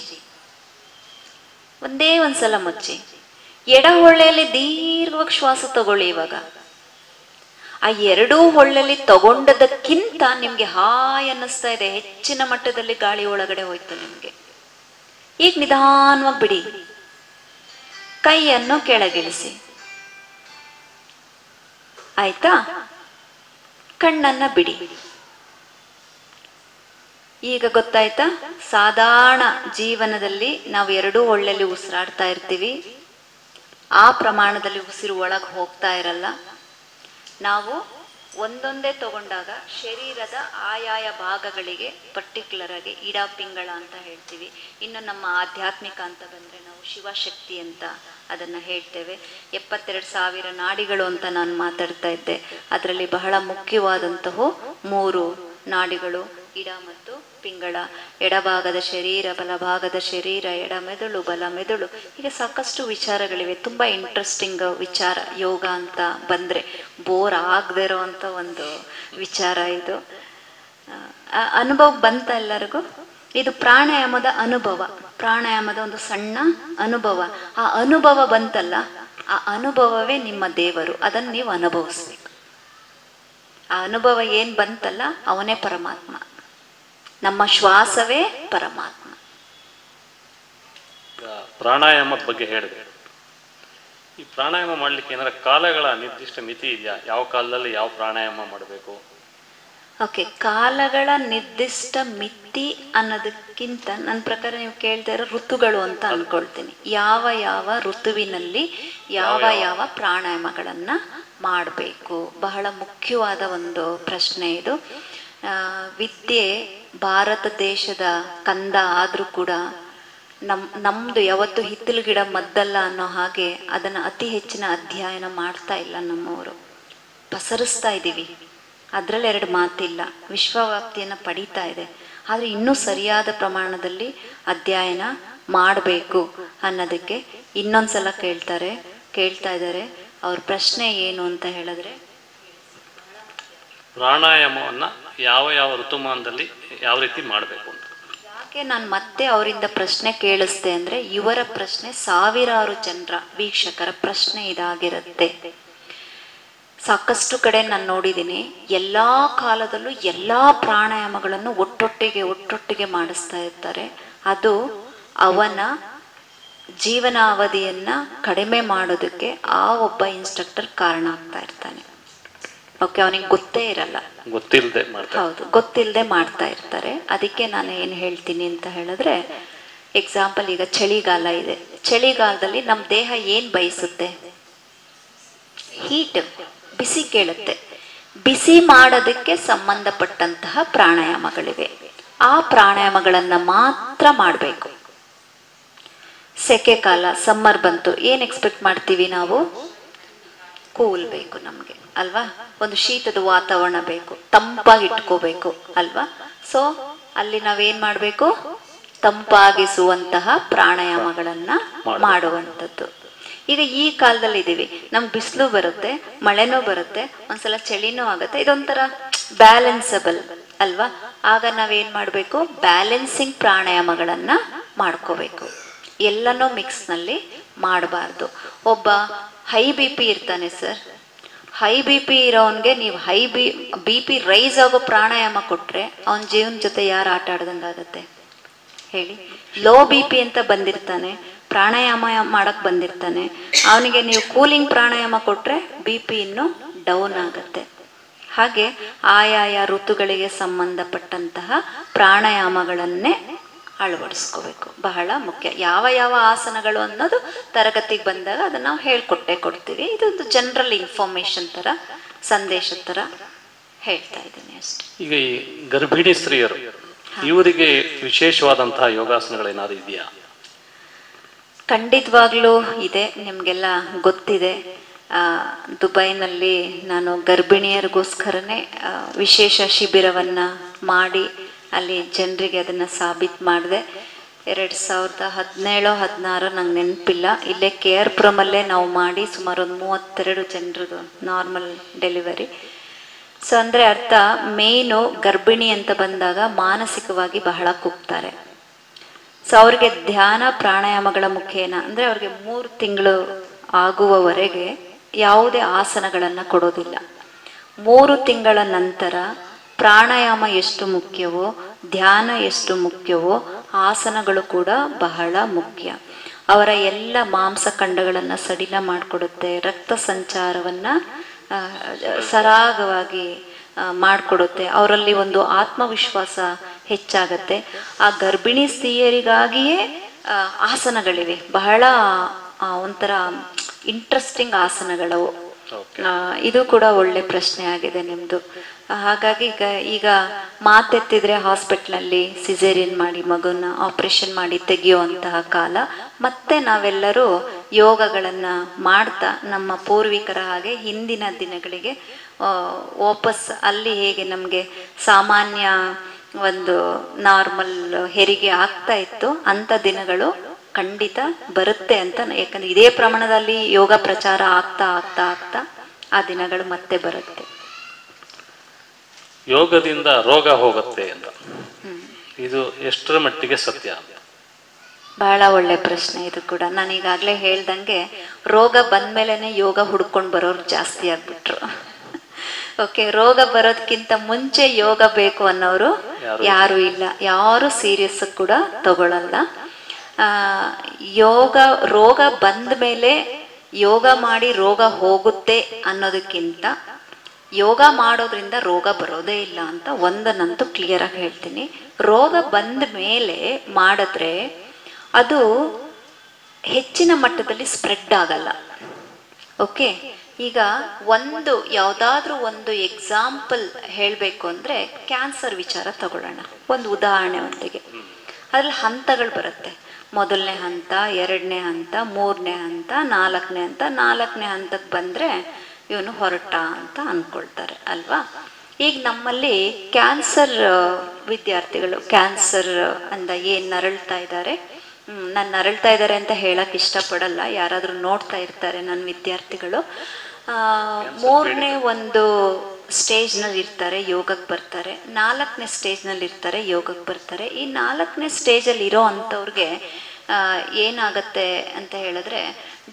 ಒಂದೇ ಒಂದ್ಸಲ ಮುಚ್ಚಿ. ಎಡ ಹೊಳ್ಳೆಯಲ್ಲಿ ದೀರ್ಘವಾಗಿ ಶ್ವಾಸ ತಗೊಳ್ಳಿ. ಇವಾಗ ಆ ಎರಡೂ ಹೊಳ್ಳೆಲ್ಲಿ ತಗೊಂಡದಕ್ಕಿಂತ ನಿಮ್ಗೆ ಹಾಯ್ ಅನ್ನಿಸ್ತಾ ಇದೆ, ಹೆಚ್ಚಿನ ಮಟ್ಟದಲ್ಲಿ ಗಾಳಿ ಒಳಗಡೆ ಹೋಯ್ತು ನಿಮ್ಗೆ. ಈಗ ನಿಧಾನವಾಗಿ ಬಿಡಿ, ಕೈಯನ್ನು ಕೆಳಗಿಳಿಸಿ. ಆಯ್ತಾ? ಕಣ್ಣನ್ನ ಬಿಡಿ. ಈಗ ಗೊತ್ತಾಯ್ತಾ? ಸಾಧಾರಣ ಜೀವನದಲ್ಲಿ ನಾವು ಎರಡೂ ಹೊಳ್ಳೆಲ್ಲಿ ಉಸಿರಾಡ್ತಾ ಇರ್ತೀವಿ, ಆ ಪ್ರಮಾಣದಲ್ಲಿ ಉಸಿರು ಒಳಗೆ ಹೋಗ್ತಾ ಇರಲ್ಲ. ನಾವು ಒಂದೊಂದೇ ತಗೊಂಡಾಗ ಶರೀರದ ಆಯಾಯ ಭಾಗಗಳಿಗೆ ಪರ್ಟಿಕ್ಯುಲರ್ ಆಗಿ ಇಡ ಪಿಂಗಳ ಅಂತ ಹೇಳ್ತೀವಿ. ಇನ್ನು ನಮ್ಮ ಆಧ್ಯಾತ್ಮಿಕ ಅಂತ ಬಂದರೆ ನಾವು ಶಿವಶಕ್ತಿ ಅಂತ ಅದನ್ನು ಹೇಳ್ತೇವೆ. 72,000 ನಾಡಿಗಳು ಅಂತ ನಾನು ಮಾತಾಡ್ತಾ ಇದ್ದೆ. ಅದರಲ್ಲಿ ಬಹಳ ಮುಖ್ಯವಾದಂತಹ 3 ನಾಡಿಗಳು ಇಡ ಮತ್ತು ಪಿಂಗಳ. ಎಡಭಾಗದ ಶರೀರ, ಬಲಭಾಗದ ಶರೀರ, ಎಡ ಮೆದುಳು, ಬಲ ಮೆದುಳು. ಹೀಗೆ ಸಾಕಷ್ಟು ವಿಚಾರಗಳಿವೆ. ತುಂಬ ಇಂಟ್ರೆಸ್ಟಿಂಗ್ ವಿಚಾರ. ಯೋಗ ಅಂತ ಬಂದರೆ ಬೋರ್ ಆಗದೆ ಇರೋವಂಥ ಒಂದು ವಿಚಾರ ಇದು. ಅನುಭವ ಬಂತ ಎಲ್ಲರಿಗೂ? ಇದು ಪ್ರಾಣಾಯಾಮದ ಅನುಭವ, ಪ್ರಾಣಾಯಾಮದ ಒಂದು ಸಣ್ಣ ಅನುಭವ. ಆ ಅನುಭವ ಬಂತಲ್ಲ, ಆ ಅನುಭವವೇ ನಿಮ್ಮ ದೇವರು. ಅದನ್ನು ನೀವು ಅನುಭವಿಸ್ಬೇಕು. ಆ ಅನುಭವ ಏನು ಬಂತಲ್ಲ, ಅವನೇ ಪರಮಾತ್ಮ. ನಮ್ಮ ಶ್ವಾಸವೇ ಪರಮಾತ್ಮ. ಪ್ರಾಣಾಯಾಮದ ಬಗ್ಗೆ ಹೇಳಿದೆ. ಈ ಪ್ರಾಣಾಯಾಮ ಮಾಡ್ಲಿಕ್ಕೆ ಏನಾರ ಕಾಲಗಳ ನಿರ್ದಿಷ್ಟ ಮಿತಿ ಇದೆಯಾ? ಯಾವ ಕಾಲದಲ್ಲಿ ಯಾವ ಪ್ರಾಣಾಯಾಮ ಮಾಡಬೇಕು? ಓಕೆ, ಕಾಲಗಳ ನಿರ್ದಿಷ್ಟ ಮಿತಿ ಅನ್ನೋದಕ್ಕಿಂತ ನನ್ನ ಪ್ರಕಾರ ನೀವು ಕೇಳ್ತಾ ಇರೋ ಋತುಗಳು ಅಂತ ಅನ್ಕೊಳ್ತೀನಿ. ಯಾವ ಯಾವ ಋತುವಿನಲ್ಲಿ ಯಾವ ಯಾವ ಪ್ರಾಣಾಯಾಮಗಳನ್ನು ಮಾಡಬೇಕು, ಬಹಳ ಮುಖ್ಯವಾದ ಒಂದು ಪ್ರಶ್ನೆ ಇದು. ವಿದ್ಯೆ ಭಾರತ ದೇಶದ ಕಂದ ಆದರೂ ಕೂಡ ನಮ್ಮದು ಯಾವತ್ತು ಹಿತ್ತಲು ಗಿಡ ಮದ್ದಲ್ಲ ಅನ್ನೋ ಹಾಗೆ ಅದನ್ನು ಅತಿ ಹೆಚ್ಚಿನ ಅಧ್ಯಯನ ಮಾಡ್ತಾ ಇಲ್ಲ ನಮ್ಮವರು. ಪಸರಿಸ್ತಾ ಇದ್ದೀವಿ, ಅದರಲ್ಲಿ 2 ಮಾತಿಲ್ಲ. ವಿಶ್ವವ್ಯಾಪ್ತಿಯನ್ನು ಪಡೀತಾ ಇದೆ, ಆದರೆ ಇನ್ನೂ ಸರಿಯಾದ ಪ್ರಮಾಣದಲ್ಲಿ ಅಧ್ಯಯನ ಮಾಡಬೇಕು ಅನ್ನೋದಕ್ಕೆ ಇನ್ನೊಂದ್ಸಲ ಕೇಳ್ತಾ ಇದ್ದಾರೆ. ಅವ್ರ ಪ್ರಶ್ನೆ ಏನು ಅಂತ ಹೇಳಿದ್ರೆ, ಪ್ರಾಣಾಯಾಮವನ್ನು ಯಾವ ಯಾವ ಋತುಮಾನದಲ್ಲಿ ಯಾವ ರೀತಿ ಮಾಡಬೇಕು ಅಂತ. ಯಾಕೆ ನಾನು ಮತ್ತೆ ಅವರಿಂದ ಪ್ರಶ್ನೆ ಕೇಳಿಸ್ದೆ ಅಂದರೆ, ಇವರ ಪ್ರಶ್ನೆ ಸಾವಿರಾರು ಜನರ ವೀಕ್ಷಕರ ಪ್ರಶ್ನೆ ಇದಾಗಿರುತ್ತೆ. ಸಾಕಷ್ಟು ಕಡೆ ನಾನು ನೋಡಿದ್ದೀನಿ, ಎಲ್ಲ ಕಾಲದಲ್ಲೂ ಎಲ್ಲ ಪ್ರಾಣಾಯಾಮಗಳನ್ನು ಒಟ್ಟೊಟ್ಟಿಗೆ ಮಾಡಿಸ್ತಾ ಇರ್ತಾರೆ. ಅದು ಅವನ ಜೀವನಾವಧಿಯನ್ನು ಕಡಿಮೆ ಮಾಡೋದಕ್ಕೆ ಆ ಒಬ್ಬ ಇನ್ಸ್ಟ್ರಕ್ಟರ್ ಕಾರಣ ಆಗ್ತಾ ಇರ್ತಾನೆ. ಓಕೆ, ಅವನಿಗೆ ಗೊತ್ತೇ ಇರಲ್ಲ, ಹೌದು, ಗೊತ್ತಿಲ್ಲದೆ ಮಾಡ್ತಾ ಇರ್ತಾರೆ. ಅದಕ್ಕೆ ನಾನು ಏನು ಹೇಳ್ತೀನಿ ಅಂತ ಹೇಳಿದ್ರೆ, ಎಕ್ಸಾಂಪಲ್, ಈಗ ಚಳಿಗಾಲ ಇದೆ. ಚಳಿಗಾಲದಲ್ಲಿ ನಮ್ಮ ದೇಹ ಏನು ಬಯಸುತ್ತೆ? ಹೀಟ್, ಬಿಸಿ ಕೇಳುತ್ತೆ. ಬಿಸಿ ಮಾಡೋದಕ್ಕೆ ಸಂಬಂಧಪಟ್ಟಂತಹ ಪ್ರಾಣಾಯಾಮಗಳಿವೆ. ಆ ಪ್ರಾಣಾಯಾಮಗಳನ್ನು ಮಾತ್ರ ಮಾಡಬೇಕು. ಸೆಕೆ ಕಾಲ, ಸಮ್ಮರ್ ಬಂತು, ಏನು ಎಕ್ಸ್ಪೆಕ್ಟ್ ಮಾಡ್ತೀವಿ ನಾವು? ಕೂಲ್ ಬೇಕು ನಮಗೆ ಅಲ್ವಾ, ಒಂದು ಶೀತದ ವಾತಾವರಣ ಬೇಕು, ತಂಪಾಗಿ ಇಟ್ಕೋಬೇಕು ಅಲ್ವಾ. ಸೊ ಅಲ್ಲಿ ನಾವೇನ್ ಮಾಡಬೇಕು? ತಂಪಾಗಿಸುವಂತಹ ಪ್ರಾಣಾಯಾಮಗಳನ್ನ ಮಾಡುವಂಥದ್ದು. ಈಗ ಈ ಕಾಲದಲ್ಲಿ ಇದ್ದೀವಿ, ನಮ್ಗೆ ಬಿಸಿಲು ಬರುತ್ತೆ, ಮಳೆನೂ ಬರುತ್ತೆ, ಒಂದ್ಸಲ ಚಳಿನೂ ಆಗುತ್ತೆ, ಇದೊಂಥರ ಬ್ಯಾಲೆನ್ಸಬಲ್ ಅಲ್ವಾ. ಆಗ ನಾವೇನ್ ಮಾಡಬೇಕು? ಬ್ಯಾಲೆನ್ಸಿಂಗ್ ಪ್ರಾಣಾಯಾಮಗಳನ್ನ ಮಾಡ್ಕೋಬೇಕು. ಎಲ್ಲನೂ ಮಿಕ್ಸ್ನಲ್ಲಿ ಮಾಡಬಾರ್ದು. ಒಬ್ಬ ಹೈ ಬಿ ಪಿ ಇರ್ತಾನೆ ಸರ್, ಹೈ ಬಿ ಪಿ ಇರೋನ್ಗೆ ನೀವು ಬಿ ಪಿ ರೈಸ್ ಆಗೋ ಪ್ರಾಣಾಯಾಮ ಕೊಟ್ರೆ ಅವನ ಜೀವನ ಜೊತೆ ಯಾರು ಆಟ ಆಡ್ದಂಗಾಗತ್ತೆ ಹೇಳಿ? ಲೋ ಬಿ ಪಿ ಅಂತ ಬಂದಿರ್ತಾನೆ, ಪ್ರಾಣಾಯಾಮ ಮಾಡಕ್ ಬಂದಿರ್ತಾನೆ, ಅವನಿಗೆ ನೀವು ಕೂಲಿಂಗ್ ಪ್ರಾಣಾಯಾಮ ಕೊಟ್ರೆ ಬಿ ಪಿ ಇನ್ನೂ ಡೌನ್ ಆಗುತ್ತೆ. ಹಾಗೆ ಆಯಾಯ ಋತುಗಳಿಗೆ ಸಂಬಂಧಪಟ್ಟಂತಹ ಪ್ರಾಣಾಯಾಮಗಳನ್ನೇ ಅಳವಡಿಸ್ಕೋಬೇಕು, ಬಹಳ ಮುಖ್ಯ. ಯಾವ ಯಾವ ಆಸನಗಳು ಅನ್ನೋದು ತರಗತಿಗೆ ಬಂದಾಗ ಅದನ್ನ ನಾವು ಕೊಡ್ತೀವಿ. ಇದೊಂದು ಜನರಲ್ ಇನ್ಫಾರ್ಮೇಶನ್ ತರ, ಸಂದೇಶದ ತರ ಹೇಳ್ತಾ ಇದ್ದೀನಿ ಅಷ್ಟೇ. ಈಗ ಈ ಗರ್ಭಿಣಿ ಸ್ತ್ರೀಯರು, ಇವರಿಗೆ ವಿಶೇಷವಾದಂತಹ ಯೋಗಾಸನಗಳೇನಾದ್ರು ಇದೆಯಾ? ಖಂಡಿತವಾಗ್ಲೂ ಇದೆ, ನಿಮಗೆಲ್ಲ ಗೊತ್ತಿದೆ. ದುಬೈನಲ್ಲಿ ನಾನು ಗರ್ಭಿಣಿಯರಿಗೋಸ್ಕರನೇ ವಿಶೇಷ ಶಿಬಿರವನ್ನು ಮಾಡಿ ಅಲ್ಲಿ ಜನರಿಗೆ ಅದನ್ನು ಸಾಬೀತು ಮಾಡಿದೆ. 2017-16 ನಂಗೆ ನೆನಪಿಲ್ಲ, ಇಲ್ಲೇ KR Purmಲ್ಲೇ ನಾವು ಮಾಡಿ ಸುಮಾರು ಒಂದು 32 ಜನರದು ನಾರ್ಮಲ್ ಡೆಲಿವರಿ. ಸೊ ಅಂದರೆ ಅರ್ಥ, ಮೇಯ್ನು ಗರ್ಭಿಣಿ ಅಂತ ಬಂದಾಗ ಮಾನಸಿಕವಾಗಿ ಬಹಳ ಕುಗ್ತಾರೆ. ಸೊ ಅವ್ರಿಗೆ ಧ್ಯಾನ ಪ್ರಾಣಾಯಾಮಗಳ ಮುಖೇನ, ಅಂದರೆ ಅವ್ರಿಗೆ 3 ತಿಂಗಳು ಆಗುವವರೆಗೆ ಯಾವುದೇ ಆಸನಗಳನ್ನು ಕೊಡೋದಿಲ್ಲ. 3 ತಿಂಗಳ ನಂತರ ಪ್ರಾಣಾಯಾಮ ಎಷ್ಟು ಮುಖ್ಯವೋ, ಧ್ಯಾನ ಎಷ್ಟು ಮುಖ್ಯವೋ, ಆಸನಗಳು ಕೂಡ ಬಹಳ ಮುಖ್ಯ. ಅವರ ಎಲ್ಲ ಮಾಂಸಖಂಡಗಳನ್ನು ಸಡಿಲ ಮಾಡಿಕೊಡುತ್ತೆ, ರಕ್ತ ಸಂಚಾರವನ್ನು ಸರಾಗವಾಗಿ ಮಾಡಿಕೊಡುತ್ತೆ, ಅವರಲ್ಲಿ ಒಂದು ಆತ್ಮವಿಶ್ವಾಸ ಹೆಚ್ಚಾಗತ್ತೆ. ಆ ಗರ್ಭಿಣಿ ಸ್ತ್ರೀಯರಿಗಾಗಿಯೇ ಆಸನಗಳಿವೆ, ಬಹಳ ಒಂಥರ ಇಂಟ್ರೆಸ್ಟಿಂಗ್ ಆಸನಗಳು. ಇದು ಕೂಡ ಒಳ್ಳೆ ಪ್ರಶ್ನೆ ಆಗಿದೆ ನಿಮ್ಮದು. ಹಾಗಾಗಿ ಈಗ ಮಾತೆತ್ತಿದ್ರೆ ಹಾಸ್ಪಿಟ್ಲಲ್ಲಿ ಸಿಸೇರಿಯನ್ ಮಾಡಿ ಮಗುನ ಆಪರೇಷನ್ ಮಾಡಿ ತೆಗೆಯುವಂತಹ ಕಾಲ. ಮತ್ತೆ ನಾವೆಲ್ಲರೂ ಯೋಗಗಳನ್ನು ಮಾಡ್ತಾ ನಮ್ಮ ಪೂರ್ವಿಕರ ಹಾಗೆ ಹಿಂದಿನ ದಿನಗಳಿಗೆ ವಾಪಸ್, ಅಲ್ಲಿ ಹೇಗೆ ನಮಗೆ ಸಾಮಾನ್ಯ ಒಂದು ನಾರ್ಮಲ್ ಹೆರಿಗೆ ಆಗ್ತಾ ಇತ್ತು ಅಂಥ ದಿನಗಳು ಖಂಡಿತ ಬರುತ್ತೆ ಅಂತ. ಯಾಕಂದ್ರೆ ಇದೇ ಪ್ರಮಾಣದಲ್ಲಿ ಯೋಗ ಪ್ರಚಾರ ಆಗ್ತಾ ಆಗ್ತಾ ಆಗ್ತಾ ಆ ದಿನಗಳು ಮತ್ತೆ ಬರುತ್ತೆ. ಯೋಗದಿಂದ ರೋಗ ಹೋಗುತ್ತೆ ಅಂತ, ಇದು ಎಷ್ಟರ ಮಟ್ಟಿಗೆ ಸತ್ಯ? ಬಹಳ ಒಳ್ಳೆ ಪ್ರಶ್ನೆ ಇದು ಕೂಡ. ನಾನು ಈಗಾಗಲೇ ಹೇಳ್ದಂಗೆ ರೋಗ ಬಂದ್ಮೇಲೆನೆ ಯೋಗ ಹುಡ್ಕೊಂಡು ಬರೋರು ಜಾಸ್ತಿ ಆಗ್ಬಿಟ್ರು. ಓಕೆ, ರೋಗ ಬರೋದಕ್ಕಿಂತ ಮುಂಚೆ ಯೋಗ ಬೇಕು ಅನ್ನೋರು ಯಾರು ಇಲ್ಲ, ಯಾರು ಸೀರಿಯಸ್ ಕೂಡ ತಗೊಳ್ಳಲ್ಲ. ರೋಗ ಬಂದ ಮೇಲೆ ಯೋಗ ಮಾಡಿ ರೋಗ ಹೋಗುತ್ತೆ ಅನ್ನೋದಕ್ಕಿಂತ ಯೋಗ ಮಾಡೋದ್ರಿಂದ ರೋಗ ಬರೋದೇ ಇಲ್ಲ ಅಂತ ಒಂದನ್ನಂತೂ ಕ್ಲಿಯರ್ ಆಗಿ ಹೇಳ್ತೀನಿ. ರೋಗ ಬಂದ ಮೇಲೆ ಮಾಡಿದ್ರೆ ಅದು ಹೆಚ್ಚಿನ ಮಟ್ಟದಲ್ಲಿ ಸ್ಪ್ರೆಡ್ ಆಗಲ್ಲ. ಓಕೆ, ಈಗ ಯಾವುದಾದ್ರೂ ಒಂದು ಎಕ್ಸಾಂಪಲ್ ಹೇಳಬೇಕು ಅಂದರೆ ಕ್ಯಾನ್ಸರ್ ವಿಚಾರ ತಗೊಳ್ಳೋಣ. ಒಂದು ಉದಾಹರಣೆ ಒಂದಿಗೆ, ಅದ್ರಲ್ಲಿ ಹಂತಗಳು ಬರುತ್ತೆ. ಮೊದಲನೇ ಹಂತ, 2ನೇ ಹಂತ, 3ನೇ ಹಂತ, 4ನೇ ಹಂತ. 4ನೇ ಹಂತಕ್ಕೆ ಬಂದರೆ ಇವನು ಹೊರಟ ಅಂತ ಅಂದ್ಕೊಳ್ತಾರೆ ಅಲ್ವಾ. ಈಗ ನಮ್ಮಲ್ಲಿ ಕ್ಯಾನ್ಸರ್ ವಿದ್ಯಾರ್ಥಿಗಳು ಕ್ಯಾನ್ಸರ್ ಅಂದ ಏನು ನರಳ್ತಾ ಇದ್ದಾರೆ, ನಾನು ನರಳ್ತಾ ಇದ್ದಾರೆ ಅಂತ ಹೇಳಕ್ಕೆ ಇಷ್ಟಪಡಲ್ಲ, ಯಾರಾದರೂ ನೋಡ್ತಾ ಇರ್ತಾರೆ ನನ್ನ ವಿದ್ಯಾರ್ಥಿಗಳು. 3ನೇ ಒಂದು ಸ್ಟೇಜ್ನಲ್ಲಿ ಇರ್ತಾರೆ, ಯೋಗಕ್ಕೆ ಬರ್ತಾರೆ. 4ನೇ ಸ್ಟೇಜ್ನಲ್ಲಿ ಇರ್ತಾರೆ, ಯೋಗಕ್ಕೆ ಬರ್ತಾರೆ. ಈ 4ನೇ ಸ್ಟೇಜಲ್ಲಿ ಇರೋ ಅಂಥವ್ರಿಗೆ ಏನಾಗತ್ತೆ ಅಂತ ಹೇಳಿದ್ರೆ,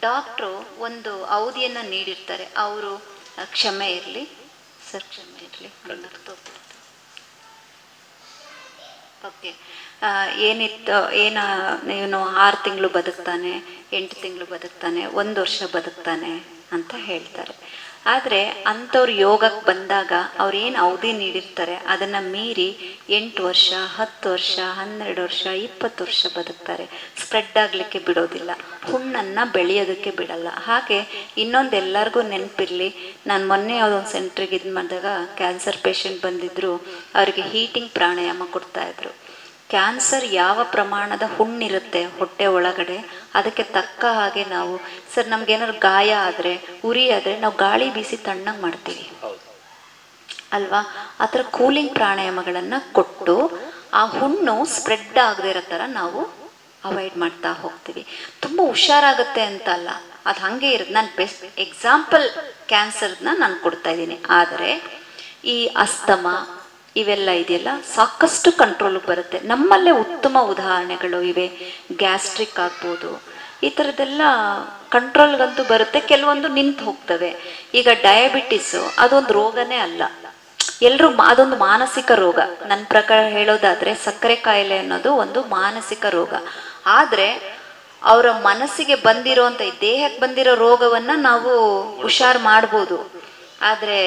ಡಾಕ್ಟ್ರು ಒಂದು ಅವಧಿಯನ್ನು ನೀಡಿರ್ತಾರೆ. ಅವರು ಕ್ಷಮೆ ಇರಲಿ ಸರ್, ಕ್ಷಮೆ ಇರಲಿ, ಓಕೆ, ಇವನು 6 ತಿಂಗಳು ಬದುಕ್ತಾನೆ, 8 ತಿಂಗಳು ಬದುಕ್ತಾನೆ, 1 ವರ್ಷ ಬದುಕ್ತಾನೆ ಅಂತ ಹೇಳ್ತಾರೆ. ಆದರೆ ಅಂಥವ್ರು ಯೋಗಕ್ಕೆ ಬಂದಾಗ ಅವ್ರೇನು ಅವಧಿ ನೀಡಿರ್ತಾರೆ ಅದನ್ನು ಮೀರಿ 8 ವರ್ಷ 10 ವರ್ಷ 12 ವರ್ಷ 20 ವರ್ಷ ಬದುಕ್ತಾರೆ. ಸ್ಪ್ರೆಡ್ ಆಗಲಿಕ್ಕೆ ಬಿಡೋದಿಲ್ಲ, ಹುಣ್ಣನ್ನು ಬೆಳೆಯೋದಕ್ಕೆ ಬಿಡಲ್ಲ. ಹಾಗೆ ಇನ್ನೊಂದು ಎಲ್ಲರಿಗೂ ನೆನಪಿರಲಿ, ನಾನು ಮೊನ್ನೆ ಯಾವುದೊಂದು ಸೆಂಟ್ರಿಗೆ ಇದು ಮಾಡಿದಾಗ ಕ್ಯಾನ್ಸರ್ ಪೇಷಂಟ್ ಬಂದಿದ್ದರು, ಅವರಿಗೆ ಹೀಟಿಂಗ್ ಪ್ರಾಣಾಯಾಮ ಕೊಡ್ತಾಯಿದ್ರು. ಕ್ಯಾನ್ಸರ್ ಯಾವ ಪ್ರಮಾಣದ ಹುಣ್ಣಿರುತ್ತೆ ಹೊಟ್ಟೆ ಒಳಗಡೆ ಅದಕ್ಕೆ ತಕ್ಕ ಹಾಗೆ ನಾವು ಸರ್ ನಮ್ಗೇನಾದ್ರು ಗಾಯ ಆದರೆ ಉರಿ ಆದರೆ ನಾವು ಗಾಳಿ ಬೀಸಿ ತಣ್ಣಗೆ ಮಾಡ್ತೀವಿ ಅಲ್ವಾ. ಆ ಥರ ಕೂಲಿಂಗ್ ಪ್ರಾಣಾಯಾಮಗಳನ್ನು ಕೊಟ್ಟು ಆ ಹುಣ್ಣು ಸ್ಪ್ರೆಡ್ ಆಗದೆ ಇರೋ ಥರ ನಾವು ಅವಾಯ್ಡ್ ಮಾಡ್ತಾ ಹೋಗ್ತೀವಿ. ತುಂಬ ಹುಷಾರಾಗುತ್ತೆ ಅಂತ ಅಲ್ಲ, ಅದು ಹಾಗೆ ಇರುತ್ತೆ. ನಾನು ಬೆಸ್ಟ್ ಎಕ್ಸಾಂಪಲ್ ಕ್ಯಾನ್ಸರ್ನ ನಾನು ಕೊಡ್ತಾ ಇದ್ದೀನಿ. ಆದರೆ ಈ ಅಸ್ತಮ ಇವೆಲ್ಲ ಇದೆಯಲ್ಲ ಸಾಕಷ್ಟು ಕಂಟ್ರೋಲಿಗೆ ಬರುತ್ತೆ. ನಮ್ಮಲ್ಲೇ ಉತ್ತಮ ಉದಾಹರಣೆಗಳು ಇವೆ. ಗ್ಯಾಸ್ಟ್ರಿಕ್ ಆಗ್ಬೋದು, ಈ ಥರದ್ದೆಲ್ಲ ಕಂಟ್ರೋಲ್ಗಂತೂ ಬರುತ್ತೆ. ಕೆಲವೊಂದು ನಿಂತು ಹೋಗ್ತವೆ. ಈಗ ಡಯಾಬಿಟಿಸು ಅದೊಂದು ರೋಗನೇ ಅಲ್ಲ, ಎಲ್ಲರೂ ಅದೊಂದು ಮಾನಸಿಕ ರೋಗ. ನನ್ನ ಪ್ರಕಾರ ಹೇಳೋದಾದರೆ ಸಕ್ಕರೆ ಕಾಯಿಲೆ ಅನ್ನೋದು ಒಂದು ಮಾನಸಿಕ ರೋಗ. ಆದರೆ ಅವರ ಮನಸ್ಸಿಗೆ ಬಂದಿರೋಂಥ ದೇಹಕ್ಕೆ ಬಂದಿರೋ ರೋಗವನ್ನು ನಾವು ಹುಷಾರು ಮಾಡ್ಬೋದು. ಆದರೆ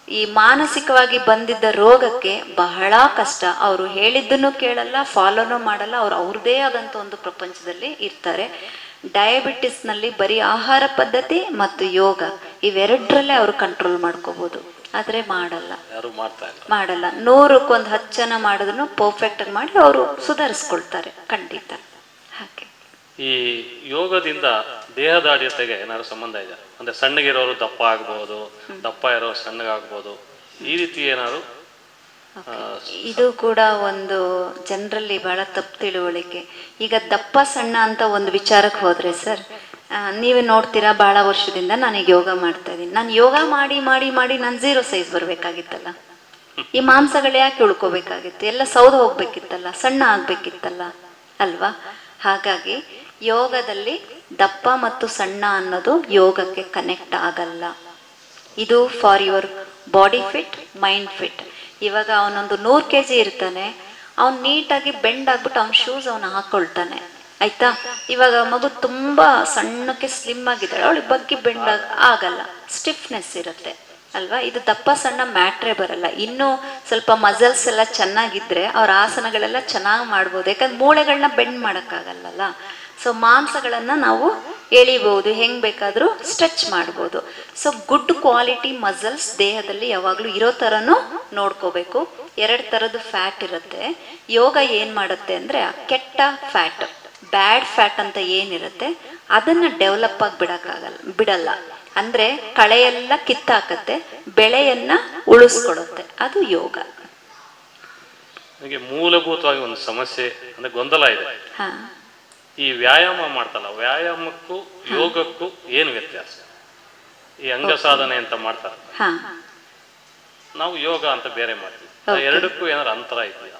ಈ ಮಾನಸಿಕವಾಗಿ ಬಂದಿದ್ದ ರೋಗಕ್ಕೆ ಬಹಳ ಕಷ್ಟ. ಅವರು ಹೇಳಿದ್ದನ್ನು ಕೇಳಲ್ಲ, ಫಾಲೋನೂ ಮಾಡಲ್ಲ. ಅವರು ಅವ್ರದ್ದೇ ಆದಂಥ ಒಂದು ಪ್ರಪಂಚದಲ್ಲಿ ಇರ್ತಾರೆ. ಡಯಾಬಿಟಿಸ್ನಲ್ಲಿ ಬರೀ ಆಹಾರ ಪದ್ಧತಿ ಮತ್ತು ಯೋಗ ಇವೆರಡರಲ್ಲೇ ಅವರು ಕಂಟ್ರೋಲ್ ಮಾಡ್ಕೋಬೋದು. ಆದರೆ ಮಾಡಲ್ಲ. 100ಕ್ಕೆ 10 ಜನ ಮಾಡಿದ್ರು ಪರ್ಫೆಕ್ಟಾಗಿ ಮಾಡಿ ಅವರು ಸುಧಾರಿಸ್ಕೊಳ್ತಾರೆ ಖಂಡಿತ. ಹಾಗೆ ಈ ಯೋಗದಿಂದ ದೇಹದಾಢ್ಯತೆಗೆ ಏನಾದ್ರು ಸಂಬಂಧ ಇದೆ? ಅಂದ್ರೆ ಸಣ್ಣಗಿರೋರು ದಪ್ಪ ಆಗ್ಬೋದು, ದಪ್ಪ ಇರೋರು ಸಣ್ಣಗಾಗ್ಬೋದು, ಈ ರೀತಿ ಏನಾದ್ರು? ಇದು ಕೂಡ ಒಂದು ಜನರಲ್ಲಿ ಬಹಳ ತಪ್ಪು ತಿಳುವಳಿಕೆ. ಈಗ ದಪ್ಪ ಸಣ್ಣ ಅಂತ ಒಂದು ವಿಚಾರಕ್ಕೆ ಹೋದ್ರೆ ಸರ್, ನೀವೇ ನೋಡ್ತೀರಾ, ಬಹಳ ವರ್ಷದಿಂದ ನಾನೀಗ ಯೋಗ ಮಾಡ್ತಾ ಇದ್ದೀನಿ. ನಾನು ಯೋಗ ಮಾಡಿ ಮಾಡಿ ಮಾಡಿ ನಾನು 0 ಸೈಜ್ ಬರಬೇಕಾಗಿತ್ತಲ್ಲ, ಈ ಮಾಂಸಗಳು ಯಾಕೆ ಉಳ್ಕೋಬೇಕಾಗಿತ್ತು? ಎಲ್ಲ ಸೌದು ಹೋಗ್ಬೇಕಿತ್ತಲ್ಲ, ಸಣ್ಣ ಆಗ್ಬೇಕಿತ್ತಲ್ಲ ಅಲ್ವಾ. ಹಾಗಾಗಿ ಯೋಗದಲ್ಲಿ ದಪ್ಪ ಮತ್ತು ಸಣ್ಣ ಅನ್ನೋದು ಯೋಗಕ್ಕೆ ಕನೆಕ್ಟ್ ಆಗಲ್ಲ. ಇದು for your body fit, mind fit. ಇವಾಗ ಅವನೊಂದು 100 kg ಇರ್ತಾನೆ, ಅವ್ನು ನೀಟಾಗಿ ಬೆಂಡ್ ಆಗ್ಬಿಟ್ಟು ಅವ್ನ ಶೂಸ್ ಅವನು ಹಾಕೊಳ್ತಾನೆ, ಆಯ್ತಾ. ಇವಾಗ ಮಗು ತುಂಬಾ ಸಣ್ಣಕ್ಕೆ ಸ್ಲಿಮ್ ಆಗಿದ್ದಾಳೆ, ಅವಳಿಗೆ ಬಗ್ಗೆ ಬೆಂಡ್ ಆಗಲ್ಲ, ಸ್ಟಿಫ್ನೆಸ್ ಇರುತ್ತೆ ಅಲ್ವಾ. ಇದು ದಪ್ಪ ಸಣ್ಣ ಮ್ಯಾಟ್ರೇ ಬರಲ್ಲ. ಇನ್ನೂ ಸ್ವಲ್ಪ ಮಸಲ್ಸ್ ಎಲ್ಲ ಚೆನ್ನಾಗಿದ್ರೆ ಅವ್ರ ಆಸನಗಳೆಲ್ಲ ಚೆನ್ನಾಗಿ ಮಾಡ್ಬೋದು, ಯಾಕಂದ್ರೆ ಮೂಳೆಗಳನ್ನ ಬೆಂಡ್ ಮಾಡೋಕ್ಕಾಗಲ್ಲಲ್ಲ. ಸೊ ಮಾಂಸಗಳನ್ನು ನಾವು ಎಳಿಬಹುದು, ಹೆಂಗೆ ಬೇಕಾದರೂ ಸ್ಟ್ರೆಚ್ ಮಾಡ್ಬೋದು. ಸೊ ಗುಡ್ ಕ್ವಾಲಿಟಿ ಮಸಲ್ಸ್ ದೇಹದಲ್ಲಿ ಯಾವಾಗಲೂ ಇರೋ ಥರನೂ ನೋಡ್ಕೋಬೇಕು. 2 ಥರದ್ದು ಫ್ಯಾಟ್ ಇರುತ್ತೆ. ಯೋಗ ಏನು ಮಾಡುತ್ತೆ ಅಂದರೆ ಆ ಕೆಟ್ಟ ಫ್ಯಾಟ್, ಬ್ಯಾಡ್ ಫ್ಯಾಟ್ ಅಂತ ಏನಿರುತ್ತೆ ಅದನ್ನು ಡೆವಲಪ್ ಆಗಿ ಬಿಡಲ್ಲ. ಅಂದರೆ ಕಳೆಯೆಲ್ಲ ಕಿತ್ತಾಕತ್ತೆ, ಬೆಳೆಯನ್ನ ಉಳಿಸ್ಕೊಡುತ್ತೆ. ಅದು ಯೋಗ. ನನಗೆ ಮೂಲಭೂತವಾಗಿ ಒಂದು ಸಮಸ್ಯೆ ಅಂದ್ರೆ ಗೊಂದಲ ಇದೆ. ಈ ವ್ಯಾಯಾಮ ಮಾಡ್ತಲ್ಲ, ವ್ಯಾಯಾಮಕ್ಕೂ ಯೋಗಕ್ಕೂ ಏನು ವ್ಯತ್ಯಾಸ? ಈ ಅಂಗ ಸಾಧನೆ ಅಂತ ಮಾಡ್ತಾರೆ, ನಾವು ಯೋಗ ಅಂತ ಬೇರೆ ಮಾಡ್ತೀವಿ. ಎರಡಕ್ಕೂ ಏನಾದ್ರು ಅಂತರ ಇದೆಯಾ?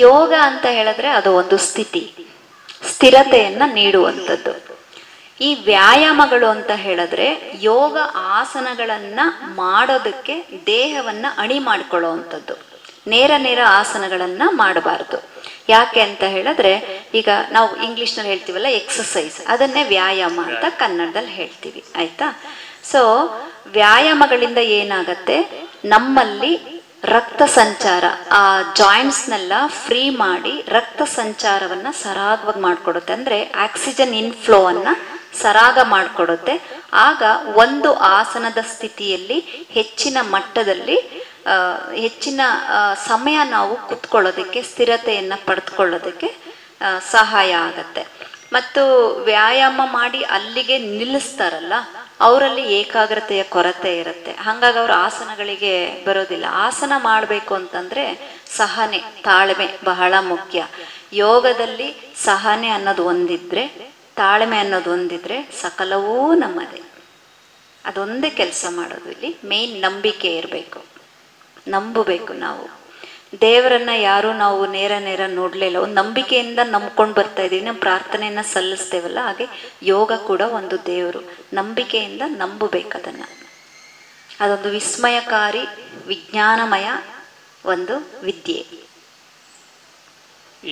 ಯೋಗ ಅಂತ ಹೇಳಿದ್ರೆ ಅದು ಒಂದು ಸ್ಥಿತಿ, ಸ್ಥಿರತೆಯನ್ನ ನೀಡುವಂಥದ್ದು. ಈ ವ್ಯಾಯಾಮಗಳು ಅಂತ ಹೇಳಿದ್ರೆ ಯೋಗ ಆಸನಗಳನ್ನ ಮಾಡೋದಕ್ಕೆ ದೇಹವನ್ನ ಅಣಿ ಮಾಡಿಕೊಳ್ಳುವಂಥದ್ದು. ನೇರ ಆಸನಗಳನ್ನ ಮಾಡಬಾರ್ದು. ಯಾಕೆ ಅಂತ ಹೇಳಿದ್ರೆ ಈಗ ನಾವು ಇಂಗ್ಲಿಷ್ನಲ್ಲಿ ಹೇಳ್ತೀವಲ್ಲ ಎಕ್ಸಸೈಸ್, ಅದನ್ನೇ ವ್ಯಾಯಾಮ ಅಂತ ಕನ್ನಡದಲ್ಲಿ ಹೇಳ್ತೀವಿ, ಆಯ್ತಾ. ಸೊ ವ್ಯಾಯಾಮಗಳಿಂದ ಏನಾಗತ್ತೆ, ನಮ್ಮಲ್ಲಿ ರಕ್ತ ಸಂಚಾರ, ಆ ಜಾಯಿಂಟ್ಸ್ನೆಲ್ಲ ಫ್ರೀ ಮಾಡಿ ರಕ್ತ ಸಂಚಾರವನ್ನ ಸರಾಗವಾಗಿ ಮಾಡಿಕೊಡುತ್ತೆ. ಅಂದ್ರೆ ಆಕ್ಸಿಜನ್ ಇನ್ಫ್ಲೋ ಅನ್ನ ಸರಾಗ ಮಾಡಿಕೊಡುತ್ತೆ. ಆಗ ಒಂದು ಆಸನದ ಸ್ಥಿತಿಯಲ್ಲಿ ಹೆಚ್ಚಿನ ಮಟ್ಟದಲ್ಲಿ ಹೆಚ್ಚಿನ ಸಮಯ ನಾವು ಕುತ್ಕೊಳ್ಳೋದಕ್ಕೆ, ಸ್ಥಿರತೆಯನ್ನು ಪಡೆದುಕೊಳ್ಳೋದಕ್ಕೆ ಸಹಾಯ ಆಗತ್ತೆ. ಮತ್ತು ವ್ಯಾಯಾಮ ಮಾಡಿ ಅಲ್ಲಿಗೆ ನಿಲ್ಲಿಸ್ತಾರಲ್ಲ ಅವರಲ್ಲಿ ಏಕಾಗ್ರತೆಯ ಕೊರತೆ ಇರುತ್ತೆ. ಹಾಗಾಗಿ ಅವರು ಆಸನಗಳಿಗೆ ಬರೋದಿಲ್ಲ. ಆಸನ ಮಾಡಬೇಕು ಅಂತಂದ್ರೆ ಸಹನೆ, ತಾಳ್ಮೆ ಬಹಳ ಮುಖ್ಯ. ಯೋಗದಲ್ಲಿ ಸಹನೆ ಅನ್ನೋದು ಒಂದಿದ್ರೆ, ತಾಳ್ಮೆ ಅನ್ನೋದು ಒಂದಿದ್ರೆ ಸಕಲವೂ ನಮ್ಮದೇ. ಅದೊಂದೇ ಕೆಲಸ ಮಾಡೋದು. ಇಲ್ಲಿ ಮೇನ್ ನಂಬಿಕೆ ಇರಬೇಕು, ನಂಬಬೇಕು. ನಾವು ದೇವರನ್ನ ಯಾರು ನಾವು ನೇರ ನೋಡ್ಲಿಲ್ಲ, ಒಂದು ನಂಬಿಕೆಯಿಂದ ನಂಬ್ಕೊಂಡು ಬರ್ತಾ ಇದೀವಿ. ನಾವು ಪ್ರಾರ್ಥನೆಯನ್ನ ಸಲ್ಲಿಸ್ತೇವಲ್ಲ, ಹಾಗೆ ಯೋಗ ಕೂಡ ಒಂದು ದೇವರು. ನಂಬಿಕೆಯಿಂದ ನಂಬಬೇಕು ಅದನ್ನ. ಅದೊಂದು ವಿಸ್ಮಯಕಾರಿ ವಿಜ್ಞಾನಮಯ ಒಂದು ವಿದ್ಯೆ.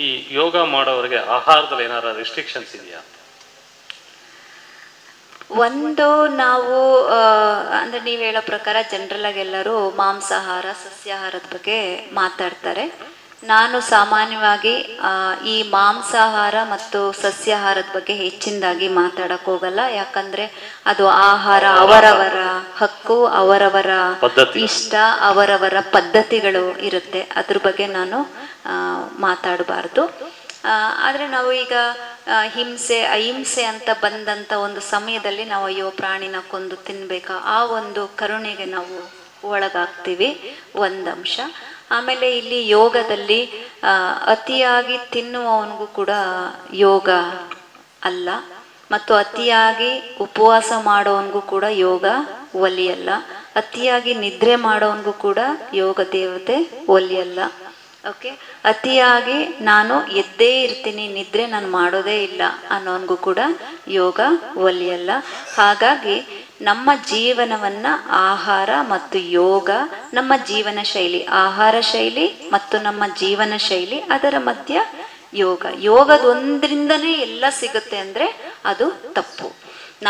ಈ ಯೋಗ ಮಾಡೋರಿಗೆ ಆಹಾರದಲ್ಲಿ ಏನಾರ ರೆಸ್ಟ್ರಿಕ್ಷನ್ಸ್ ಇದೆಯಾ? ಒಂದು ನಾವು ಅಂದರೆ ನೀವು ಹೇಳೋ ಪ್ರಕಾರ ಜನರಲ್ ಆಗಿ ಎಲ್ಲರೂ ಮಾಂಸಾಹಾರ ಸಸ್ಯಾಹಾರದ ಬಗ್ಗೆ ಮಾತಾಡ್ತಾರೆ. ನಾನು ಸಾಮಾನ್ಯವಾಗಿ ಈ ಮಾಂಸಾಹಾರ ಮತ್ತು ಸಸ್ಯಾಹಾರದ ಬಗ್ಗೆ ಹೆಚ್ಚಿನದಾಗಿ ಮಾತಾಡಕ್ ಹೋಗಲ್ಲ. ಯಾಕಂದ್ರೆ ಅದು ಆಹಾರ ಅವರವರ ಹಕ್ಕು, ಅವರವರ ಇಷ್ಟ, ಅವರವರ ಪದ್ಧತಿಗಳು ಇರುತ್ತೆ. ಅದ್ರ ಬಗ್ಗೆ ನಾನು ಮಾತಾಡಬಾರ್ದು. ಆದರೆ ನಾವು ಈಗ ಹಿಂಸೆ ಅಹಿಂಸೆ ಅಂತ ಬಂದಂಥ ಒಂದು ಸಮಯದಲ್ಲಿ ನಾವು ಅಯ್ಯೋ ಪ್ರಾಣಿನ ಕೊಂದು ತಿನ್ಬೇಕಾ ಆ ಒಂದು ಕರುಣೆಗೆ ನಾವು ಒಳಗಾಗ್ತೀವಿ, ಒಂದಂಶ. ಆಮೇಲೆ ಇಲ್ಲಿ ಯೋಗದಲ್ಲಿ ಅತಿಯಾಗಿ ತಿನ್ನುವವನಿಗೂ ಕೂಡ ಯೋಗ ಅಲ್ಲ, ಮತ್ತು ಅತಿಯಾಗಿ ಉಪವಾಸ ಮಾಡೋವನಿಗೂ ಕೂಡ ಯೋಗ ಒಲಿಯಲ್ಲ, ಅತಿಯಾಗಿ ನಿದ್ರೆ ಮಾಡೋವನಿಗೂ ಕೂಡ ಯೋಗ ದೇವತೆ ಒಲಿಯಲ್ಲ. ಓಕೆ, ಅತಿಯಾಗಿ ನಾನು ಎದ್ದೇ ಇರ್ತೀನಿ, ನಿದ್ರೆ ನಾನು ಮಾಡೋದೇ ಇಲ್ಲ ಅನ್ನೋನ್ಗೂ ಕೂಡ ಯೋಗ ಒಲಿಯಲ್ಲ. ಹಾಗಾಗಿ ನಮ್ಮ ಜೀವನವನ್ನ ಆಹಾರ ಮತ್ತು ಯೋಗ, ನಮ್ಮ ಜೀವನ ಶೈಲಿ, ಆಹಾರ ಶೈಲಿ ಮತ್ತು ನಮ್ಮ ಜೀವನ ಶೈಲಿ, ಅದರ ಮಧ್ಯ ಯೋಗ. ಯೋಗದೊಂದ್ರಿಂದನೇ ಎಲ್ಲ ಸಿಗುತ್ತೆ ಅಂದ್ರೆ ಅದು ತಪ್ಪು.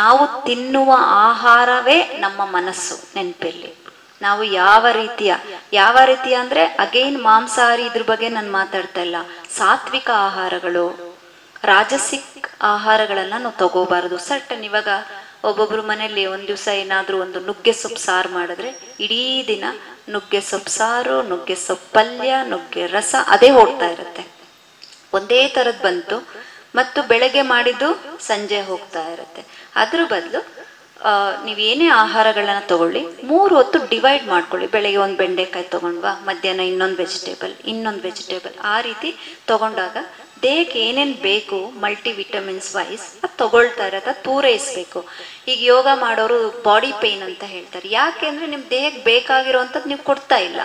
ನಾವು ತಿನ್ನುವ ಆಹಾರವೇ ನಮ್ಮ ಮನಸ್ಸು, ನೆನಪಲ್ಲಿ. ನಾವು ಯಾವ ರೀತಿಯ ಅಂದ್ರೆ ಅಗೈನ್ ಮಾಂಸಾಹಾರಿ ಇದ್ರ ಬಗ್ಗೆ ನಾನು ಮಾತಾಡ್ತಾ ಇಲ್ಲ. ಸಾತ್ವಿಕ ಆಹಾರಗಳು, ರಾಜಸಿಕ್ ಆಹಾರಗಳನ್ನ ನಾವು ತಗೋಬಾರದು. ಸರ್ಟನ್ ಇವಾಗ ಒಬ್ಬೊಬ್ರು ಮನೇಲಿ ಒಂದ್ ದಿವಸ ಏನಾದ್ರೂ ಒಂದು ನುಗ್ಗೆ ಸೊಪ್ಪು ಸಾರು ಮಾಡಿದ್ರೆ ಇಡೀ ದಿನ ನುಗ್ಗೆ ಸೊಪ್ಪು ಸಾರು, ನುಗ್ಗೆ ಸೊಪ್ಪು ಪಲ್ಯ, ನುಗ್ಗೆ ರಸ ಅದೇ ಓಡ್ತಾ ಇರುತ್ತೆ. ಒಂದೇ ಥರದ್ ಬಂತು ಮತ್ತು ಬೆಳಗ್ಗೆ ಮಾಡಿದ್ದು ಸಂಜೆ ಹೋಗ್ತಾ ಇರುತ್ತೆ. ಅದ್ರ ಬದಲು ನೀವೇನೇ ಆಹಾರಗಳನ್ನ ತಗೊಳ್ಳಿ, 3 ಹೊತ್ತು ಡಿವೈಡ್ ಮಾಡ್ಕೊಳ್ಳಿ. ಬೆಳಗ್ಗೆ ಒಂದು ಬೆಂಡೆಕಾಯಿ ತಗೊಂಡ್ವಾ, ಮಧ್ಯಾಹ್ನ ಇನ್ನೊಂದು ವೆಜಿಟೇಬಲ್, ಆ ರೀತಿ ತಗೊಂಡಾಗ ದೇಹಕ್ಕೆ ಏನೇನು ಬೇಕು ಮಲ್ಟಿ ವಿಟಮಿನ್ಸ್ ವೈಸ್ ಅದು ತಗೊಳ್ತಾ ಇರೋದು, ಅದು ಪೂರೈಸಬೇಕು. ಈಗ ಯೋಗ ಮಾಡೋರು ಬಾಡಿ ಪೇನ್ ಅಂತ ಹೇಳ್ತಾರೆ. ಯಾಕೆ ಅಂದರೆ ನಿಮ್ಮ ದೇಹಕ್ಕೆ ಬೇಕಾಗಿರೋವಂಥದ್ದು ನೀವು ಕೊಡ್ತಾ ಇಲ್ಲ.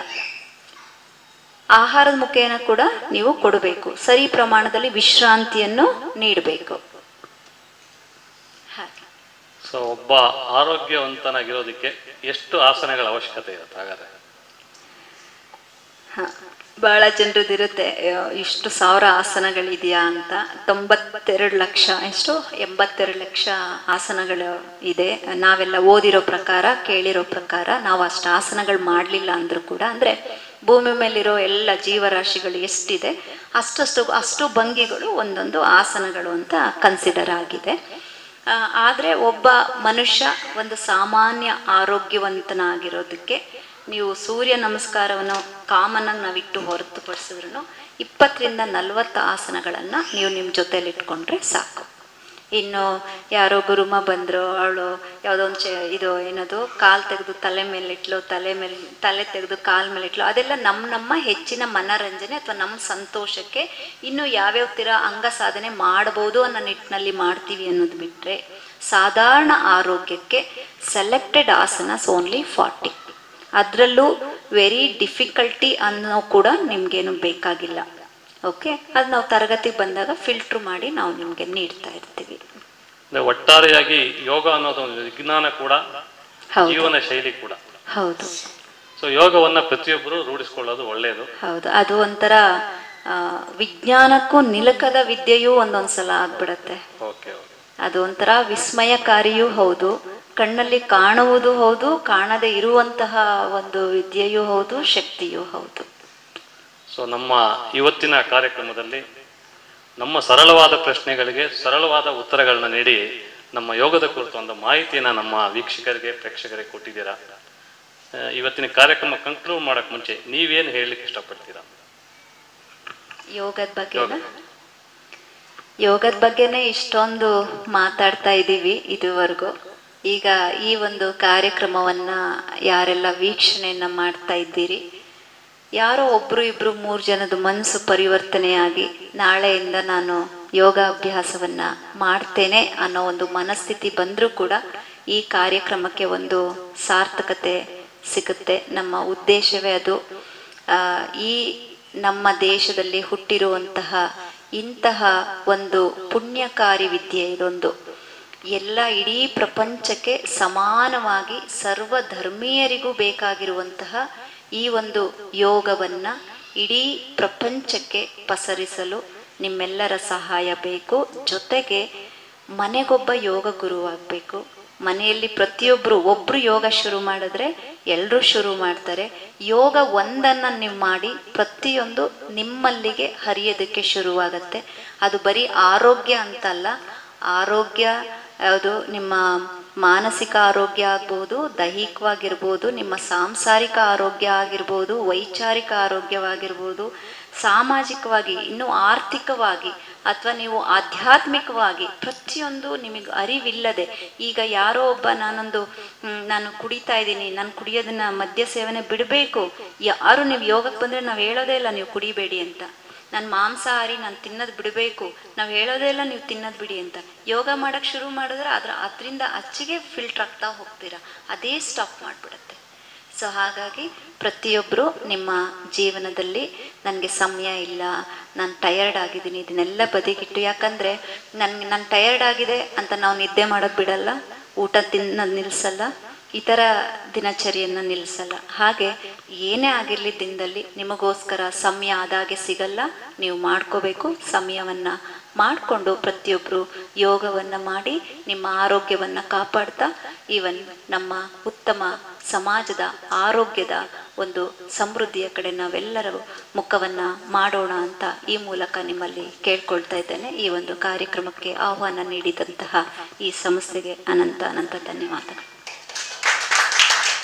ಆಹಾರದ ಮುಖೇನ ಕೂಡ ನೀವು ಕೊಡಬೇಕು, ಸರಿ ಪ್ರಮಾಣದಲ್ಲಿ ವಿಶ್ರಾಂತಿಯನ್ನು ನೀಡಬೇಕು. ಸೊ ಒಬ್ಬ ಆರೋಗ್ಯವಂತನಾಗಿರೋದಕ್ಕೆ ಎಷ್ಟು ಆಸನಗಳ ಅವಶ್ಯಕತೆ ಇರುತ್ತೆ ಹಾಗಾದ್ರೆ? ಬಹಳ ಜನರದಿರುತ್ತೆ ಇಷ್ಟು 1000 ಆಸನಗಳಿದೆಯಾ ಅಂತ. 92 ಲಕ್ಷ, ಎಷ್ಟು 82 ಲಕ್ಷ ಆಸನಗಳು ಇದೆ. ನಾವೆಲ್ಲ ಓದಿರೋ ಪ್ರಕಾರ, ಕೇಳಿರೋ ಪ್ರಕಾರ, ನಾವು ಅಷ್ಟು ಆಸನಗಳು ಮಾಡಲಿಲ್ಲ ಅಂದ್ರೂ ಕೂಡ, ಅಂದರೆ ಭೂಮಿ ಮೇಲಿರೋ ಎಲ್ಲ ಜೀವರಾಶಿಗಳು ಎಷ್ಟಿದೆ ಅಷ್ಟು ಭಂಗಿಗಳು ಒಂದೊಂದು ಆಸನಗಳು ಅಂತ ಕನ್ಸಿಡರ್ ಆಗಿದೆ. ಆದರೆ ಒಬ್ಬ ಮನುಷ್ಯ ಒಂದು ಸಾಮಾನ್ಯ ಆರೋಗ್ಯವಂತನಾಗಿರೋದಕ್ಕೆ ನೀವು ಸೂರ್ಯ ನಮಸ್ಕಾರವನ್ನು ಕಾಮನ್ನಾಗಿ ನಾವಿಟ್ಟು ಹೊರತುಪಡಿಸಿದ್ರು 20 ರಿಂದ 40 ಆಸನಗಳನ್ನು ನೀವು ನಿಮ್ಮ ಜೊತೆಲಿ ಇಟ್ಕೊಂಡ್ರೆ ಸಾಕು. ಇನ್ನು ಯಾರೋ ಗುರುಮ ಬಂದರು, ಅವಳು ಯಾವುದೋ ಒಂದು ಇದು ಏನದು ಕಾಲು ತೆಗೆದು ತಲೆ ಮೇಲಿಟ್ಲು, ತಲೆ ತೆಗೆದು ಕಾಲ ಮೇಲಿಟ್ಲು, ಅದೆಲ್ಲ ನಮ್ಮ ಹೆಚ್ಚಿನ ಮನರಂಜನೆ ಅಥವಾ ನಮ್ಮ ಸಂತೋಷಕ್ಕೆ ಇನ್ನು ಯಾವ್ಯಾವ ಥರ ಅಂಗ ಸಾಧನೆ ಮಾಡ್ಬೋದು ಅನ್ನೋ ನಿಟ್ಟಿನಲ್ಲಿ ಮಾಡ್ತೀವಿ ಅನ್ನೋದು ಬಿಟ್ಟರೆ, ಸಾಧಾರಣ ಆರೋಗ್ಯಕ್ಕೆ ಸೆಲೆಕ್ಟೆಡ್ ಆಸನಸ್ ಓನ್ಲಿ 40. ಅದರಲ್ಲೂ ವೆರಿ ಡಿಫಿಕಲ್ಟಿ ಅನ್ನೋ ಕೂಡ ನಿಮ್ಗೇನು ಬೇಕಾಗಿಲ್ಲ. ಓಕೆ, ಅದು ನಾವು ತರಗತಿಗೆ ಬಂದಾಗ ಫಿಲ್ಟ್ರ್ ಮಾಡಿ ನಾವು ನಿಮಗೆ ನೀಡ್ತಾ ಇರ್ತೀವಿ. ಒಟ್ಟಾರೆಯಾಗಿ ಯೋಗ ಅನ್ನೋದು ಒಂದು ವಿಜ್ಞಾನ ಕೂಡ, ಜೀವನ ಶೈಲಿ ಕೂಡ. ಹೌದು. ಸೊ ಯೋಗವನ್ನ ಪ್ರತಿಯೊಬ್ಬರು ರೂಢಿಸ್ಕೊಳ್ಳೋದು ಒಳ್ಳೆಯದು. ಹೌದು, ಅದು ಒಂಥರ ವಿಜ್ಞಾನಕ್ಕೂ ನಿಲುಕದ ವಿದ್ಯೆಯೂ ಒಂದೊಂದ್ಸಲ ಆಗ್ಬಿಡತ್ತೆ. ಅದು ಒಂಥರ ವಿಸ್ಮಯಕಾರಿಯೂ ಹೌದು, ಕಣ್ಣಲ್ಲಿ ಕಾಣುವುದು ಹೌದು, ಕಾಣದೇ ಇರುವಂತಹ ಒಂದು ವಿದ್ಯೆಯೂ ಹೌದು, ಶಕ್ತಿಯೂ ಹೌದು. ಸೊ ನಮ್ಮ ಇವತ್ತಿನ ಕಾರ್ಯಕ್ರಮದಲ್ಲಿ ನಮ್ಮ ಸರಳವಾದ ಪ್ರಶ್ನೆಗಳಿಗೆ ಸರಳವಾದ ಉತ್ತರಗಳನ್ನ ನೀಡಿ ನಮ್ಮ ಯೋಗದ ಕುರಿತು ಒಂದು ಮಾಹಿತಿಯನ್ನು ನಮ್ಮ ವೀಕ್ಷಕರಿಗೆ, ಪ್ರೇಕ್ಷಕರಿಗೆ ಕೊಟ್ಟಿದ್ದೀರಾ. ಇವತ್ತಿನ ಕಾರ್ಯಕ್ರಮ ಕನ್ಕ್ಲೂಡ್ ಮಾಡಕ್ ಮುಂಚೆ ನೀವೇನು ಹೇಳಲಿಕ್ಕೆ ಇಷ್ಟಪಡ್ತೀರಾ? ಯೋಗದ ಬಗ್ಗೆನೇ ಇಷ್ಟೊಂದು ಮಾತಾಡ್ತಾ ಇದ್ದೀವಿ ಇದುವರೆಗೂ. ಈಗ ಈ ಒಂದು ಕಾರ್ಯಕ್ರಮವನ್ನ ಯಾರೆಲ್ಲ ವೀಕ್ಷಣೆಯನ್ನ ಮಾಡ್ತಾ ಇದ್ದೀರಿ, ಯಾರೋ 1, 2, 3 ಜನದ ಮನಸ್ಸು ಪರಿವರ್ತನೆಯಾಗಿ ನಾಳೆಯಿಂದ ನಾನು ಯೋಗ ಅಭ್ಯಾಸವನ್ನ ಮಾಡ್ತೇನೆ ಅನ್ನೋ ಒಂದು ಮನಸ್ಥಿತಿ ಬಂದರೂ ಕೂಡ ಈ ಕಾರ್ಯಕ್ರಮಕ್ಕೆ ಒಂದು ಸಾರ್ಥಕತೆ ಸಿಗುತ್ತೆ. ನಮ್ಮ ಉದ್ದೇಶವೇ ಅದು. ಈ ನಮ್ಮ ದೇಶದಲ್ಲಿ ಹುಟ್ಟಿರುವಂತಹ ಇಂತಹ ಒಂದು ಪುಣ್ಯಕಾರಿ ವಿದ್ಯೆ ಇದೊಂದು, ಎಲ್ಲ ಇಡೀ ಪ್ರಪಂಚಕ್ಕೆ ಸಮಾನವಾಗಿ ಸರ್ವ ಧರ್ಮೀಯರಿಗೂ ಬೇಕಾಗಿರುವಂತಹ ಈ ಒಂದು ಯೋಗವನ್ನ ಇಡೀ ಪ್ರಪಂಚಕ್ಕೆ ಪಸರಿಸಲು ನಿಮ್ಮೆಲ್ಲರ ಸಹಾಯ ಬೇಕು. ಜೊತೆಗೆ ಮನೆಗೊಬ್ಬ ಯೋಗ ಗುರುವಾಗಬೇಕು. ಮನೆಯಲ್ಲಿ ಪ್ರತಿಯೊಬ್ಬರು ಒಬ್ಬರು ಯೋಗ ಶುರು ಮಾಡಿದ್ರೆ ಎಲ್ಲರೂ ಶುರು ಮಾಡ್ತಾರೆ. ಯೋಗ ಒಂದನ್ನು ನೀವು ಮಾಡಿ ಪ್ರತಿಯೊಂದು ನಿಮ್ಮಲ್ಲಿಗೆ ಹರಿಯೋದಕ್ಕೆ ಶುರುವಾಗತ್ತೆ. ಅದು ಬರೀ ಆರೋಗ್ಯ ಅಂತಲ್ಲ, ಆರೋಗ್ಯ ಯಾವುದು ನಿಮ್ಮ ಮಾನಸಿಕ ಆರೋಗ್ಯ ಆಗ್ಬೋದು, ದೈಹಿಕವಾಗಿರ್ಬೋದು, ನಿಮ್ಮ ಸಾಂಸಾರಿಕ ಆರೋಗ್ಯ ಆಗಿರ್ಬೋದು, ವೈಚಾರಿಕ ಆರೋಗ್ಯವಾಗಿರ್ಬೋದು, ಸಾಮಾಜಿಕವಾಗಿ, ಇನ್ನು ಆರ್ಥಿಕವಾಗಿ ಅಥವಾ ನೀವು ಆಧ್ಯಾತ್ಮಿಕವಾಗಿ ಪ್ರತಿಯೊಂದು ನಿಮಗೆ ಅರಿವಿಲ್ಲದೆ, ಈಗ ಯಾರೋ ಒಬ್ಬ ನಾನು ಕುಡಿತಾ ಇದ್ದೀನಿ, ನಾನು ಕುಡಿಯೋದನ್ನ ಮದ್ಯ ಸೇವನೆ ಬಿಡಬೇಕು, ಯಾರು ನೀವು ಯೋಗಕ್ಕೆ ಬಂದರೆ ನಾವು ಹೇಳೋದೇ ಇಲ್ಲ ನೀವು ಕುಡಿಬೇಡಿ ಅಂತ. ನಾನು ಮಾಂಸಾಹಾರಿ, ನಾನು ತಿನ್ನೋದು ಬಿಡಬೇಕು, ನಾವು ಹೇಳೋದೇ ಇಲ್ಲ ನೀವು ತಿನ್ನೋದು ಬಿಡಿ ಅಂತ. ಯೋಗ ಮಾಡೋಕ್ಕೆ ಶುರು ಮಾಡಿದ್ರೆ ಅದರಿಂದ ಅಚ್ಚಿಗೆ ಫಿಲ್ಟರ್ ಆಗ್ತಾ ಹೋಗ್ತೀರಾ, ಅದೇ ಸ್ಟಾಪ್ ಮಾಡಿಬಿಡುತ್ತೆ. ಸೊ ಹಾಗಾಗಿ ಪ್ರತಿಯೊಬ್ಬರು ನಿಮ್ಮ ಜೀವನದಲ್ಲಿ ನನಗೆ ಸಮಯ ಇಲ್ಲ, ನಾನು ಟಯರ್ಡ್ ಆಗಿದ್ದೀನಿ, ಇದನ್ನೆಲ್ಲ ಬದಿಗಿಟ್ಟು, ಯಾಕಂದರೆ ನಾನು ಟಯರ್ಡ್ ಆಗಿದೆ ಅಂತ ನಾವು ನಿದ್ದೆ ಮಾಡೋದು ಬಿಡಲ್ಲ, ಊಟ ತಿನ್ನೋದು ನಿಲ್ಲಿಸಲ್ಲ, ಇತರ ದಿನಚರಿಯನ್ನು ನಿಲ್ಲಿಸಲ್ಲ. ಹಾಗೆ ಏನೇ ಆಗಿರಲಿ ದಿನದಲ್ಲಿ ನಿಮಗೋಸ್ಕರ ಸಮಯ ಆದಾಗೆ ಸಿಗಲ್ಲ, ನೀವು ಮಾಡ್ಕೋಬೇಕು. ಸಮಯವನ್ನು ಮಾಡಿಕೊಂಡು ಪ್ರತಿಯೊಬ್ಬರು ಯೋಗವನ್ನು ಮಾಡಿ ನಿಮ್ಮ ಆರೋಗ್ಯವನ್ನು ಕಾಪಾಡ್ತಾ ಈವನ್ ನಮ್ಮ ಉತ್ತಮ ಸಮಾಜದ ಆರೋಗ್ಯದ ಒಂದು ಸಮೃದ್ಧಿಯ ಕಡೆ ನಾವೆಲ್ಲರೂ ಮುಖವನ್ನು ಮಾಡೋಣ ಅಂತ ಈ ಮೂಲಕ ನಿಮ್ಮಲ್ಲಿ ಕೇಳ್ಕೊಳ್ತಾ ಇದ್ದೇನೆ. ಈ ಒಂದು ಕಾರ್ಯಕ್ರಮಕ್ಕೆ ಆಹ್ವಾನ ನೀಡಿದಂತಹ ಈ ಸಂಸ್ಥೆಗೆ ಅನಂತ ಅನಂತ ಧನ್ಯವಾದಗಳು.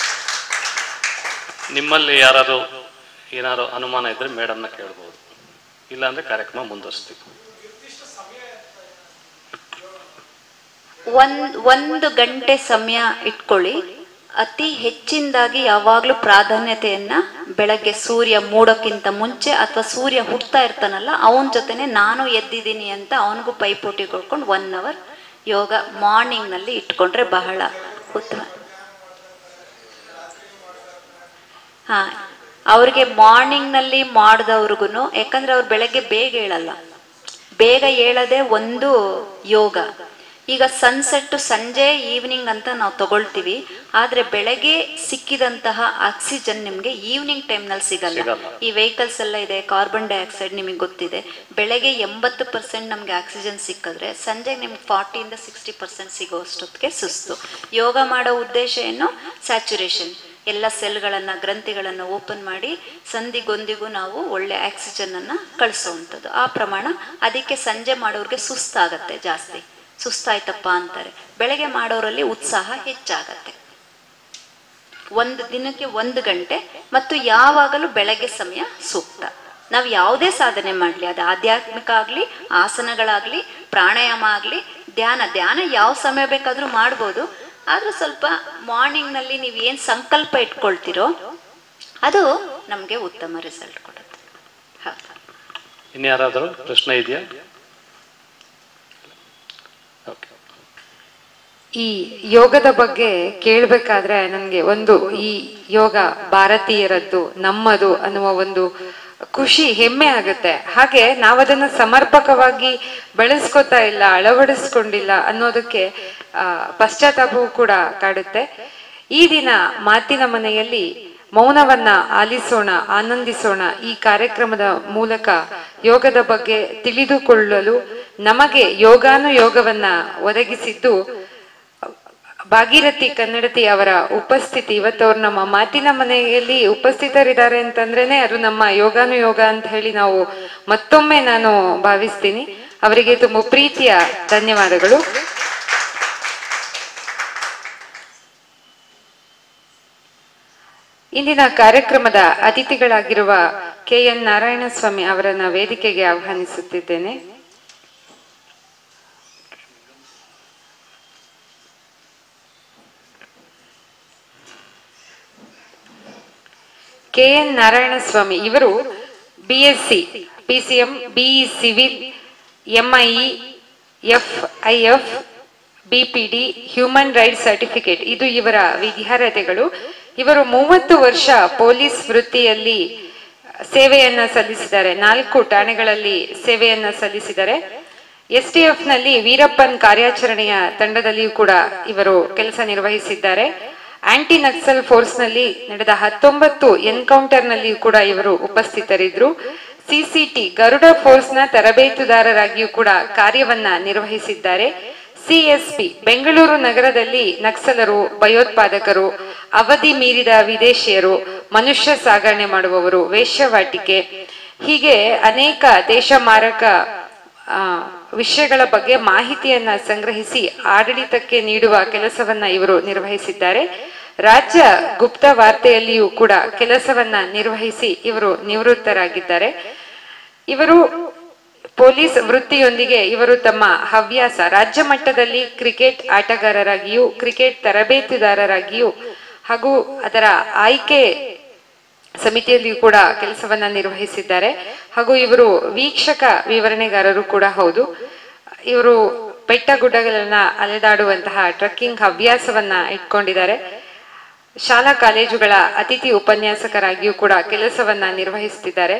ನಿಮ್ಮಲ್ಲಿ ಯಾರಾದರೂ ಏನಾದ್ರು ಅನುಮಾನ ಇದ್ರೆ ಮೇಡಮ್ನ ಕೇಳ್ಬೋದು, ಇಲ್ಲಾಂದ್ರೆ ಕಾರ್ಯಕ್ರಮ ಮುಂದುವರಿಸ್ತೀವಿ. ಒಂದು ಗಂಟೆ ಸಮಯ ಇಟ್ಕೊಳ್ಳಿ. ಅತಿ ಹೆಚ್ಚಿನದಾಗಿ ಯಾವಾಗಲೂ ಪ್ರಾಧಾನ್ಯತೆಯನ್ನ ಬೆಳಗ್ಗೆ ಸೂರ್ಯ ಮೂಡೋಕ್ಕಿಂತ ಮುಂಚೆ ಅಥವಾ ಸೂರ್ಯ ಹುಡ್ತಾ ಇರ್ತಾನಲ್ಲ ಅವನ ಜೊತೆನೆ ನಾನು ಎದ್ದಿದ್ದೀನಿ ಅಂತ ಅವನಿಗೂ ಪೈಪೋಟಿ ಕೊಡ್ಕೊಂಡು 1 hour ಯೋಗ ಮಾರ್ನಿಂಗ್ನಲ್ಲಿ ಇಟ್ಕೊಂಡ್ರೆ ಬಹಳ ಉತ್ತಮ. ಅವ್ರಿಗೆ ಮಾರ್ನಿಂಗ್ನಲ್ಲಿ ಮಾಡಿದವ್ರಿಗೂ, ಯಾಕಂದ್ರೆ ಅವ್ರು ಬೆಳಗ್ಗೆ ಬೇಗ ಹೇಳಲ್ಲ, ಬೇಗ ಹೇಳದೆ ಒಂದು ಯೋಗ. ಈಗ ಸನ್ಸೆಟ್ ಸಂಜೆ ಈವ್ನಿಂಗ್ ಅಂತ ನಾವು ತಗೊಳ್ತೀವಿ, ಆದ್ರೆ ಬೆಳಗ್ಗೆ ಸಿಕ್ಕಿದಂತಹ ಆಕ್ಸಿಜನ್ ನಿಮ್ಗೆ ಈವ್ನಿಂಗ್ ಟೈಮ್ನಲ್ಲಿ ಸಿಗಲ್ಲ. ಈ ವೆಹಿಕಲ್ಸ್ ಎಲ್ಲ ಇದೆ, ಕಾರ್ಬನ್ ಡೈಆಕ್ಸೈಡ್ ನಿಮಗೆ ಗೊತ್ತಿದೆ. ಬೆಳಗ್ಗೆ 80% ನಮ್ಗೆ ಆಕ್ಸಿಜನ್ ಸಿಕ್ಕಿದ್ರೆ ಸಂಜೆ ನಿಮ್ಗೆ 40 to 60% ಸಿಗೋ ಅಷ್ಟೊತ್ತಿಗೆ ಸುಸ್ತು. ಯೋಗ ಮಾಡೋ ಉದ್ದೇಶ ಏನು? ಸ್ಯಾಚುರೇಷನ್, ಎಲ್ಲ ಸೆಲ್ಗಳನ್ನು ಗ್ರಂಥಿಗಳನ್ನು ಓಪನ್ ಮಾಡಿ ಸಂಧಿಗೊಂದಿಗೂ ನಾವು ಒಳ್ಳೆ ಆಕ್ಸಿಜನ್ ಕಳಿಸೋವಂಥದ್ದು. ಆ ಪ್ರಮಾಣ ಅದಕ್ಕೆ ಸಂಜೆ ಮಾಡೋರಿಗೆ ಸುಸ್ತಾಗತ್ತೆ, ಜಾಸ್ತಿ ಸುಸ್ತಾಯ್ತಪ್ಪ ಅಂತಾರೆ. ಬೆಳಗ್ಗೆ ಮಾಡೋರಲ್ಲಿ ಉತ್ಸಾಹ ಹೆಚ್ಚಾಗತ್ತೆ. ಒಂದು ದಿನಕ್ಕೆ 1 ಗಂಟೆ ಮತ್ತು ಯಾವಾಗಲೂ ಬೆಳಗ್ಗೆ ಸಮಯ ಸೂಕ್ತ. ನಾವು ಯಾವುದೇ ಸಾಧನೆ ಮಾಡಲಿ, ಅದು ಆಧ್ಯಾತ್ಮಿಕ ಆಗಲಿ, ಆಸನಗಳಾಗಲಿ, ಪ್ರಾಣಾಯಾಮ ಆಗಲಿ, ಧ್ಯಾನ ಯಾವ ಸಮಯ ಬೇಕಾದರೂ ಮಾಡ್ಬೋದು. ಆದರೂ ಸ್ವಲ್ಪ ಮಾರ್ನಿಂಗ್ನಲ್ಲಿ ನೀವು ಏನು ಸಂಕಲ್ಪ ಇಟ್ಕೊಳ್ತೀರೋ ಅದು ನಮಗೆ ಉತ್ತಮ ರಿಸಲ್ಟ್ ಕೊಡುತ್ತೆ. ಇನ್ಯಾರಾದರೂ ಪ್ರಶ್ನೆ ಇದೆಯಾ? ಈ ಯೋಗದ ಬಗ್ಗೆ ಕೇಳಬೇಕಾದ್ರೆ ನನಗೆ ಈ ಯೋಗ ಭಾರತೀಯರದ್ದು, ನಮ್ಮದು ಅನ್ನುವ ಒಂದು ಖುಷಿ, ಹೆಮ್ಮೆ ಆಗುತ್ತೆ. ಹಾಗೆ ನಾವದನ್ನ ಸಮರ್ಪಕವಾಗಿ ಬೆಳೆಸ್ಕೊತಾ ಇಲ್ಲ, ಅಳವಡಿಸ್ಕೊಂಡಿಲ್ಲ ಅನ್ನೋದಕ್ಕೆ ಪಶ್ಚಾತ್ತಾಪವೂ ಕೂಡ ಕಾಡುತ್ತೆ. ಈ ದಿನ ಮಾತಿನ ಮನೆಯಲ್ಲಿ ಮೌನವನ್ನ ಆಲಿಸೋಣ, ಆನಂದಿಸೋಣ ಈ ಕಾರ್ಯಕ್ರಮದ ಮೂಲಕ ಯೋಗದ ಬಗ್ಗೆ ತಿಳಿದುಕೊಳ್ಳಲು ನಮಗೆ ಯೋಗಾನುಯೋಗವನ್ನ ಒದಗಿಸಿದ್ದು ಭಾಗೀರಥಿ ಕನ್ನಡತಿ ಅವರ ಉಪಸ್ಥಿತಿ. ಇವತ್ತು ಅವ್ರು ನಮ್ಮ ಮಾತಿನ ಮನೆಯಲ್ಲಿ ಉಪಸ್ಥಿತರಿದ್ದಾರೆ ಅಂತಂದ್ರೇನೆ ಅದು ನಮ್ಮ ಯೋಗಾನುಯೋಗ ಅಂತ ಹೇಳಿ ನಾವು ಮತ್ತೊಮ್ಮೆ ನಾನು ಭಾವಿಸ್ತೀನಿ. ಅವರಿಗೆ ತುಂಬ ಪ್ರೀತಿಯ ಧನ್ಯವಾದಗಳು. ಇಂದಿನ ಕಾರ್ಯಕ್ರಮದ ಅತಿಥಿಗಳಾಗಿರುವ KN ನಾರಾಯಣಸ್ವಾಮಿ ಅವರನ್ನ ವೇದಿಕೆಗೆ ಆಹ್ವಾನಿಸುತ್ತಿದ್ದೇನೆ. KN ನಾರಾಯಣಸ್ವಾಮಿ ಇವರು BSc PCM BE civil MIE FIF BPD human rights certificate ಇದು ಇವರ ವಿದ್ಯಾರ್ಹತೆಗಳು. ಇವರು 30 ವರ್ಷ ಪೊಲೀಸ್ ವೃತ್ತಿಯಲ್ಲಿ ಸೇವೆಯನ್ನ ಸಲ್ಲಿಸಿದ್ದಾರೆ. 4 ಠಾಣೆಗಳಲ್ಲಿ ಸೇವೆಯನ್ನ ಸಲ್ಲಿಸಿದ್ದಾರೆ. STF ನಲ್ಲಿ ವೀರಪ್ಪನ್ ಕಾರ್ಯಾಚರಣೆಯ ತಂಡದಲ್ಲಿಯೂ ಕೂಡ ಇವರು ಕೆಲಸ ನಿರ್ವಹಿಸಿದ್ದಾರೆ. ಆಂಟಿ ನಕ್ಸಲ್ ಫೋರ್ಸ್ ನಲ್ಲಿ ನಡೆದ 19 ಎನ್ಕೌಂಟರ್ ನಲ್ಲಿ ಕೂಡ ಇವರು ಉಪಸ್ಥಿತರಿದ್ರು. CCT ಗರುಡ ಫೋರ್ಸ್ ನ ತರಬೇತುದಾರರಾಗಿಯೂ ಕೂಡ ಕಾರ್ಯವನ್ನ ನಿರ್ವಹಿಸಿದ್ದಾರೆ. CSP ಬೆಂಗಳೂರು ನಗರದಲ್ಲಿ ನಕ್ಸಲರು, ಭಯೋತ್ಪಾದಕರು, ಅವಧಿ ಮೀರಿದ ವಿದೇಶಿಯರು, ಮನುಷ್ಯ ಸಾಗಣೆ ಮಾಡುವವರು, ವೇಶ್ಯವಾಟಿಕೆ, ಹೀಗೆ ಅನೇಕ ದೇಶ ಮಾರಕ ವಿಷಯಗಳ ಬಗ್ಗೆ ಮಾಹಿತಿಯನ್ನ ಸಂಗ್ರಹಿಸಿ ಆಡಳಿತಕ್ಕೆ ನೀಡುವ ಕೆಲಸವನ್ನ ಇವರು ನಿರ್ವಹಿಸಿದ್ದಾರೆ. ರಾಜ್ಯ ಗುಪ್ತ ವಾರ್ತೆಯಲ್ಲಿಯೂ ಕೂಡ ಕೆಲಸವನ್ನ ನಿರ್ವಹಿಸಿ ಇವರು ನಿವೃತ್ತರಾಗಿದ್ದಾರೆ. ಇವರು ಪೊಲೀಸ್ ವೃತ್ತಿಯೊಂದಿಗೆ ಇವರು ತಮ್ಮ ಹವ್ಯಾಸ ರಾಜ್ಯ ಮಟ್ಟದಲ್ಲಿ ಕ್ರಿಕೆಟ್ ಆಟಗಾರರಾಗಿಯೂ, ಕ್ರಿಕೆಟ್ ತರಬೇತುದಾರರಾಗಿಯೂ ಹಾಗೂ ಅದರ ಆಯ್ಕೆ ಸಮಿತಿಯಲ್ಲಿಯೂ ಕೂಡ ಕೆಲಸವನ್ನ ನಿರ್ವಹಿಸಿದ್ದಾರೆ. ಹಾಗೂ ಇವರು ವೀಕ್ಷಕ ವಿವರಣೆಗಾರರು ಕೂಡ ಹೌದು. ಇವರು ಬೆಟ್ಟ ಗುಡ್ಡಗಳನ್ನ ಅಲೆದಾಡುವಂತಹ ಟ್ರೆಕ್ಕಿಂಗ್ ಹವ್ಯಾಸವನ್ನ ಇಟ್ಕೊಂಡಿದ್ದಾರೆ. ಶಾಲಾ ಕಾಲೇಜುಗಳ ಅತಿಥಿ ಉಪನ್ಯಾಸಕರಾಗಿಯೂ ಕೂಡ ಕೆಲಸವನ್ನ ನಿರ್ವಹಿಸುತ್ತಿದ್ದಾರೆ.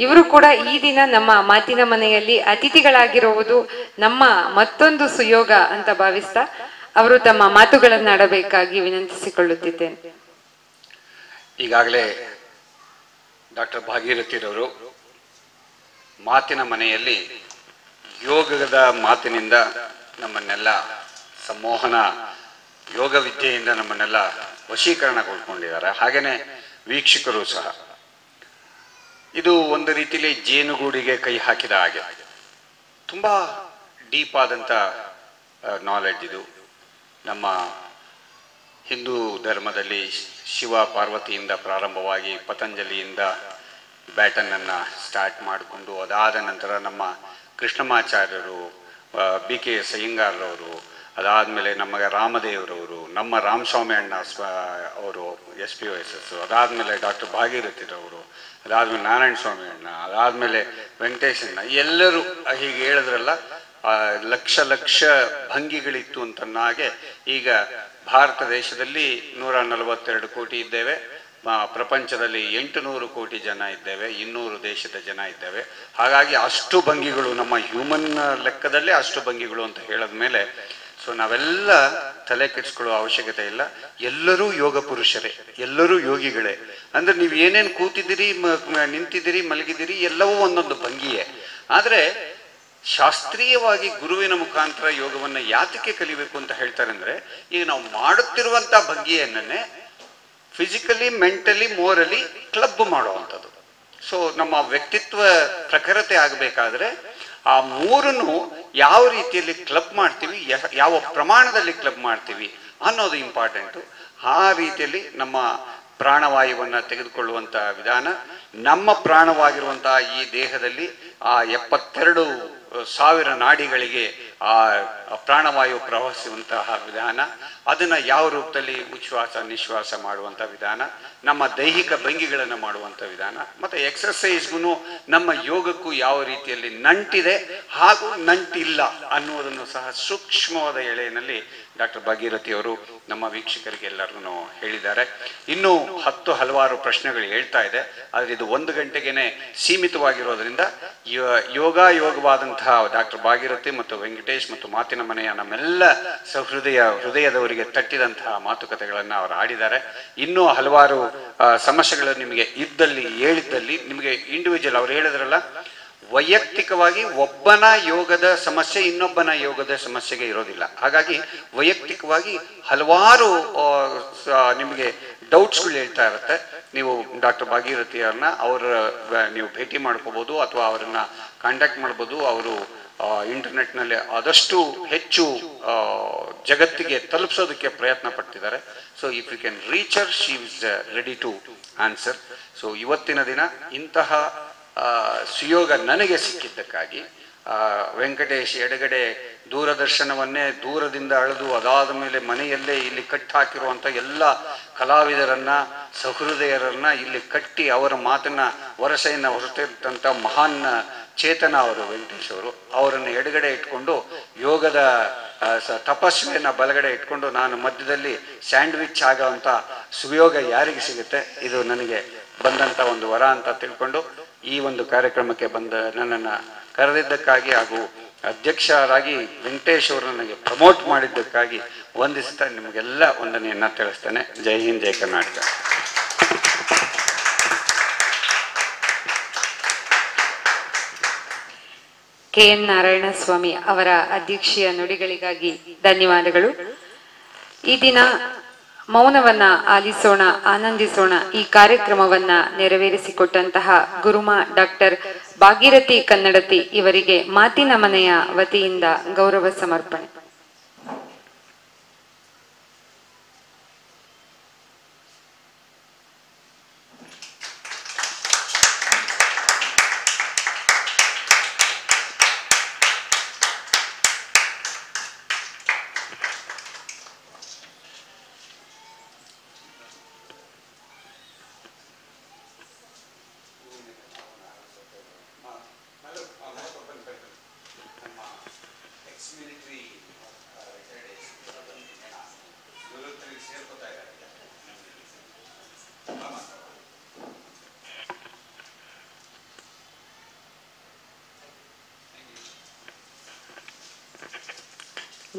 ಇವರು ಕೂಡ ಈ ದಿನ ನಮ್ಮ ಮಾತಿನ ಮನೆಯಲ್ಲಿ ಅತಿಥಿಗಳಾಗಿರುವುದು ನಮ್ಮ ಮತ್ತೊಂದು ಸುಯೋಗ ಅಂತ ಭಾವಿಸ್ತಾ ಅವರು ತಮ್ಮ ಮಾತುಗಳನ್ನಾಡಬೇಕಾಗಿ ವಿನಂತಿಸಿಕೊಳ್ಳುತ್ತಿದ್ದೇನೆ. ಈಗಾಗಲೇ ಡಾಕ್ಟರ್ ಭಾಗೀರಥಿರವರು ಮಾತಿನ ಮನೆಯಲ್ಲಿ ಯೋಗದ ಮಾತಿನಿಂದ ನಮ್ಮನ್ನೆಲ್ಲ ಸಂಮೋಹನ, ಯೋಗ ವಿದ್ಯೆಯಿಂದ ನಮ್ಮನ್ನೆಲ್ಲ ವಶೀಕರಣಗೊಳ್ಕೊಂಡಿದ್ದಾರೆ. ಹಾಗೇನೆ ವೀಕ್ಷಕರು ಸಹ. ಇದು ಒಂದು ರೀತಿಯಲ್ಲಿ ಜೇನುಗೂಡಿಗೆ ಕೈ ಹಾಕಿದ ಹಾಗೆ ತುಂಬ ಡೀಪ್ ಆದಂಥ ನಾಲೆಡ್ಜ್ ಇದು. ನಮ್ಮ ಹಿಂದೂ ಧರ್ಮದಲ್ಲಿ ಶಿವ ಪಾರ್ವತಿಯಿಂದ ಪ್ರಾರಂಭವಾಗಿ ಪತಂಜಲಿಯಿಂದ ಬ್ಯಾಟನನ್ನು ಸ್ಟಾರ್ಟ್ ಮಾಡಿಕೊಂಡು ಅದಾದ ನಂತರ ನಮ್ಮ ಕೃಷ್ಣಮಾಚಾರ್ಯರು, BK ಅಯ್ಯಂಗಾರ್ರವರು, ಅದಾದಮೇಲೆ ನಮಗೆ ರಾಮದೇವ್ರವರು, ನಮ್ಮ ರಾಮಸ್ವಾಮಿ ಅಣ್ಣ ಅವರು SPOSS, ಅದಾದಮೇಲೆ ಡಾಕ್ಟರ್ ಭಾಗೀರಥಿರವರು, ಅದಾದಮೇಲೆ ನಾರಾಯಣ ಸ್ವಾಮಿ ಅಣ್ಣ, ಅದಾದಮೇಲೆ ವೆಂಕಟೇಶ್ ಅಣ್ಣ, ಎಲ್ಲರೂ ಹೀಗೆ ಹೇಳಿದ್ರಲ್ಲ, ಲಕ್ಷ ಲಕ್ಷ ಭಂಗಿಗಳಿತ್ತು ಅಂತನ್ನಾಗೆ ಈಗ ಭಾರತ ದೇಶದಲ್ಲಿ 142 ಕೋಟಿ ಇದ್ದೇವೆ, ಪ್ರಪಂಚದಲ್ಲಿ 800 ಕೋಟಿ ಜನ ಇದ್ದೇವೆ, 200 ದೇಶದ ಜನ ಇದ್ದೇವೆ. ಹಾಗಾಗಿ ಅಷ್ಟು ಭಂಗಿಗಳು, ನಮ್ಮ ಹ್ಯೂಮನ್ ಲೆಕ್ಕದಲ್ಲೇ ಅಷ್ಟು ಭಂಗಿಗಳು ಅಂತ ಹೇಳಿದ ಮೇಲೆ ಸೊ ನಾವೆಲ್ಲ ತಲೆ ಕೆಡಿಸ್ಕೊಳ್ಳೋ ಅವಶ್ಯಕತೆ ಇಲ್ಲ. ಎಲ್ಲರೂ ಯೋಗ ಪುರುಷರೇ, ಎಲ್ಲರೂ ಯೋಗಿಗಳೇ. ಅಂದ್ರೆ ನೀವು ಏನೇನು ಕೂತಿದ್ದೀರಿ, ನಿಂತಿದ್ದೀರಿ, ಮಲಗಿದ್ದೀರಿ, ಎಲ್ಲವೂ ಒಂದೊಂದು ಭಂಗಿಯೇ. ಆದರೆ ಶಾಸ್ತ್ರೀಯವಾಗಿ ಗುರುವಿನ ಮುಖಾಂತರ ಯೋಗವನ್ನು ಯಾತಕ್ಕೆ ಕಲಿಬೇಕು ಅಂತ ಹೇಳ್ತಾರೆ ಅಂದ್ರೆ, ಈಗ ನಾವು ಮಾಡುತ್ತಿರುವಂಥ ಭಂಗಿಯನ್ನೇ ಫಿಸಿಕಲಿ, ಮೆಂಟಲಿ, ಮೋರಲಿ ಕ್ಲಬ್ ಮಾಡುವಂಥದ್ದು. ಸೊ ನಮ್ಮ ವ್ಯಕ್ತಿತ್ವ ಪ್ರಖರತೆ ಆಗಬೇಕಾದ್ರೆ ಆ ಮೂರನ್ನು ಯಾವ ರೀತಿಯಲ್ಲಿ ಕ್ಲಬ್ ಮಾಡ್ತೀವಿ, ಯಾವ ಪ್ರಮಾಣದಲ್ಲಿ ಕ್ಲಬ್ ಮಾಡ್ತೀವಿ ಅನ್ನೋದು ಇಂಪಾರ್ಟೆಂಟು. ಆ ರೀತಿಯಲ್ಲಿ ನಮ್ಮ ಪ್ರಾಣವಾಯುವನ್ನು ತೆಗೆದುಕೊಳ್ಳುವಂಥ ವಿಧಾನ, ನಮ್ಮ ಪ್ರಾಣವಾಗಿರುವಂತಹ ಈ ದೇಹದಲ್ಲಿ ಆ 72,000 ನಾಡಿಗಳಿಗೆ ಆ ಪ್ರಾಣವಾಯು ಪ್ರವಹಿಸುವಂತಹ ವಿಧಾನ, ಅದನ್ನು ಯಾವ ರೂಪದಲ್ಲಿ ಉಚ್ಛ್ವಾಸ ನಿಶ್ವಾಸ ಮಾಡುವಂಥ ವಿಧಾನ, ನಮ್ಮ ದೈಹಿಕ ಭಂಗಿಗಳನ್ನು ಮಾಡುವಂಥ ವಿಧಾನ, ಮತ್ತು ಎಕ್ಸರ್ಸೈಸ್ಗೂ ನಮ್ಮ ಯೋಗಕ್ಕೂ ಯಾವ ರೀತಿಯಲ್ಲಿ ನಂಟಿದೆ ಹಾಗೂ ನಂಟಿಲ್ಲ ಅನ್ನುವುದನ್ನು ಸಹ ಸೂಕ್ಷ್ಮವಾದ ಎಳೆಯಲ್ಲಿ ಡಾಕ್ಟರ್ ಭಾಗೀರಥಿಯವರು ನಮ್ಮ ವೀಕ್ಷಕರಿಗೆ ಎಲ್ಲರಿಗೂ ಹೇಳಿದ್ದಾರೆ. ಇನ್ನೂ ಹಲವಾರು ಪ್ರಶ್ನೆಗಳು ಹೇಳ್ತಾ ಇದೆ, ಆದರೆ ಇದು 1 ಗಂಟೆಗೆ ಸೀಮಿತವಾಗಿರೋದ್ರಿಂದ ಯೋಗವಾದಂತಹ ಡಾಕ್ಟರ್ ಭಾಗೀರಥಿ ಮತ್ತು ವೆಂಕಟೇಶ್ ಮತ್ತು ಮಾತಿನ ಮನೆಯ ನಮ್ಮೆಲ್ಲ ಹೃದಯದವರಿಗೆ ತಟ್ಟಿದಂತಹ ಮಾತುಕತೆಗಳನ್ನು ಅವರು ಆಡಿದ್ದಾರೆ. ಇನ್ನೂ ಹಲವಾರು ಸಮಸ್ಯೆಗಳು ನಿಮಗೆ ಇದ್ದಲ್ಲಿ ಹೇಳಿದ್ದಲ್ಲಿ ನಿಮಗೆ ಇಂಡಿವಿಜುವಲ್ ಅವ್ರು ಹೇಳಿದ್ರಲ್ಲ, ವೈಯಕ್ತಿಕವಾಗಿ ಒಬ್ಬನ ಯೋಗದ ಸಮಸ್ಯೆ ಇನ್ನೊಬ್ಬನ ಯೋಗದ ಸಮಸ್ಯೆಗೆ ಇರೋದಿಲ್ಲ. ಹಾಗಾಗಿ ವೈಯಕ್ತಿಕವಾಗಿ ಹಲವಾರು ನಿಮಗೆ ಡೌಟ್ಸ್ಗಳು ಹೇಳ್ತಾ ಇರುತ್ತೆ. ನೀವು ಡಾಕ್ಟರ್ ಭಾಗೀರಥಿಯವ್ರನ್ನ ನೀವು ಭೇಟಿ ಮಾಡ್ಕೋಬೋದು ಅಥವಾ ಅವರನ್ನ ಕಾಂಟ್ಯಾಕ್ಟ್ ಮಾಡ್ಬೋದು. ಅವರು ಇಂಟರ್ನೆಟ್ನಲ್ಲಿ ಆದಷ್ಟು ಹೆಚ್ಚು ಜಗತ್ತಿಗೆ ತಲುಪಿಸೋದಕ್ಕೆ ಪ್ರಯತ್ನ ಪಡ್ತಿದ್ದಾರೆ. So if you can reach her, she is ready to answer. So ಇವತ್ತಿನ ದಿನ ಇಂತಹ ಸುಯೋಗ ನನಗೆ ಸಿಕ್ಕಿದ್ದಕ್ಕಾಗಿ ವೆಂಕಟೇಶ್ ಎಡಗಡೆ ದೂರದರ್ಶನವನ್ನೇ ದೂರದಿಂದ ಅಳೆದು ಅದಾದ ಮೇಲೆ ಮನೆಯಲ್ಲೇ ಇಲ್ಲಿ ಕಟ್ಟಿ ಹಾಕಿರುವಂಥ ಎಲ್ಲ ಕಲಾವಿದರನ್ನ, ಸಹೃದಯರನ್ನ ಇಲ್ಲಿ ಕಟ್ಟಿ ಅವರ ಮಾತನ್ನ ವರಸೆಯನ್ನು ಹೊರತಿರ್ತಂಥ ಮಹಾನ್ ಚೇತನ ಅವರು ವೆಂಕಟೇಶ್ ಅವರು. ಅವರನ್ನು ಎಡಗಡೆ ಇಟ್ಕೊಂಡು ಯೋಗದ ತಪಸ್ವಿಯನ್ನು ಬಲಗಡೆ ಇಟ್ಕೊಂಡು ನಾನು ಮಧ್ಯದಲ್ಲಿ ಸ್ಯಾಂಡ್ವಿಚ್ ಆಗೋವಂಥ ಸುಯೋಗ ಯಾರಿಗೆ ಸಿಗುತ್ತೆ? ಇದು ನನಗೆ ಬಂದಂಥ ಒಂದು ವರ ಅಂತ ತಿಳ್ಕೊಂಡು ಈ ಒಂದು ಕಾರ್ಯಕ್ರಮಕ್ಕೆ ಬಂದ ನನ್ನನ್ನು ಕರೆದಿದ್ದಕ್ಕಾಗಿ ಹಾಗೂ ಅಧ್ಯಕ್ಷರಾಗಿ ವೆಂಕಟೇಶ್ ಅವರು ನನಗೆ ಪ್ರಮೋಟ್ ಮಾಡಿದ್ದಕ್ಕಾಗಿ ವಂದಿಸ್ತಾ ನಿಮಗೆಲ್ಲ ವಂದನೆಯನ್ನು ತಿಳಿಸ್ತೇನೆ. ಜೈ ಹಿಂದ್, ಜೈ ಕರ್ನಾಟಕ. KN ನಾರಾಯಣಸ್ವಾಮಿ ಅವರ ಅಧ್ಯಕ್ಷೀಯ ನುಡಿಗಳಿಗಾಗಿ ಧನ್ಯವಾದಗಳು. ಈ ದಿನ ಮೌನವನ್ನ ಆಲಿಸೋಣ ಆನಂದಿಸೋಣ ಈ ಕಾರ್ಯಕ್ರಮವನ್ನ ನೆರವೇರಿಸಿಕೊಟ್ಟಂತಹ ಗುರುಮಾ ಡಾಕ್ಟರ್ ಭಾಗೀರಥಿ ಕನ್ನಡತಿ ಇವರಿಗೆ ಮಾತಿನ ಮನೆಯ ವತಿಯಿಂದ ಗೌರವ ಸಮರ್ಪಣೆ.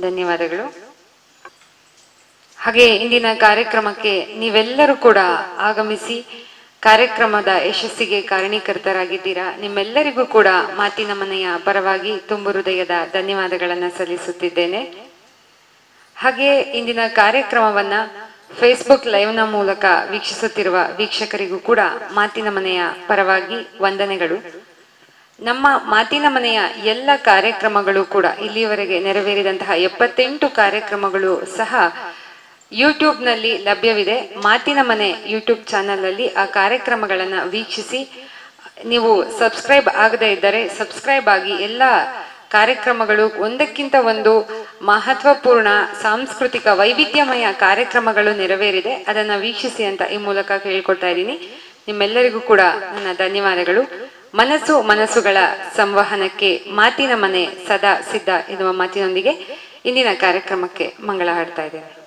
ಧನ್ಯವಾದಗಳು. ಹಾಗೆ ಇಂದಿನ ಕಾರ್ಯಕ್ರಮಕ್ಕೆ ನೀವೆಲ್ಲರೂ ಕೂಡ ಆಗಮಿಸಿ ಕಾರ್ಯಕ್ರಮದ ಯಶಸ್ಸಿಗೆ ಕಾರಣೀಕರ್ತರಾಗಿದ್ದೀರಾ. ನಿಮ್ಮೆಲ್ಲರಿಗೂ ಕೂಡ ಮಾತಿನ ಮನೆಯ ಪರವಾಗಿ ತುಂಬು ಹೃದಯದ ಧನ್ಯವಾದಗಳನ್ನು ಸಲ್ಲಿಸುತ್ತಿದ್ದೇನೆ. ಹಾಗೆ ಇಂದಿನ ಕಾರ್ಯಕ್ರಮವನ್ನ ಫೇಸ್ಬುಕ್ ಲೈವ್ನ ಮೂಲಕ ವೀಕ್ಷಿಸುತ್ತಿರುವ ವೀಕ್ಷಕರಿಗೂ ಕೂಡ ಮಾತಿನ ಮನೆಯ ಪರವಾಗಿ ವಂದನೆಗಳು. ನಮ್ಮ ಮಾತಿನ ಮನೆಯ ಎಲ್ಲ ಕಾರ್ಯಕ್ರಮಗಳು ಕೂಡ ಇಲ್ಲಿಯವರೆಗೆ ನೆರವೇರಿದಂತಹ 78 ಕಾರ್ಯಕ್ರಮಗಳು ಸಹ ಯೂಟ್ಯೂಬ್ನಲ್ಲಿ ಲಭ್ಯವಿದೆ. ಮಾತಿನ ಮನೆ ಯೂಟ್ಯೂಬ್ ಚಾನಲ್ ಅಲ್ಲಿ ಆ ಕಾರ್ಯಕ್ರಮಗಳನ್ನು ವೀಕ್ಷಿಸಿ. ನೀವು ಸಬ್ಸ್ಕ್ರೈಬ್ ಆಗದೇ ಇದ್ದರೆ ಸಬ್ಸ್ಕ್ರೈಬ್ ಆಗಿ. ಎಲ್ಲ ಕಾರ್ಯಕ್ರಮಗಳು ಒಂದಕ್ಕಿಂತ ಒಂದು ಮಹತ್ವಪೂರ್ಣ ಸಾಂಸ್ಕೃತಿಕ ವೈವಿಧ್ಯಮಯ ಕಾರ್ಯಕ್ರಮಗಳು ನೆರವೇರಿದೆ. ಅದನ್ನ ವೀಕ್ಷಿಸಿ ಅಂತ ಈ ಮೂಲಕ ಕೇಳ್ಕೊಳ್ತಾ ಇದ್ದೀನಿ. ನಿಮ್ಮೆಲ್ಲರಿಗೂ ಕೂಡ ನನ್ನ ಧನ್ಯವಾದಗಳು. ಮನಸ್ಸುಗಳ ಸಂವಹನಕ್ಕೆ ಮಾತಿನ ಮನೆ ಸದಾ ಸಿದ್ಧ ಎನ್ನುವ ಮಾತಿನೊಂದಿಗೆ ಇಂದಿನ ಕಾರ್ಯಕ್ರಮಕ್ಕೆ ಮಂಗಳ ಹಾಡ್ತಾ ಇದ್ದೇನೆ.